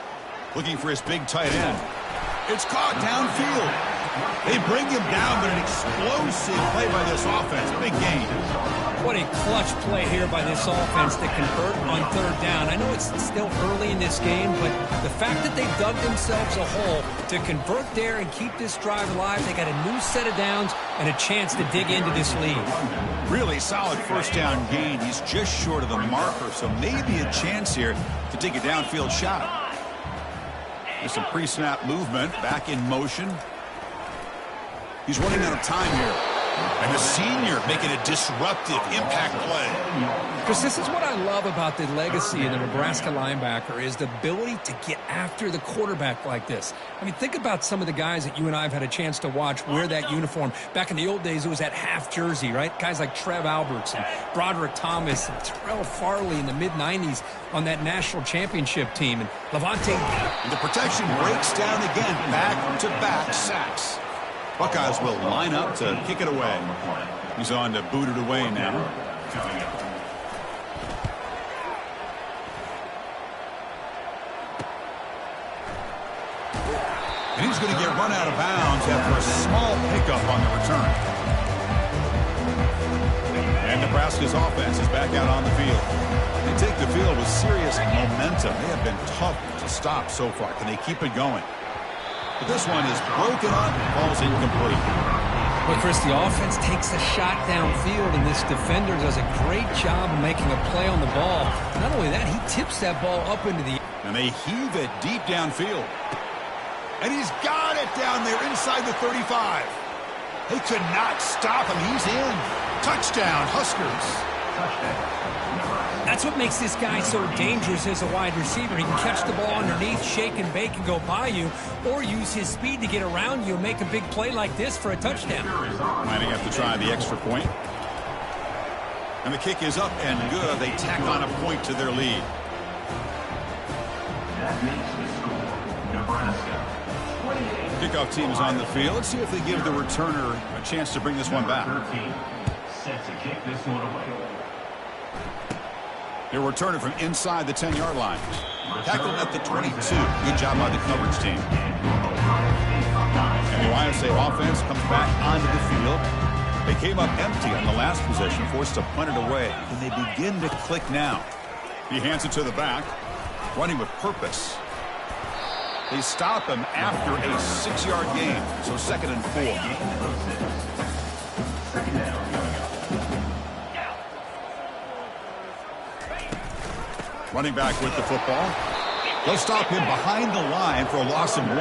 Looking for his big tight end. It's caught downfield. They bring him down, but an explosive play by this offense. Big gain. What a clutch play here by this offense to convert on 3rd down. I know it's still early in this game, but the fact that they dug themselves a hole to convert there and keep this drive alive, they got a new set of downs and a chance to dig into this lead. Really solid first down gain. He's just short of the marker, so maybe a chance here to take a downfield shot. There's some pre-snap movement, back in motion. He's running out of time here. And the senior making a disruptive impact play. Because this is what I love about the legacy of the Nebraska linebacker is the ability to get after the quarterback like this. I mean, think about some of the guys that you and I have had a chance to watch wear that uniform. Back in the old days, it was that half jersey, right? Guys like Trev Alberts and Broderick Thomas and Terrell Farley in the mid-90s on that national championship team. And Levante. And the protection breaks down again. Back-to-back sacks. Buckeyes will line up to kick it away. He's on to boot it away now. And he's going to get run out of bounds after a small pickup on the return. And Nebraska's offense is back out on the field. They take the field with serious momentum. They have been tough to stop so far. Can they keep it going? But this one is broken up and falls incomplete. Well, Chris, the offense takes a shot downfield, and this defender does a great job of making a play on the ball. Not only that, he tips that ball up into the... And they heave it deep downfield. And he's got it down there inside the 35. They could not stop him. He's in. Touchdown, Huskers. That's what makes this guy so dangerous as a wide receiver. He can catch the ball underneath, shake and bake and go by you, or use his speed to get around you and make a big play like this for a touchdown. Might have to try the extra point. And the kick is up and good. They tack on a point to their lead. That makes the score Nebraska 28. Kickoff team is on the field. Let's see if they give the returner a chance to bring this one back. 13 set to kick this one away. They're returning from inside the 10-yard line. Tackled at the 22. Good job by the coverage team. And the Ohio State offense comes back onto the field. They came up empty on the last possession, forced to punt it away. And they begin to click now. He hands it to the back, running with purpose. They stop him after a 6-yard gain, so 2nd and 4. Second down. Running back with the football. They'll stop him behind the line for a loss of 1.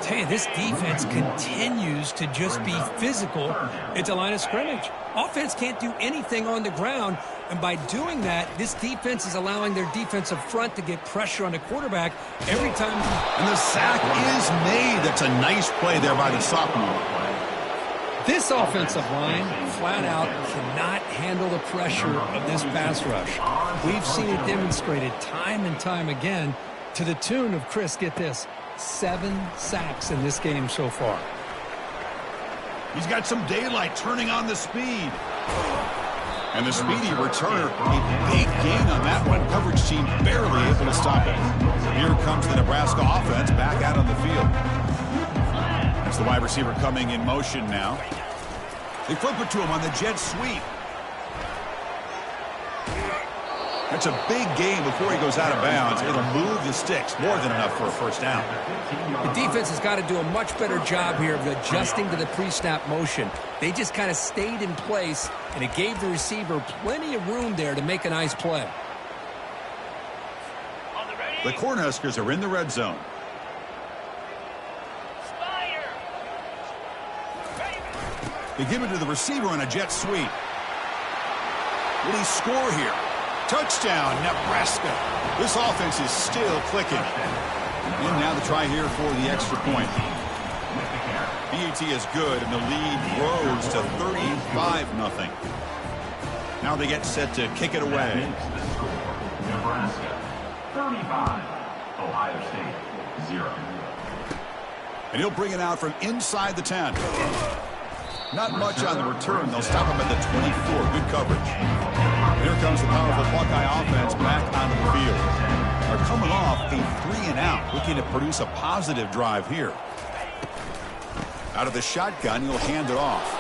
Tell you, this defense continues to just be physical at the line of scrimmage. Offense can't do anything on the ground, and by doing that, this defense is allowing their defensive front to get pressure on the quarterback every time. And the sack is made. That's a nice play there by the sophomore. This offensive line, flat out, cannot handle the pressure of this pass rush. We've seen it demonstrated time and time again to the tune of, Chris, get this, 7 sacks in this game so far. He's got some daylight turning on the speed. And the speedy returner, a big gain on that one. Coverage team barely able to stop it. Here comes the Nebraska offense back out on the field. That's the wide receiver coming in motion now. They flip it to him on the jet sweep. That's a big gain before he goes out of bounds. It'll move the sticks, more than enough for a first down. The defense has got to do a much better job here of adjusting to the pre-snap motion. They just kind of stayed in place, and it gave the receiver plenty of room there to make a nice play. The Cornhuskers are in the red zone. They give it to the receiver on a jet sweep. Will he score here? Touchdown, Nebraska. This offense is still clicking. And now the try here for the extra point. BET is good, and the lead grows to 35-0. Now they get set to kick it away. Nebraska 35, Ohio State 0. And he'll bring it out from inside the 10. Not much on the return. They'll stop him at the 24. Good coverage. Here comes the powerful Buckeye offense back onto the field. They're coming off a 3-and-out, looking to produce a positive drive here. Out of the shotgun, he'll hand it off.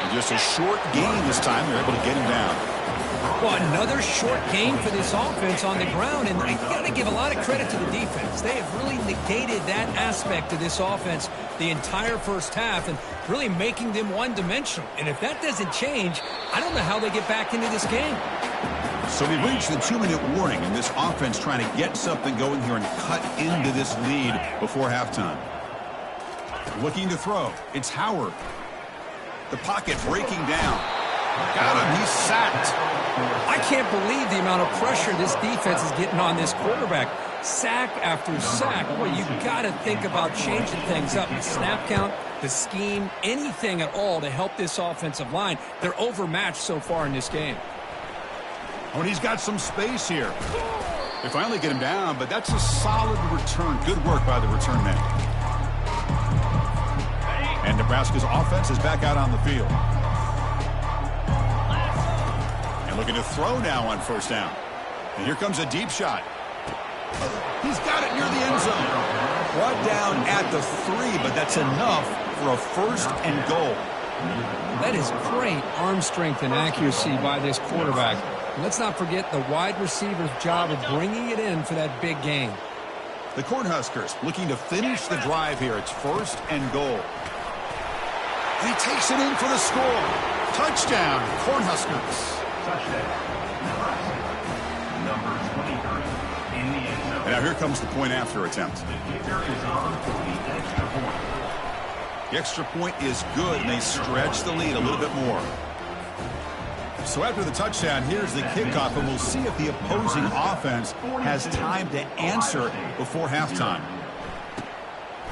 And just a short gain this time. They're able to get him down. Well, another short game for this offense on the ground, and I got to give a lot of credit to the defense. They have really negated that aspect of this offense the entire first half and really making them one-dimensional. And if that doesn't change, I don't know how they get back into this game. So we reached the 2-minute warning, and this offense trying to get something going here and cut into this lead before halftime. Looking to throw. It's Howard. The pocket breaking down. Got him. He's sacked. I can't believe the amount of pressure this defense is getting on this quarterback. Sack after sack. Boy, you've got to think about changing things up. The snap count, the scheme, anything at all to help this offensive line. They're overmatched so far in this game. Oh, and he's got some space here. They finally get him down, but that's a solid return. Good work by the return man. And Nebraska's offense is back out on the field. And looking to throw now on first down. And here comes a deep shot. He's got it near the end zone. Brought down at the 3, but that's enough for a first and goal. That is great arm strength and accuracy by this quarterback. And let's not forget the wide receiver's job of bringing it in for that big gain. The Cornhuskers looking to finish the drive here. It's first and goal. And he takes it in for the score. Touchdown, Cornhuskers. Touchdown, Nebraska. Number 23 in the end zone. And now here comes the point after attempt. The kicker is on for the extra point. The extra point is good, and they stretch the lead a little bit more. So after the touchdown, here's the kickoff, and we'll see if the opposing offense has time to answer before halftime.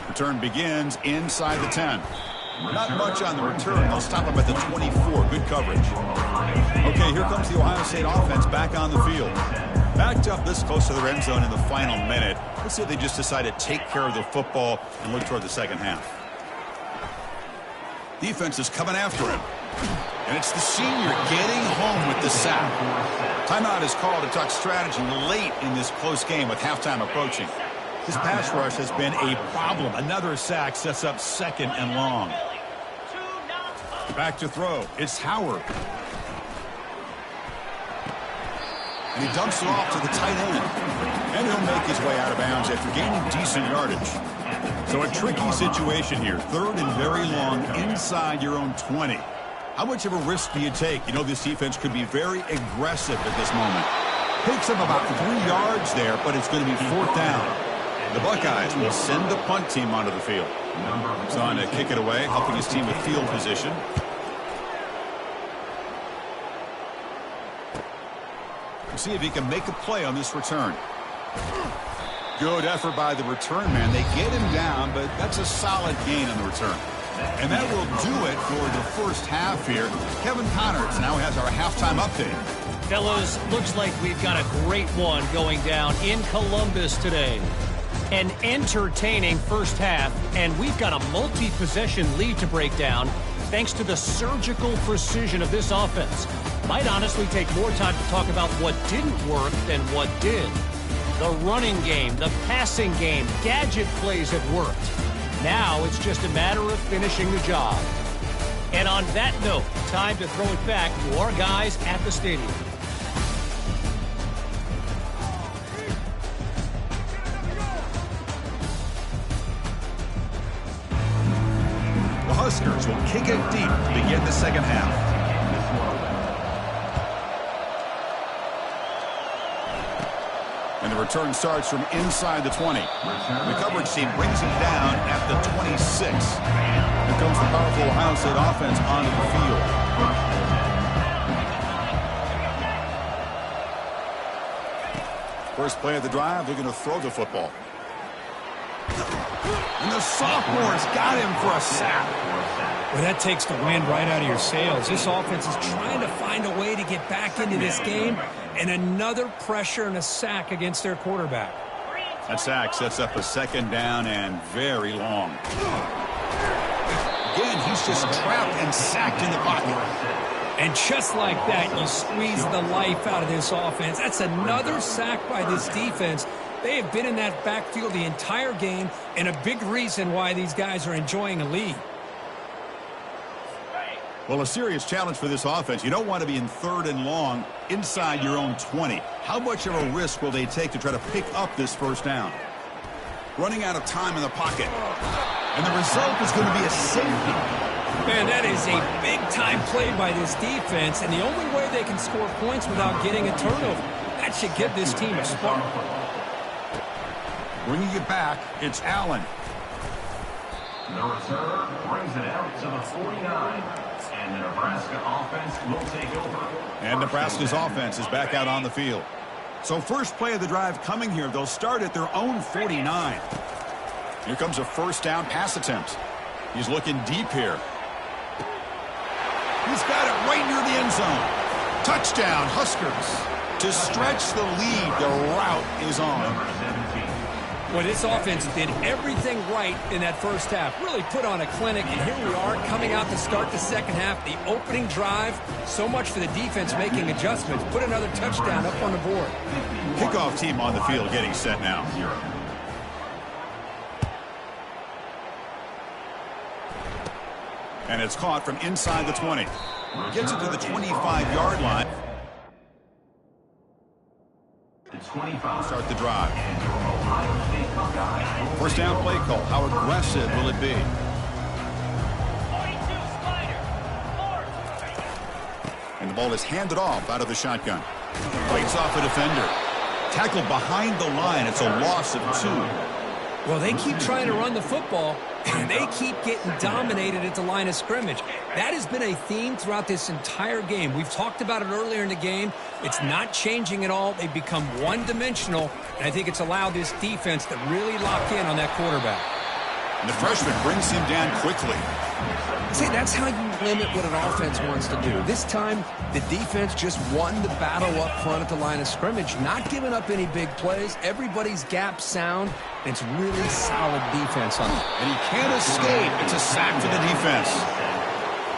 Return begins inside the 10. Not much on the return. They'll stop him at the 24. Good coverage. Okay, here comes the Ohio State offense back on the field. Backed up this close to their end zone in the final minute. Let's see if they just decide to take care of the football and look toward the second half. Defense is coming after him. And it's the senior getting home with the sack. Timeout is called to talk strategy late in this close game with halftime approaching. His pass rush has been a problem. Another sack sets up second and long. Back to throw. It's Howard. And he dumps it off to the tight end. And he'll make his way out of bounds after gaining decent yardage. So a tricky situation here. Third and very long inside your own 20. How much of a risk do you take? You know, this defense could be very aggressive at this moment. Picks him about 3 yards there, but it's going to be fourth down. The Buckeyes will send the punt team onto the field. He's on to kick it away, helping his team with field position. We'll see if he can make a play on this return. Good effort by the return man. They get him down, but that's a solid gain on the return. And that will do it for the first half here. Kevin Connors now has our halftime update. Fellas, looks like we've got a great one going down in Columbus today. An entertaining first half, and we've got a multi-possession lead to break down thanks to the surgical precision of this offense. Might honestly take more time to talk about what didn't work than what did. The running game, the passing game, gadget plays have worked. Now it's just a matter of finishing the job. And on that note, time to throw it back to our guys at the stadium. The Huskers will kick it deep to begin the second half. And the return starts from inside the 20. The coverage team brings him down at the 26. Here comes the powerful Ohio State offense onto the field. First play of the drive, they're going to throw the football. And the sophomore's got him for a sack. Well, that takes the wind right out of your sails. This offense is trying to find a way to get back into this game, and another pressure and a sack against their quarterback. That sack sets up a second down and very long. Again, he's just trapped and sacked in the pocket. And just like that, you squeeze the life out of this offense. That's another sack by this defense. They have been in that backfield the entire game, and a big reason why these guys are enjoying a lead. Well, a serious challenge for this offense. You don't want to be in 3rd and long inside your own 20. How much of a risk will they take to try to pick up this first down? Running out of time in the pocket. And the result is going to be a safety. Man, that is a big-time play by this defense, and the only way they can score points without getting a turnover. That should give this team a spark. Bringing it back, it's Allen. The return brings it out to the 49. And the Nebraska offense will take over. And Nebraska's offense is back out on the field. So first play of the drive coming here. They'll start at their own 49. Here comes a first down pass attempt. He's looking deep here. He's got it right near the end zone. Touchdown, Huskers. To stretch the lead, the route is on. Well, this offense did everything right in that first half. Really put on a clinic, and here we are coming out to start the second half. The opening drive, so much for the defense making adjustments. Put another touchdown up on the board. Kickoff team on the field getting set now. And it's caught from inside the 20. Gets it to the 25-yard line. Start the drive. First down play call. How aggressive will it be? And the ball is handed off out of the shotgun. Fights off a defender. Tackled behind the line. It's a loss of 2. Well, they keep trying to run the football, and they keep getting dominated at the line of scrimmage. That has been a theme throughout this entire game. We've talked about it earlier in the game. It's not changing at all. They've become one-dimensional, and I think it's allowed this defense to really lock in on that quarterback. And the freshman brings him down quickly. See, that's how you limit what an offense wants to do. This time, the defense just won the battle up front at the line of scrimmage, not giving up any big plays. Everybody's gap sound. It's really solid defense on it. And he can't escape. It's a sack for the defense.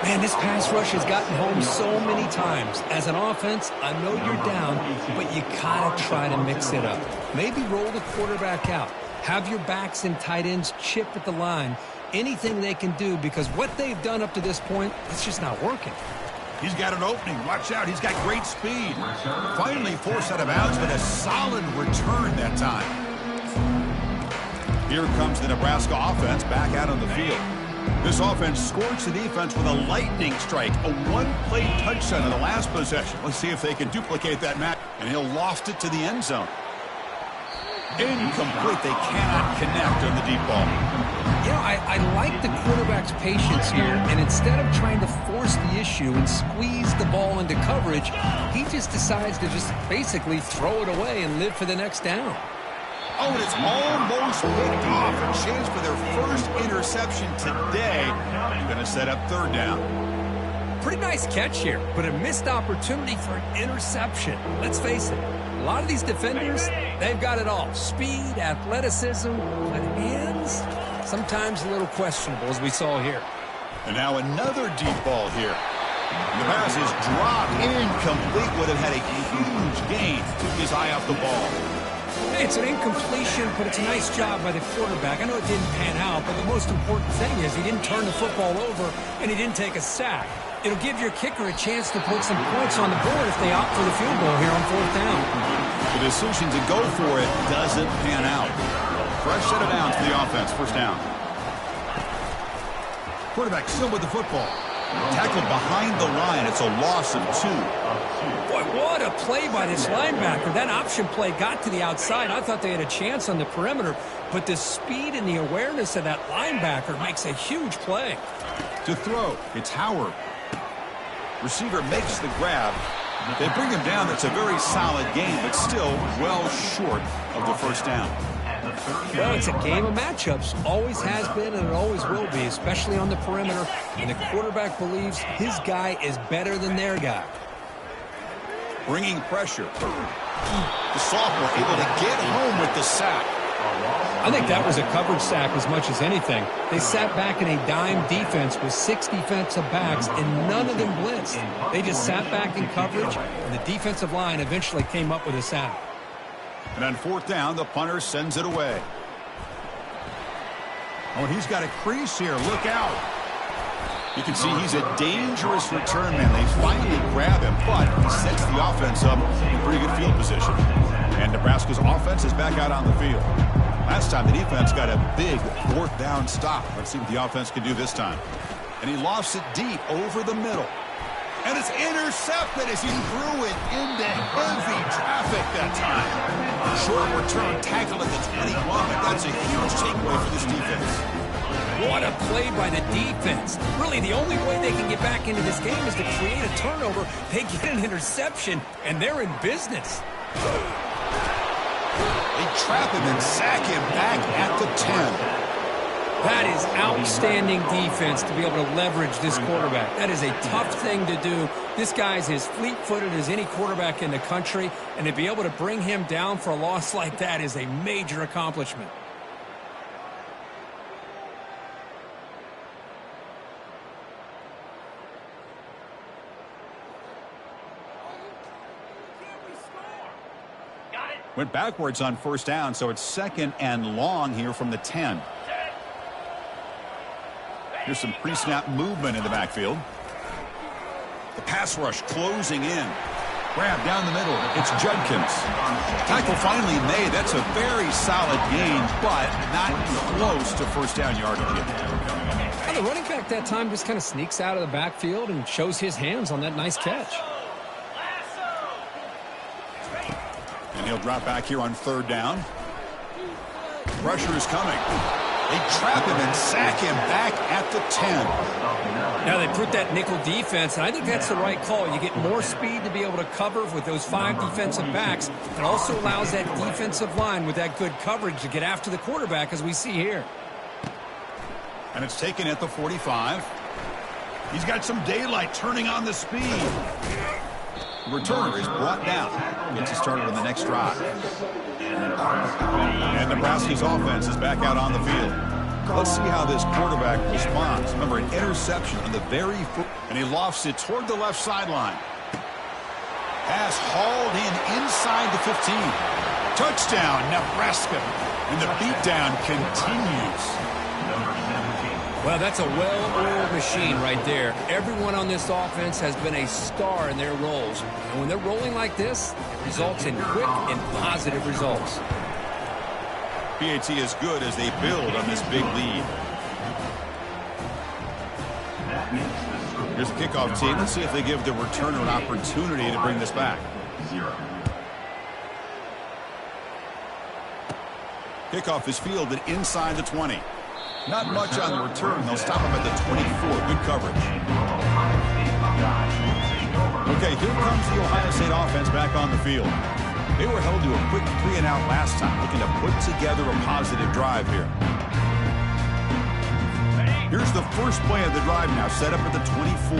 Man, this pass rush has gotten home so many times. As an offense, I know you're down, but you gotta try to mix it up. Maybe roll the quarterback out. Have your backs and tight ends chip at the line. Anything they can do, because what they've done up to this point, it's just not working. He's got an opening. Watch out. He's got great speed. Finally forced out of bounds, but a solid return that time. Here comes the Nebraska offense back out on the field. This offense scorched the defense with a lightning strike, a one-play touchdown in the last possession. Let's see if they can duplicate that match. And he'll loft it to the end zone. Incomplete. They cannot connect on the deep ball. You know, I like the quarterback's patience here, and instead of trying to force the issue and squeeze the ball into coverage, he just decides to just basically throw it away and live for the next down. Oh, and it's almost picked off. A chance for their first interception today. Going to set up third down. Pretty nice catch here, but a missed opportunity for an interception. Let's face it, a lot of these defenders, they've got it all. Speed, athleticism, but hands, sometimes a little questionable, as we saw here. And now another deep ball here. The pass is dropped. Incomplete. Would have had a huge gain. Took his eye off the ball. It's an incompletion, but it's a nice job by the quarterback. I know it didn't pan out, but the most important thing is he didn't turn the football over and he didn't take a sack. It'll give your kicker a chance to put some points on the board if they opt for the field goal here on fourth down. The decision to go for it doesn't pan out. Fresh set of downs for the offense. First down. Quarterback still with the football. Tackled behind the line. It's a loss of 2. Boy, what a play by this linebacker. That option play got to the outside. I thought they had a chance on the perimeter, but the speed and the awareness of that linebacker makes a huge play. To throw, it's Howard. Receiver makes the grab. They bring him down. That's a very solid game, but still well short of the first down. at the 30. Well, it's a game of matchups. Always has been and it always will be, especially on the perimeter. And the quarterback believes his guy is better than their guy. Bringing pressure. The sophomore able to get home with the sack. I think that was a coverage sack as much as anything. They sat back in a dime defense with 6 defensive backs, and none of them blitzed. They just sat back in coverage, and the defensive line eventually came up with a sack. And on 4th down, the punter sends it away. Oh, and he's got a crease here. Look out. You can see he's a dangerous return man. They finally grab him, but he sets the offense up in pretty good field position. And Nebraska's offense is back out on the field. Last time the defense got a big 4th down stop. Let's see what the offense can do this time. And he lofts it deep over the middle. And it's intercepted as he threw it into heavy traffic that time. Short return tackled at the 21, but that's a huge takeaway for this defense. What a play by the defense. Really, the only way they can get back into this game is to create a turnover. They get an interception, and they're in business. They trap him and sack him back at the 10. That is outstanding defense to be able to leverage this quarterback. That is a tough thing to do. This guy's as fleet-footed as any quarterback in the country, and to be able to bring him down for a loss like that is a major accomplishment. Went backwards on 1st down, so it's 2nd and long here from the 10. Here's some pre-snap movement in the backfield. The pass rush closing in. Grab down the middle. It's Judkins. Tackle finally made. That's a very solid gain, but not close to 1st down yardage yet. Well, the running back that time just kind of sneaks out of the backfield and shows his hands on that nice catch. And he'll drop back here on 3rd down. Pressure is coming. They trap him and sack him back at the 10. Now they put that nickel defense, and I think that's the right call. You get more speed to be able to cover with those 5 defensive backs. It also allows that defensive line with that good coverage to get after the quarterback, as we see here. And it's taken at the 45. He's got some daylight turning on the speed. The returner is brought down. Gets us started on the next drive. And Nebraska's offense is back out on the field. Let's see how this quarterback responds. Remember, an interception on the very first, and he lofts it toward the left sideline. Pass hauled in inside the 15. Touchdown, Nebraska. And the beatdown continues. Well, that's a well-oiled machine right there. Everyone on this offense has been a star in their roles. And when they're rolling like this, it results in quick and positive results. PAT is good as they build on this big lead. Here's the kickoff team. Let's see if they give the returner an opportunity to bring this back. Kickoff is fielded inside the 20. Not much on the return. They'll stop him at the 24. Good coverage. Okay, here comes the Ohio State offense back on the field. They were held to a quick 3-and-out last time, looking to put together a positive drive here. Here's the first play of the drive now, set up at the 24.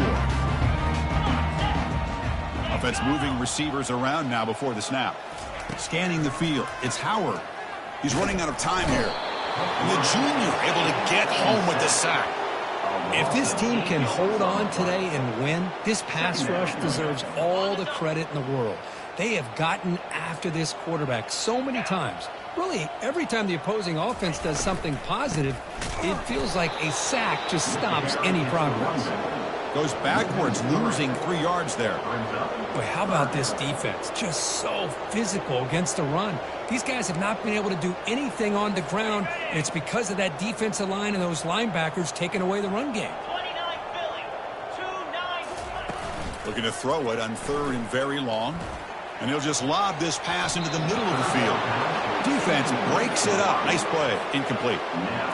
Offense moving receivers around now before the snap. Scanning the field. It's Howard. He's running out of time here. And the junior able to get home with the sack. If this team can hold on today and win, this pass rush deserves all the credit in the world. They have gotten after this quarterback so many times. Really, every time the opposing offense does something positive, it feels like a sack just stops any progress. Goes backwards, losing 3 yards there. But how about this defense? Just so physical against the run. These guys have not been able to do anything on the ground, and it's because of that defensive line and those linebackers taking away the run game. 29 Philly, 2-9. Looking to throw it on 3rd and very long. And he'll just lob this pass into the middle of the field. Defense breaks it up. Nice play. Incomplete.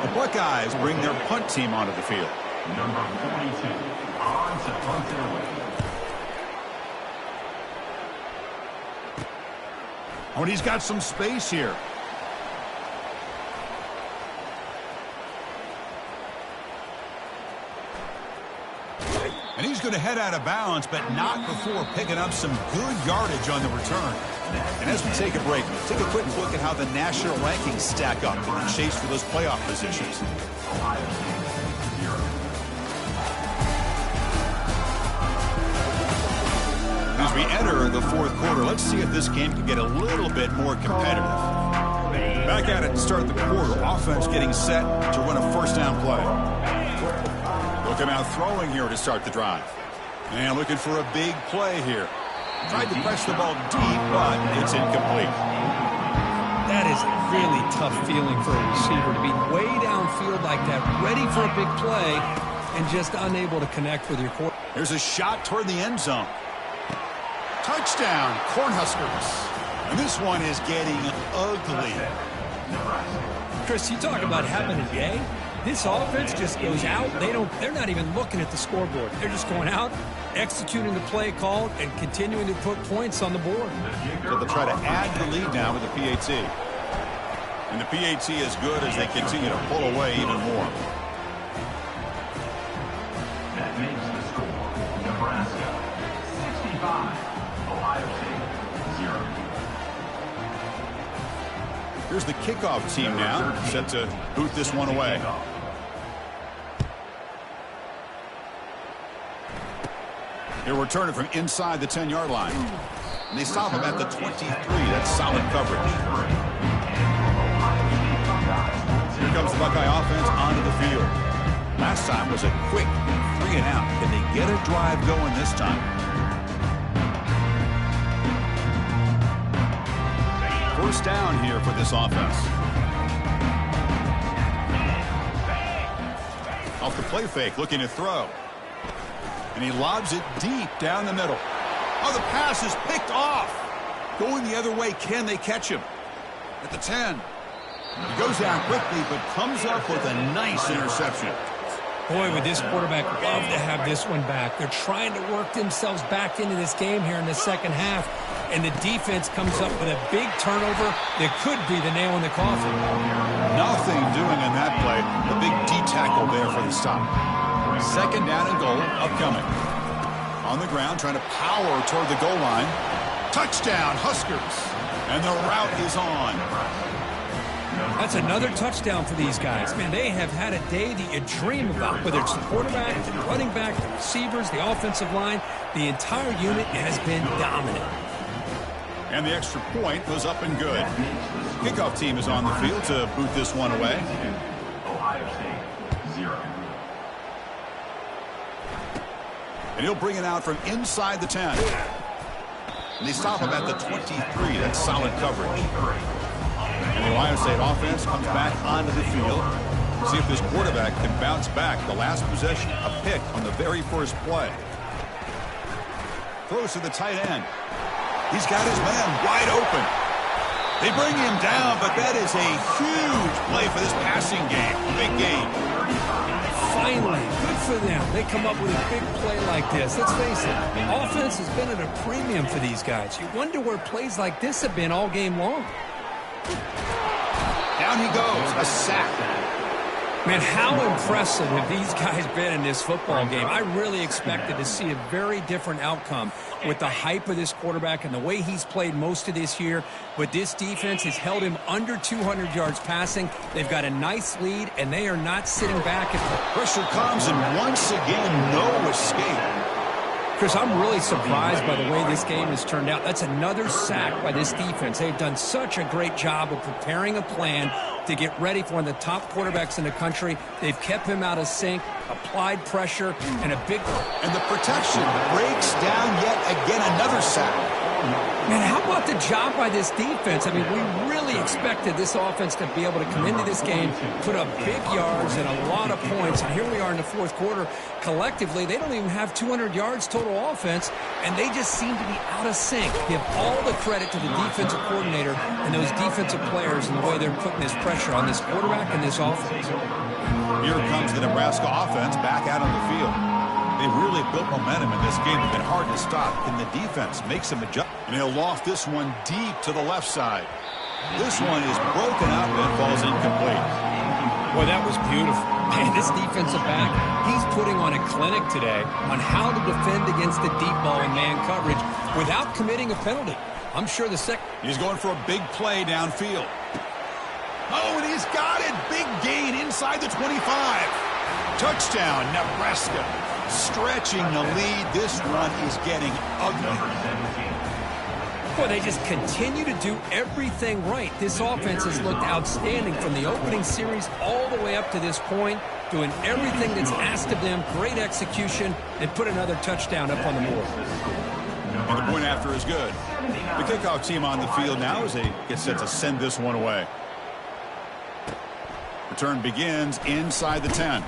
The Buckeyes bring their punt team onto the field. Number 42, on to punt it away. Oh, and he's got some space here. He's going to head out of bounds, but not before picking up some good yardage on the return. And as we take a break, take a quick look at how the national rankings stack up in the chase for those playoff positions. As we enter the fourth quarter, let's see if this game can get a little bit more competitive. Back at it to start the quarter. Offense getting set to run a first down play. Looking out throwing here to start the drive. And looking for a big play here. Tried to press the ball deep, but it's incomplete. That is a really tough feeling for a receiver to be way downfield like that, ready for a big play, and just unable to connect with your quarterback. There's a shot toward the end zone. Touchdown, Cornhuskers. And this one is getting ugly. Chris, you talk about having a day. This offense just goes out. They're not even looking at the scoreboard. They're just going out, executing the play called, and continuing to put points on the board. So they'll try to add the lead now with the PAT. And the PAT is good as they continue to pull away even more. That makes the score Nebraska 65, Ohio State 0. Here's the kickoff team now, set to boot this one away. He'll return it from inside the 10-yard line. And they stop him at the 23. That's solid coverage. Here comes the Buckeye offense onto the field. Last time was a quick 3 and out. Can they get a drive going this time? First down here for this offense. Off the play fake, looking to throw. And he lobs it deep down the middle. Oh, the pass is picked off. Going the other way, can they catch him? At the 10. He goes down quickly, but comes up with a nice interception. Boy, would this quarterback love to have this one back. They're trying to work themselves back into this game here in the second half. And the defense comes up with a big turnover that could be the nail in the coffin. Nothing doing in that play. A big D-tackle there for the stop. Second down and goal upcoming. On the ground, trying to power toward the goal line. Touchdown, Huskers. And the route is on. That's another touchdown for these guys. Man, they have had a day that you dream about, whether it's the quarterback, the running back, the receivers, the offensive line. The entire unit has been dominant. And the extra point goes up and good. Kickoff team is on the field to boot this one away. Ohio State 0. And he'll bring it out from inside the 10. And they stop him at the 23. That's solid coverage. And the Ohio State offense comes back onto the field. See if this quarterback can bounce back. The last possession, a pick on the very first play. Throws to the tight end. He's got his man wide open. They bring him down, but that is a huge play for this passing game. Big game. Finally, good for them. They come up with a big play like this. Let's face it, offense has been at a premium for these guys. You wonder where plays like this have been all game long. Down he goes, a sack. Man, how impressive have these guys been in this football game? I really expected to see a very different outcome with the hype of this quarterback and the way he's played most of this year. But this defense has held him under 200 yards passing. They've got a nice lead, and they are not sitting back. Pressure comes, and once again, no escape. Chris, I'm really surprised by the way this game has turned out. That's another sack by this defense. They've done such a great job of preparing a plan to get ready for one of the top quarterbacks in the country. They've kept him out of sync, applied pressure, and a big... And the protection breaks down yet again, another sack. Man, how about the job by this defense? I mean, we really expected this offense to be able to come into this game, put up big yards and a lot of points. And here we are in the fourth quarter. Collectively, they don't even have 200 yards total offense, and they just seem to be out of sync. Give all the credit to the defensive coordinator and those defensive players and the way they're putting this pressure on this quarterback and this offense. Here comes the Nebraska offense back out on the field. They've really built momentum in this game. It's been hard to stop. Can the defense make some adjustments? And he'll loft this one deep to the left side. This one is broken up and falls incomplete. Boy, that was beautiful. Man, this defensive back, he's putting on a clinic today on how to defend against the deep ball and man coverage without committing a penalty. I'm sure He's going for a big play downfield. Oh, and he's got it. Big gain inside the 25. Touchdown, Nebraska. Stretching the lead. This one is getting ugly. Boy, they just continue to do everything right. This offense has looked outstanding from the opening series all the way up to this point, doing everything that's asked of them, great execution, and put another touchdown up on the board. And the point after is good. The kickoff team on the field now as they get set to send this one away. Return begins inside the 10.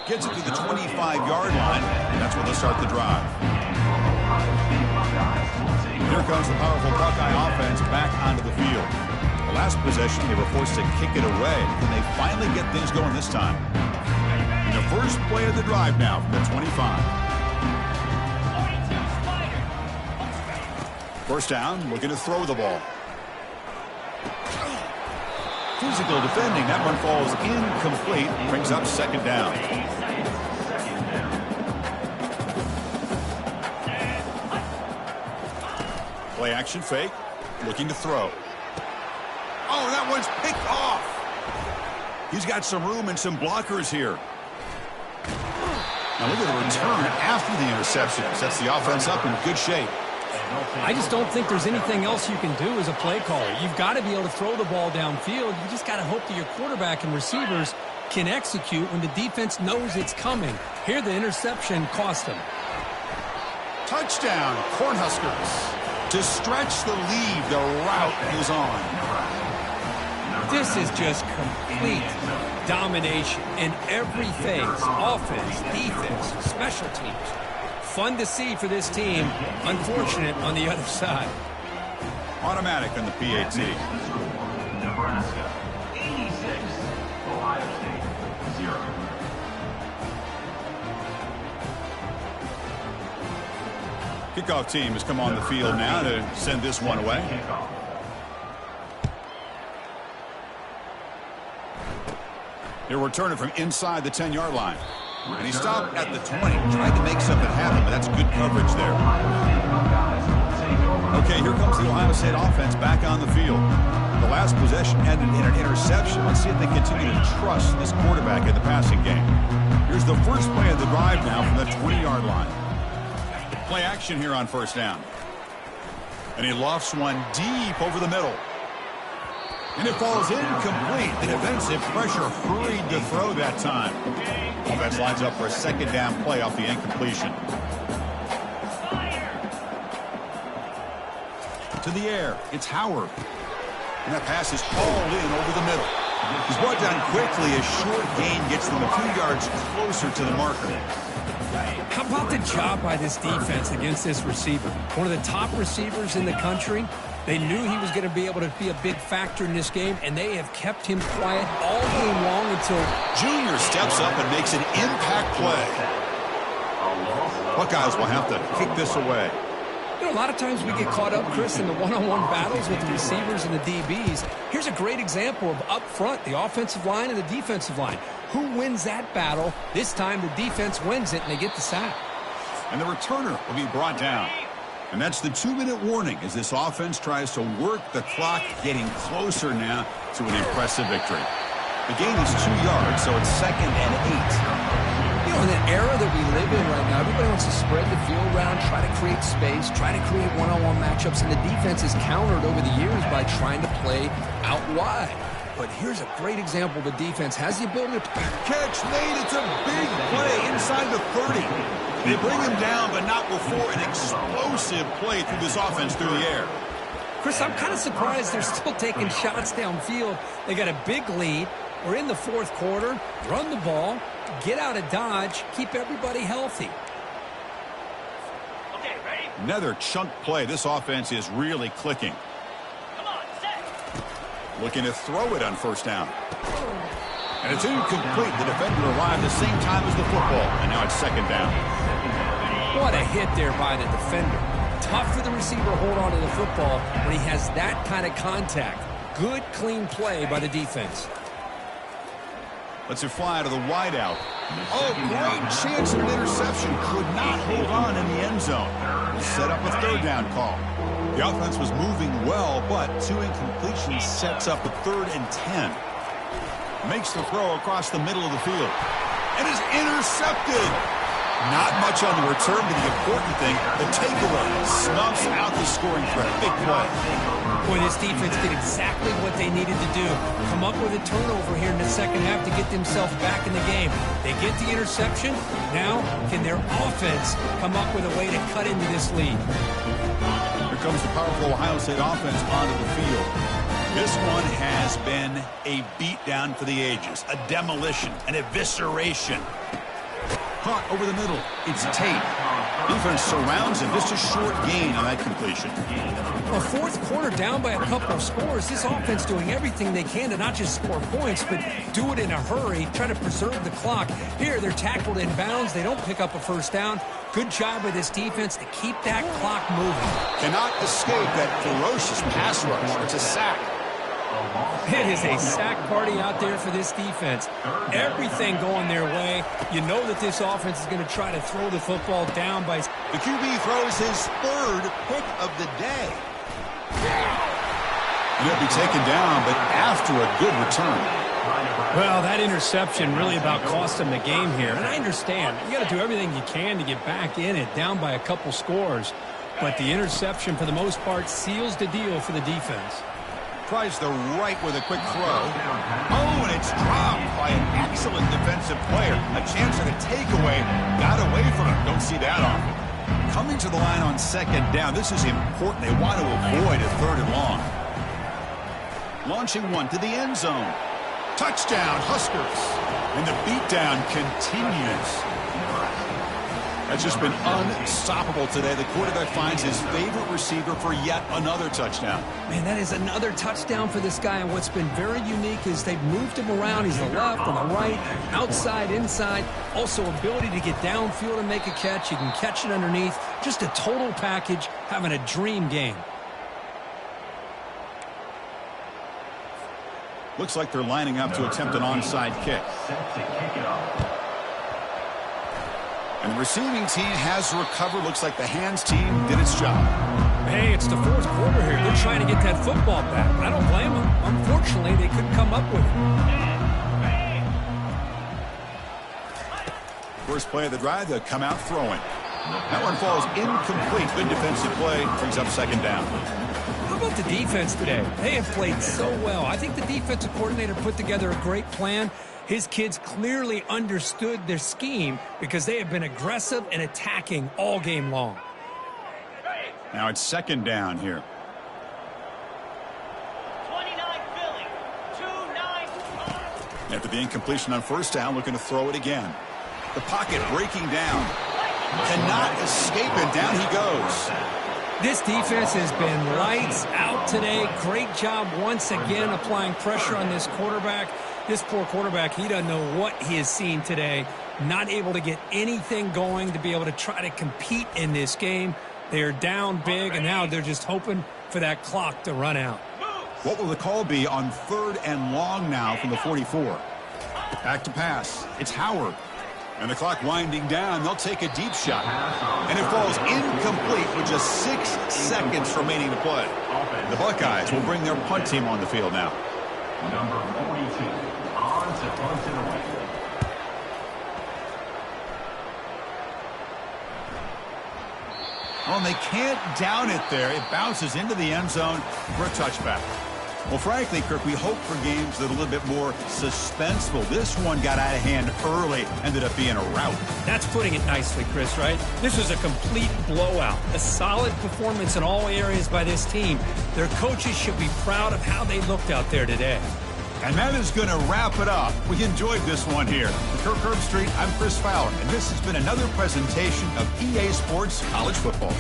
Gets it to the 25-yard line. That's where they'll start the drive. Here comes the powerful Buckeye offense back onto the field. The last possession, they were forced to kick it away. Can they finally get things going this time? And the first play of the drive now from the 25. First down, looking to throw the ball. Physical defending. That one falls incomplete. Brings up second down. Play action fake. Looking to throw. Oh, that one's picked off. He's got some room and some blockers here. Now look at the return after the interception. Sets the offense up in good shape. I just don't think there's anything else you can do as a play caller. You've got to be able to throw the ball downfield. You just got to hope that your quarterback and receivers can execute when the defense knows it's coming. Here, the interception cost them. Touchdown, Cornhuskers. To stretch the lead, the route is on. This is just complete domination in every phase. Offense, defense, special teams. Fun to see for this team. Unfortunate on the other side. Automatic on the PAT. Nebraska 86, Ohio State 0. Kickoff team has come on the field now to send this one away. He'll return it from inside the 10-yard line. And he stopped at the 20. Tried to make something happen, but that's good coverage there. Okay, here comes the Ohio State offense back on the field. The last possession ended in an interception. Let's see if they continue to trust this quarterback in the passing game. Here's the first play of the drive now from the 20-yard line. Play action here on first down. And he lofts one deep over the middle. And it falls incomplete. The defensive pressure hurried to throw that time. Offense lines up for a second down play off the incompletion. To the air, it's Howard. And that pass is hauled in over the middle. He's brought down quickly. A short gain gets them a few yards closer to the marker. How about the job by this defense against this receiver? One of the top receivers in the country. They knew he was going to be able to be a big factor in this game, and they have kept him quiet all game long until Junior steps up and makes an impact play. Buckeyes will have to kick this away. You know, a lot of times we get caught up, Chris, in the one-on-one battles with the receivers and the DBs. Here's a great example of up front, the offensive line and the defensive line. Who wins that battle? This time the defense wins it, and they get the sack. And the returner will be brought down. And that's the 2-minute warning as this offense tries to work the clock, getting closer now to an impressive victory. The gain is 2 yards, so it's 2nd and 8. You know, in the era that we live in right now, everybody wants to spread the field around, try to create space, try to create one-on-one matchups, and the defense is countered over the years by trying to play out wide. But here's a great example. The defense has the ability to catch made. It's a big play inside the 30. They bring him down, but not before an explosive play through this offense through the air. Chris, I'm kind of surprised they're still taking shots downfield. They got a big lead. We're in the fourth quarter. Run the ball, get out of Dodge, keep everybody healthy. Okay, ready? Another chunk play. This offense is really clicking. Come on, set. Looking to throw it on first down. And it's incomplete. The defender arrived the same time as the football, and now it's second down. What a hit there by the defender. Tough for the receiver to hold on to the football when he has that kind of contact. Good, clean play by the defense. Lets it fly to the wideout. Oh, great chance at an interception. Could not hold on in the end zone. Set up a third down call. The offense was moving well, but 2 incompletions sets up a 3rd and 10. Makes the throw across the middle of the field. And is intercepted. Not much on the return, but the important thing, the takeaway, snuffs out the scoring threat. Big play. Boy, this defense did exactly what they needed to do. Come up with a turnover here in the second half to get themselves back in the game. They get the interception. Now, can their offense come up with a way to cut into this lead? Here comes the powerful Ohio State offense onto the field. This one has been a beatdown for the ages, a demolition, an evisceration. Caught over the middle. It's Tate. Defense surrounds him. Just a short gain on that completion. A fourth quarter down by a couple of scores. This offense doing everything they can to not just score points, but do it in a hurry, try to preserve the clock. Here, they're tackled in bounds. They don't pick up a first down. Good job by this defense to keep that clock moving. Cannot escape that ferocious pass rush. It's a sack. It is a sack party out there for this defense. Everything going their way. You know that this offense is going to try to throw the football down by... The QB throws his 3rd pick of the day. He'll be taken down, but after a good return. Well, that interception really about cost them the game here. And I understand. You got to do everything you can to get back in it, down by a couple scores. But the interception, for the most part, seals the deal for the defense. Tries the right with a quick throw. Oh, and it's dropped by an excellent defensive player. A chance at a takeaway. Got away from him. Don't see that often. Coming to the line on 2nd down. This is important. They want to avoid a 3rd and long. Launching one to the end zone. Touchdown, Huskers. And the beatdown continues. That's just been unstoppable today. The quarterback finds his favorite receiver for yet another touchdown. Man, that is another touchdown for this guy. And what's been very unique is they've moved him around. He's the left and the right, outside, inside. Also, ability to get downfield and make a catch. He can catch it underneath. Just a total package, having a dream game. Looks like they're lining up to attempt an onside kick. And the receiving team has recovered. Looks like the hands team did its job. Hey, it's the 4th quarter here. They're trying to get that football back. I don't blame them. Unfortunately, they couldn't come up with it. First play of the drive, they'll come out throwing. That one falls incomplete. Good defensive play. Brings up 2nd down. How about the defense today? They have played so well. I think the defensive coordinator put together a great plan. His kids clearly understood their scheme because they have been aggressive and attacking all game long. Now it's 2nd down here. 29 Philly, 2-9. After the incompletion on 1st down, looking to throw it again. The pocket breaking down. Cannot escape, and down he goes. This defense has been lights out today. Great job once again applying pressure on this quarterback. This poor quarterback, he doesn't know what he has seen today. Not able to get anything going to be able to try to compete in this game. They are down big, and now they're just hoping for that clock to run out. What will the call be on 3rd and long now from the 44? Back to pass. It's Howard. And the clock winding down. They'll take a deep shot. And it falls incomplete with just 6 seconds remaining to play. The Buckeyes will bring their punt team on the field now. Number 42, on to punt it away. Well, and they can't down it there. It bounces into the end zone for a touchback. Well, frankly, Kirk, we hope for games that are a little bit more suspenseful. This one got out of hand early, ended up being a rout. That's putting it nicely, Chris, right? This was a complete blowout. A solid performance in all areas by this team. Their coaches should be proud of how they looked out there today. And that is going to wrap it up. We enjoyed this one here. For Kirk Herbstreit, I'm Chris Fowler, and this has been another presentation of EA Sports College Football.